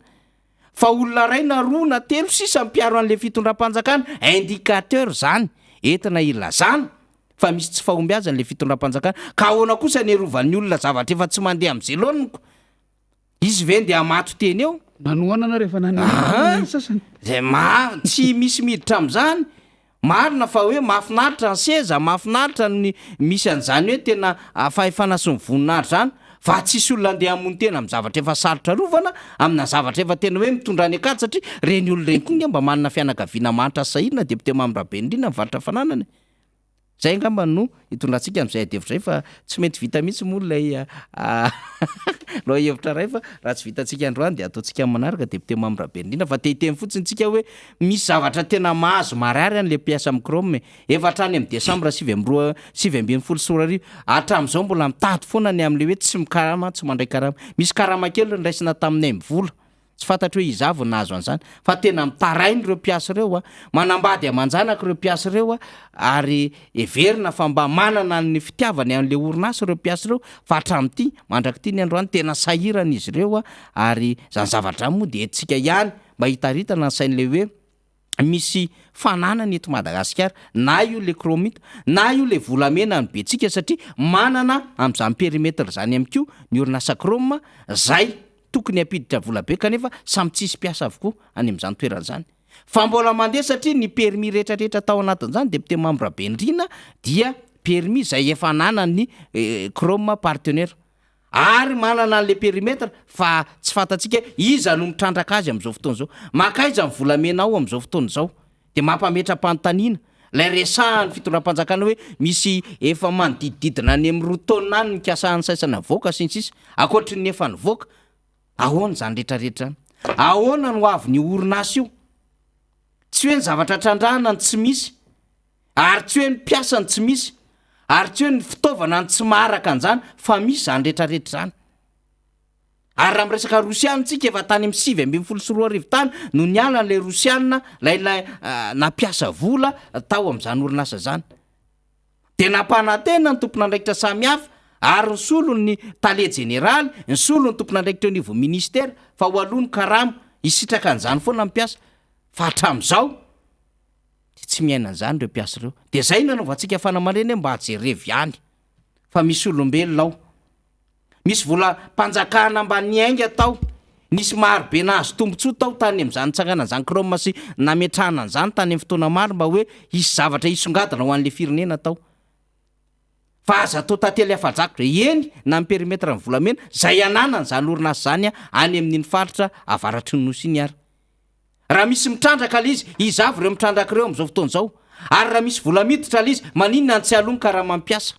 Speaker 2: fa olona ray na roa na telo sisa mipiaro an'le fitondram-panjakana indicateur zany entina ilazana fa misy tsy fahombiazana le fitondram-panjakana ka ahoana kosa ny erovan'ny olona zavatra efa tsy mandeha amin'ny zeloniko izy ve ndeha mato teny eo
Speaker 3: nanoanana rehefa sasany
Speaker 2: zay tsy misy miditra amin'izany marina fa hoe mahafinaritra ny seza mahafinaritra ny misy an'izany hoe tena fahefana sy ny voninahitra zany fa tsisy olona andeha hamony tena amin'ny zavatra efa sarotra rovana amina zavatra efa tena hoe mitondra any akady satria reny olo reny koa nge mba manana fianakaviana manitra sahirina député Mamirabe indrina mivarotra fananana zay angamba no hitondrantsika amin'izay adevitra zay fa tsy mety vita mihitsy moa lay loha hevitra ray fa raha tsy vitantsika androany de ataontsika manaraka député Mamirabe indrina fa tehiteny fotsiny tsika hoe misy zavatra tena mahazo marary an'le mpiasa amin'ny Chrome efa hatrany amin'ny Desambra 2024 hatramin'izao mbola mitady foana ny amin'le hoe tsy mikarama tsy mandray karama misy karama kely nraisina taminay mivola tsy fantatro hoe izavo nahazo an'izany fa tena mitarainy ireo mpiasa ireo manambady amanjanaka ireo mpiasa ireo ary everina fa mba manana ny fitiavany an'le orinasa ireo mpiasa ireo fa hatramin'ity mandraky ny androany tena sahirana izy ireo ary zany zavatra moa de etsika ihany mba hitaritana ny sain'le hoe misy fananana eto Madagasikara na io le kromita na io le volamena ny betsika satria manana amin'izany périmètre zany amiko ny orinasa kroma zay tokony apiditra volabe kanefa samy tsisy mpiasa avokoa any amin'izany toerana zany fa mbola mandeha satria ny permis rehetrarehetra tao anatin'izany député Mamirabe indrina dia permis zay efa nanany Chrome partenaire ary manana an'le périmètre fa tsy fantatsika iza no mitrandraka azy amin'izao fotoana zao makaiza ny volamena ao amin'izao fotoana zao de mampametra-panontaniana lay resahany fitondram-panjakana hoe misy efa manodidididina any amin'ny 2 taona any mikasahany saisana voaka sy ny sisa akoatry ny efa ny voaka ahoana zany rehetrarehetra ahoana no avy ny orinasa io tsy hoe ny zavatra trandrahana ny tsy misy ary tsy hoe ny mpiasa ny tsy misy ary tsy hoe ny fitaovana ny tsy maharaka an'izany fa misy zany rehetrarehetra zany ary raha miresaka rosiana tsika efa tany amin'ny 7 tany no niala n'le rosiana lailay nampiasa vola tao amin'izany orinasa zany de nampanantena ny tompon'andraikitra samihafa ary ny solo ny tale général ny solo ny tompon'andraikitra au niveau ministère fa ho aloha ny karamo isitraka an'izany foana mpiasa fa hatramin'izao de tsy miaina an'izany reo mpiasa reo de zay nanaovantsika fanamareny mba hajerevy any fa misy olombelona ao misy vola mpanjakana mba niainga tao nisy marobe nahazo tombontsoa tao tany am'izany tsangana an'izany kroma sy nametrahana an'izany tany amin'ny fotoana maro mba hoe isy zavatra isongadina ho an'le firenena tao fa aza atao tantely afajakitra eny na my perimetra ny volamena zay ananany zany orinasy zany a any amin'iny faritra avaratry ny nosy iny ary raha misy mitrandraka le izy izavy ireo mitrandraka ireo am'izao fotoana izao ary raha misy vola miditra le izy maninona ny tsy alony ka raha mampiasa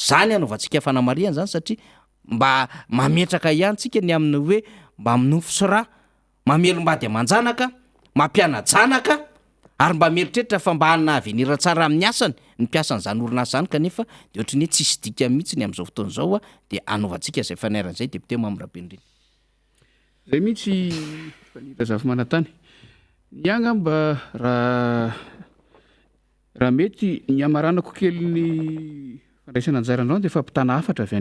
Speaker 2: zany anaovantsika fanamariana zany satria mba mametraka ihantsika ny amin'ny hoe mba minofo sy raha mamelombady amanjanaka mampianajanaka ary mba meritreritra fa mba hanina avenira tsara amin'ny asany ny mpiasan'izany orinasa zany kanefa de ohatrany hoe tsisy dika mihitsy ny am'izao fotoana izao a de anaovantsika zay fanairan'izay depute Mamirabenireny
Speaker 3: zay mihitsy fanira zavy manantany ny agna mba raha mety ny amaranako kely ny fandraisana anjarandreo de fa mpitana afatra avy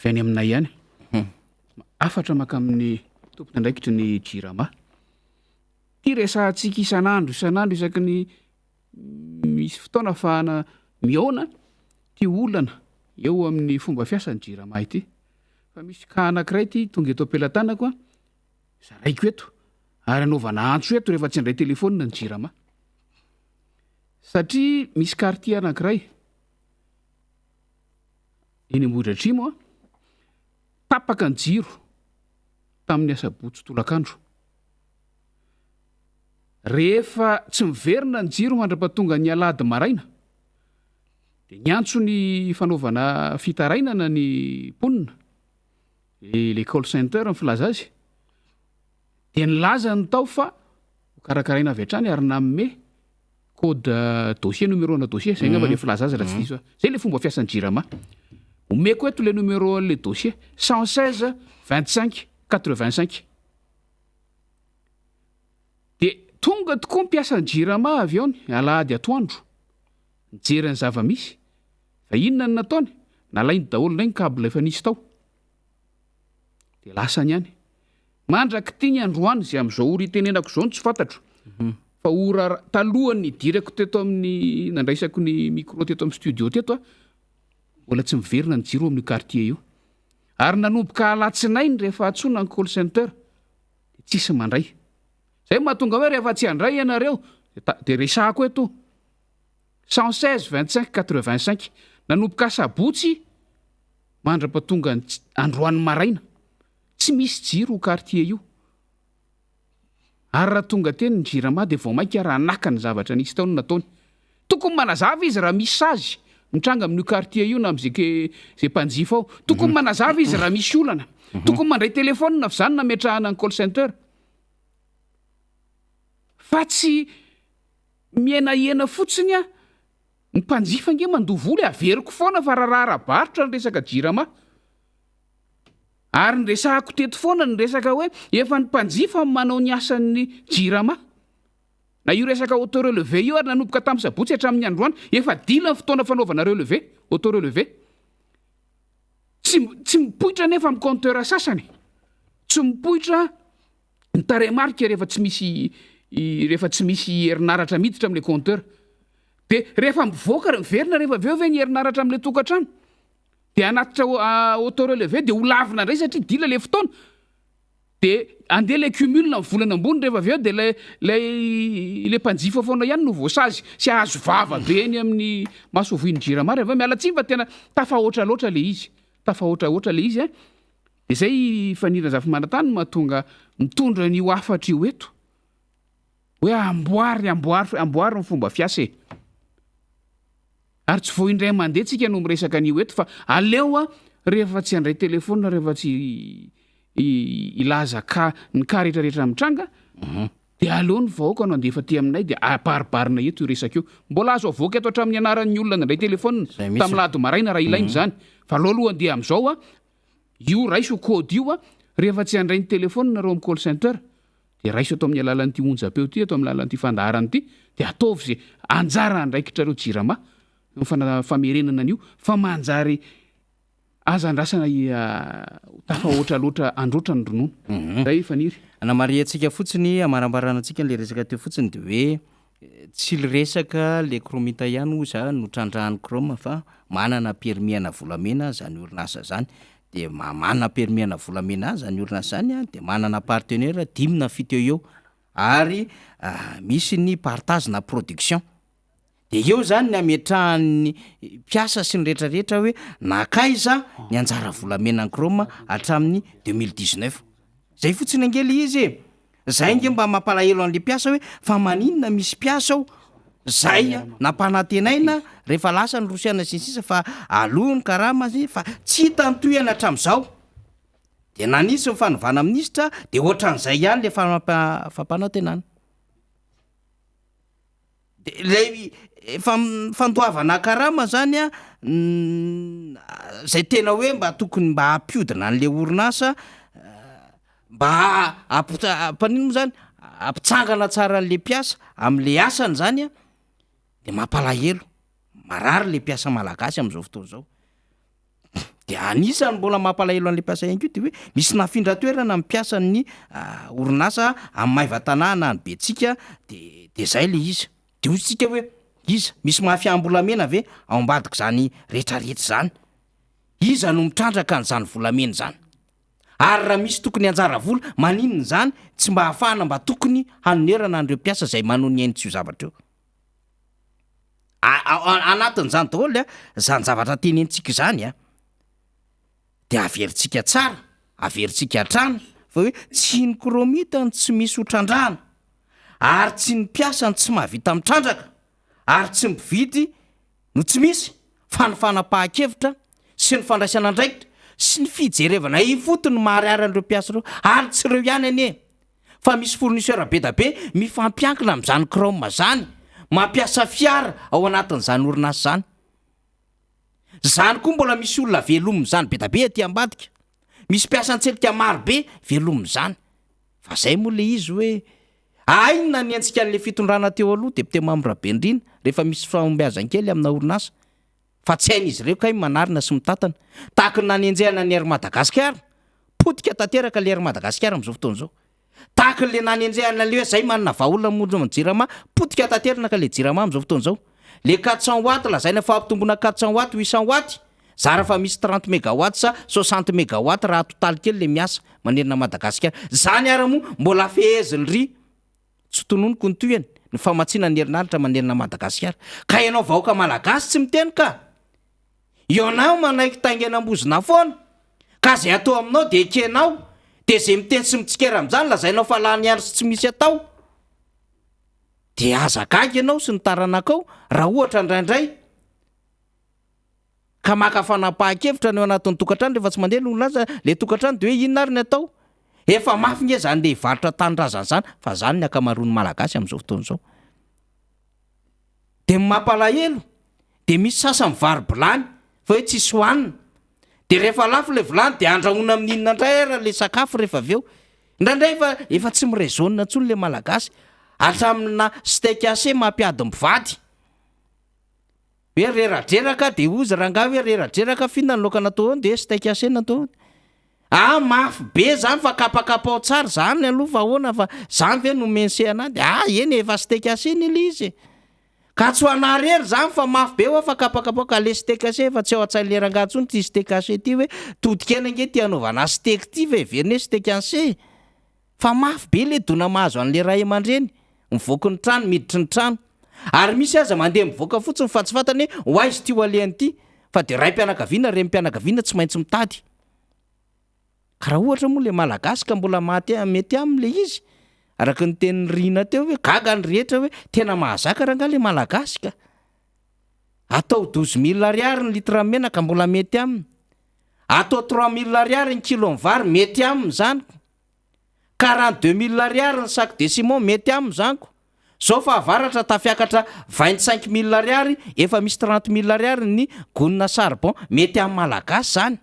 Speaker 3: any aminay ihany afatra maka amin'ny tompona ndraikitry ny jirama ty resahantsika isan'andro isaky ny misy fotoana ahafahana miaona ty olana eo amin'ny fomba fiasany jirama ity fa misy ka anankiray ty tonga eto ampelantanako a zaraiko eto ary anaovana antso eto rehefa tsy andray telefônina ny jirama satria misy quartier anankiray eny Ambohidratrimo a tapaka ny jiro tamin'ny asabotsy tolakandro rehefa tsy miverina ny jiro mandra-pahatonga ny alady maraina de niantso ny fanaovana fitarainana ny mponina le call center ny filaza azy de nilaza ny tao fa karakaraina avy hatrany ary namme code dossier numéro-na dossier zay ngamba le filaza azy raha tsy diso zay le fomba fiasan'ny jirama omeko eto le numéro le dossier 116 25 85 de tonga tokoa mpiasan'ny jirama avy aony alahady atoandro nijery ny zava-misy fa inona ny nataony nalainy daholo ndray ny câble efa nisy tao de lasany ihany mandraky tia ny androany zay am'izao ora itenenako zao ny tsy fantatro fa ora talohany direko teto amin'ny nandraisako ny micro teto amin'ny studio teto a mbola tsy miverina ny jiro amin'ny quartier io ary nanomboka alatsinainy rehefa atsona ny call center de tsisy mandray zay mahatonga hoe rehefa tsy handray ianareo de resako eto 116 25 85 nanomboka sabotsy mandra-pahatonga androany maraina tsy misy jiro quartier io ary raha tonga teny ny jirama de vao mainka raha naka ny zavatra nisy taony nataony tokony manazava izy raha misy sazy mitranga amin'io quartier io na am'zay mpanjifa ao tokony manazava izy raha misy olana tokony mandray telefônina fa zany nametrahana ny call center fa tsy mienahena fotsiny a ny mpanjifa nge mandovoly averiko foana fa raha ara-barotra ny resaka jirama ary ny resahako teto foana ny resaka hoe efa ny mpanjifa manao ny asan'ny jirama na io resaka auto relevé io ary nanomboka tamin'ny sabotsy hatramin'ny androany efa dila ny fotoana fanaovana relevé auto relevé tsy mipoitra nefa amin'ny compteur sasany tsy mipoitra ny taremarika rehefa tsy misy herinaratra miditra amin'le compteur de rehefa mivoaka miverina rehefa aveo ve ny herinaratra amin'le tokantrano de anatitra auto relevé de ho lavina indray satria dila le fotoana de andeha le cumule ny volana ambony rehefa aveo de le mpanjifa foana ihany no voasazy sy ahazo vava be eny amin'ny masovoiny jirama rehefa miala tsiny fa tena tafahoatraloatra le izy de zay fanira zafy manantany mahatonga mitondra n'io afatra io eto hoe amboary ny fomba fiasa ary tsy voaindray mandeha tsika no miresaka an'io eto fa aleo a rehefa tsy handray telefônina rehefa tsy ilaza ny ka rehetrarehetra mitranga de aleo ny vahoaka no andefa ty aminay de aparibarina eto io resaka io mbola azo avoaka eto hatramin'ny anaran'ny olona nandray telefônina tamin'ny lado maraina raha ilainy zany fa aloha andeha am'izao a io raiso code io a rehefa tsy handray ny telefônina reo amin'ny call center de raiso atao amin'ny alalan'ity onjapeo ty atao amin'ny alalan'ity fandaharany ty de ataovy zay anjara andraikitrareo jirama famerenana an'io fa manjary azandrasana tafahoatra loatra androatra ny ronono zay faniry
Speaker 2: namariantsika fotsiny amarambaranantsika le resaka teo fotsiny de hoe tsy l resaka le kromita ihany oza no trandrahany kroma fa manana permiana volamena zany orinasa zany de manana permiana volamena zany orinasa zany a de manana partenaire 10 eo ary misy ny partage na production de eo zany ny ametrahan'ny mpiasa sy ny rehetrarehetra hoe nakaiza ny anjara volamena ny kroma hatramin'ny 2019 zay fotsiny angely izy zay nge mba mampalahelo an'le mpiasa hoe fa maninona misy mpiasa ao zay nampanatenaina rehefa lasa ny rosiana sinsisa fa alohany karama zy fa tsy hitantoyana hatram'izao de nanisy mifanovana minisitra de ohatran'izay ihany le fampanantenana de le fandoavana karama zany a zay tena hoe mba tokony mba hampiodina an'le orinasa mba ampanino mo zany ampitsangana tsara an'le mpiasa am'le asany zany a de mampalahelo marary le mpiasa malagasy am'izao fotoana zao de anisany mbola mampalahelo an'le mpiasa ihany ko de hoe misy nafindra toerana mpiasa ny orinasa amin'ny maivatanàna ny betsika de zay le izy de ozytsika hoe iza misy mafiam-bolamena ve ao ambadika zany rehetrarehetra zany iza no mitrandraka n'zany volamena zany ary raha misy tokony anjara vola maninony zany tsy mba hahafahana mba tokony hanonerana an'ireo mpiasa zay manao ny ainy tsy io zavatra eo anatin'zany daholo a zany zavatra tenentsika zany a de averintsika tsara averintsika atrano fa hoe tsy ny kromitany tsy misy hotrandrahana ary tsy ny mpiasany tsy mahavita mitrandraka ary tsy mividy no tsy misy fa ny fanapahan-kevitra sy ny fandraisana ndraikitra sy ny fijerevana ifotony mahariary an'ireo mpiasa reo ary tsy reo ihany ane fa misy fournisseur be da be mifampiankina am'zany kroma zany mampiasa fiara ao anatin'zany orinasa zany zany koa mbola misy olona velominy be da be aty ambadika misy mpiasan-tselika marobe velominy fa zay moa le izy hoe aina ny antsika an'le fitondrana teo aloha de pite mamorabendrina rehefa misy fahombiazan-kely amina orinasa fa tsy hain'izy reo kay manarina sy mitantana tahaka ny nanenjehana ny ery Madagasikara potika tanteraka le ery Madagasikara am'izao fotoana zao tahaka le nanenjehana le hoe zay manana vahaolona monja jirama potika tanterana ka le jirama am'izao fotoana zao le 400 watt lazaina fahampitombona 400 watt 800 watt zara fa misy 30 mégawatt sa 60 mégawatt raha totaly kely le miasa manerina Madagasikara zany ara moa mbola feheziny ry tsy tononoko ny toyany ny famatsiana ny herinaritra manerina Madagasikara ka ianao vahoaka malagasy tsy miteny ka ionao manaiky taingenam-bozina foana ka zay atao aminao de ekenao de zay miteny sy mitsikera am'zany lazainao fa lany andro sy tsy misy atao de azagaga ianao sy ny taranakao raha ohatra indraindray ka maka fanapahan-kevitra ny ao anatin'ny tokantrano rehefa tsy mandeha no laza le tokantrano de hoe inona ary ny atao efa mafy nge zany le hivarotra tanindrazana zany fa zany ny akamaroany malagasy am'izao fotoana zao de mampalahelo de misy sasa mivary bilany fa hoe tsisy hoanina de rehefa lafo le vilany de andrahona amin'inona indray ara le sakafo rehefa aveo indraindray efa tsy mirezaonina ntsony le malagasy hatramina steak haché mampiady mivady hoe reradreraka de ozy ranga hoe reradreraka fina ny laoka natao de steak haché natao mafy be zany fa kapakapa ao tsara zany aloha fa ahoana fa zany ve no mensehana de eny efa steak haché ny le izy ka tsy ho anarery zany fa mafy be hoe fa kapakapa ka le steak haché fa tsy ao an-tsainy le rangahy ntsony ty steak haché ty hoe todikena nge ty anaovana steak ty fa everiny hoe steak haché fa mafy be le dona mahazo an'le ray aman-dreny mivoaka ny trano miditry ny trano ary misy aza mandeha mivoaka fotsiny fa tsy fantany hoe hoay izy ty ho alehany ty fa de ray mpianakaviana reny mpianakaviana tsy maintsy mitady ka raha ohatra moa le malagasy ka mbola mety am'le izy araka ny tenin'ny rina teo hoe gaga ny rehetra hoe tena mahazaka raha nga le malagasy ka atao 12 000 ariary ny litra menaka mbola mety aminy atao 3 000 ariary ny kilo vary mety aminy zany 42 000 ariary ny sac de ciment mety aminy zanyko zao fa avaratra tafiakatra 25 000 ariary efa misy 30 000 ariary ny gonina charbon mety amin'ny malagasy zany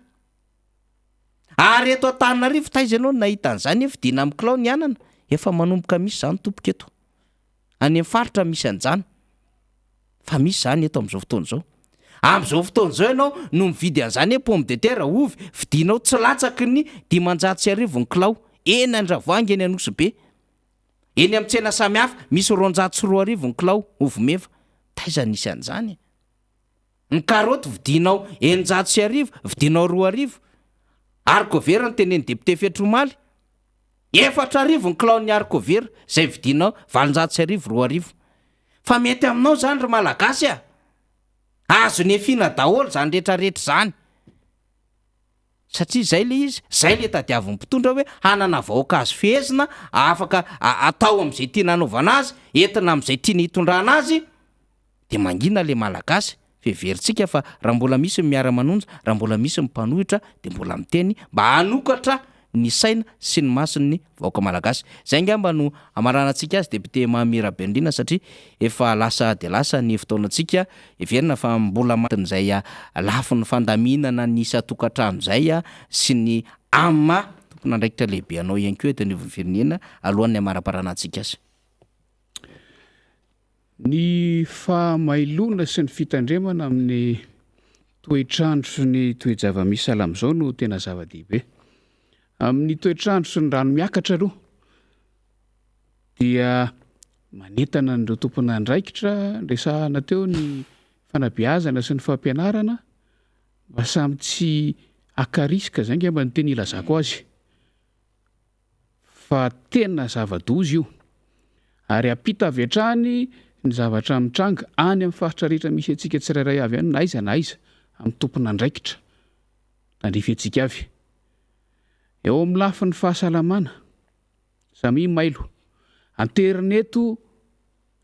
Speaker 2: ary eto Antananarivo taiza ianao nahita an'izany efa dina amin'ny kilao ny anana efa manomboka misy zany tompoko eto any amin'ny faritra misy an'izany fa misy zany eto am'izao fotoana zao am'izao fotoana zao ianao no mividy an'izany hoe pomme de terre ovy vidinao tsy latsaky ny 500 ny kilao eny Andravoahangy eny Anosibe eny amin'ny tsena samihafa misy 240 ny kilao ovomeva taiza nisy an'izany ny karoty vidinao 900 vidinao 200 arikovera ny teneny député Fetromaly 400 ny kilaon'ny arikovera zay vidinao 700 200 fa mety aminao zany ry malagasy azo ny efina daholo zany rehetrarehetra zany satria zay le izy zay le tadiavin'ny mpitondra hoe hanana vahoaka azy fehezina afaka atao am'izay tiana anaovana azy entina am'izay tiany hitondrana azy de mangina le malagasy feveritsika fa raha mbola misy miara-manonja raha mbola misy mmpanohitra de mbola miteny mba hanokatra ny saina sy ny masiny vahoaka malagasy zay ngamba no amaranantsika azy député Mamira Bendrina satria efa lasa de lasa ny fotoanantsika everina fa mbola matin'izay lafin'ny fandaminana ny isa-tokantrano zay sy ny ama tokony andraikitra lehibe anao ihany koa eto anivon'ny firenena alohan'ny amara-paranantsika azy
Speaker 3: ny fahamailona sy ny fitandremana amin'ny toetrandro sy ny toe-java-misy ala am'izao no tena zava-dehibe amin'ny toetrandro sy ny rano miakatra aloha dia manentana nireo tompona andraikitra resahana teo ny fanabeazana sy ny fampianarana mba samy tsy akarisika zay ngamba ny teny ilazako azy fa tena zava-doza io ary apita avy hatrany ny zavatra mitranga any amin'ny faritra rehetra misy antsika tsirairay avy any na aiza amin'ny tompona andraikitra nandrify antsika avy eo amin'ny lafin'ny fahasalamana samy mailo anterineto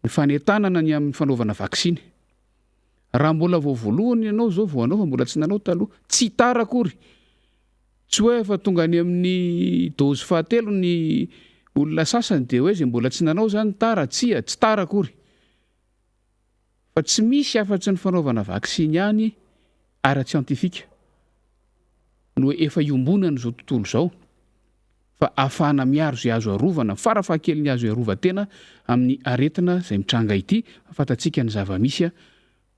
Speaker 3: ny fanentanana ny amin'ny fanaovana vaksiny raha mbola voavoalohany ianao zao vao anao fa mbola tsy nanao taloha tsy tara akory tsy hoe fa tonga ny amin'ny dozy fahatelo ny olona sasany de hoe zay mbola tsy nanao zany tara tsy tara akory fa tsy misy afa-tsy ny fanaovana vaksiny ihany ara-tsiantifika no efa iombonana zao tontolo zao fa afahana miaro zay azo arovana farafahakely ny azo arovatena amin'ny aretina zay mitranga ity fatatsika ny zava-misy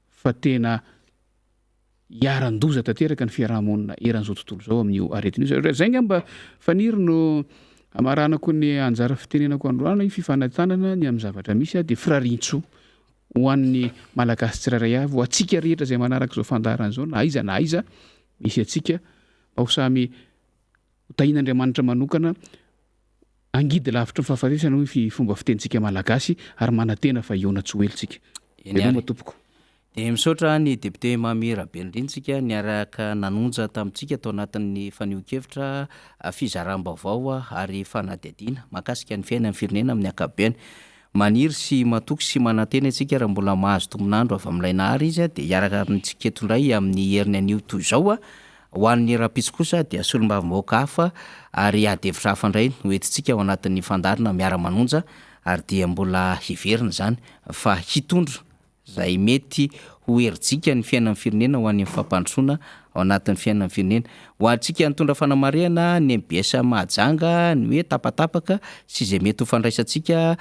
Speaker 3: fa tena iaran-doza tanteraka ny fiarahamonina eran'izao tontolo zao amin'io aretina io zay ngamba faniry no amaranako ny anjara fitenenako androana io fifanantanana ny amin'ny zavatra misy de firarintso ho an'ny malagasy tsirairay avy ho atsika rehetra zay manaraka zao fandarana zao na aiza misy atsika mba ho samy tahin'Andriamanitra manokana angidy lavitra ny fahafatesana hoe fomba fitentsika malagasy ary manantena fa iona tsy hoelitsika veloma tompoko
Speaker 2: de misaotra ny député Mamira Bendrintsika niaraka nanonja tamintsika tao anatin'ny faniohakevitra fizaram-baovao ary fanadihadiana mahakasika ny fiainan'ny firenena amin'ny ankapobeny maniry sy matoky sy manantena antsika raha mbola mahazo tombonandro avy amin'ilay nahary izy de iaraka amintsika eto indray amin'ny herin'ny anio toy izao ho an'ny rapitsy kosa dia solombavam-bahoaka hafa ary adevitra hafa indray no entintsika ao anatin'ny fandarina miara-manonja ary dia mbola hiverina zany fa hitondra zay mety ho herintsika ny fiainan'ny firenena ho an'ny fampandrosoana ao anatin'ny fiainan'ny firenena ho antsika nitondra fanamariana ny MBS mahajanga ny hoe tapatapaka sy izay mety ho fandraisantsika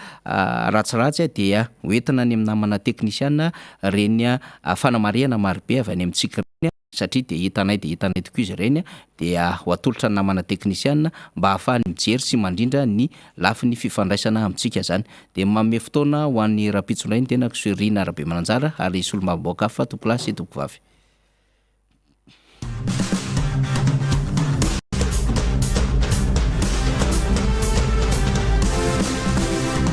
Speaker 2: ratsiratsy dia hoentina ny amin'ny namana teknisiana reny fanamariana marobe avy any amintsika reny satria de hitanay tokoa izy ireny dia ho atolotra ny namana teknisiana mba ahafahany mijery sy mandrindra ny lafin'ny fifandraisana amintsika zany de manome fotoana ho an'ny rapitso indray ny tena Soirina Rabemananjara ary solombavam-bahoaka hafa tokolasy tokovavy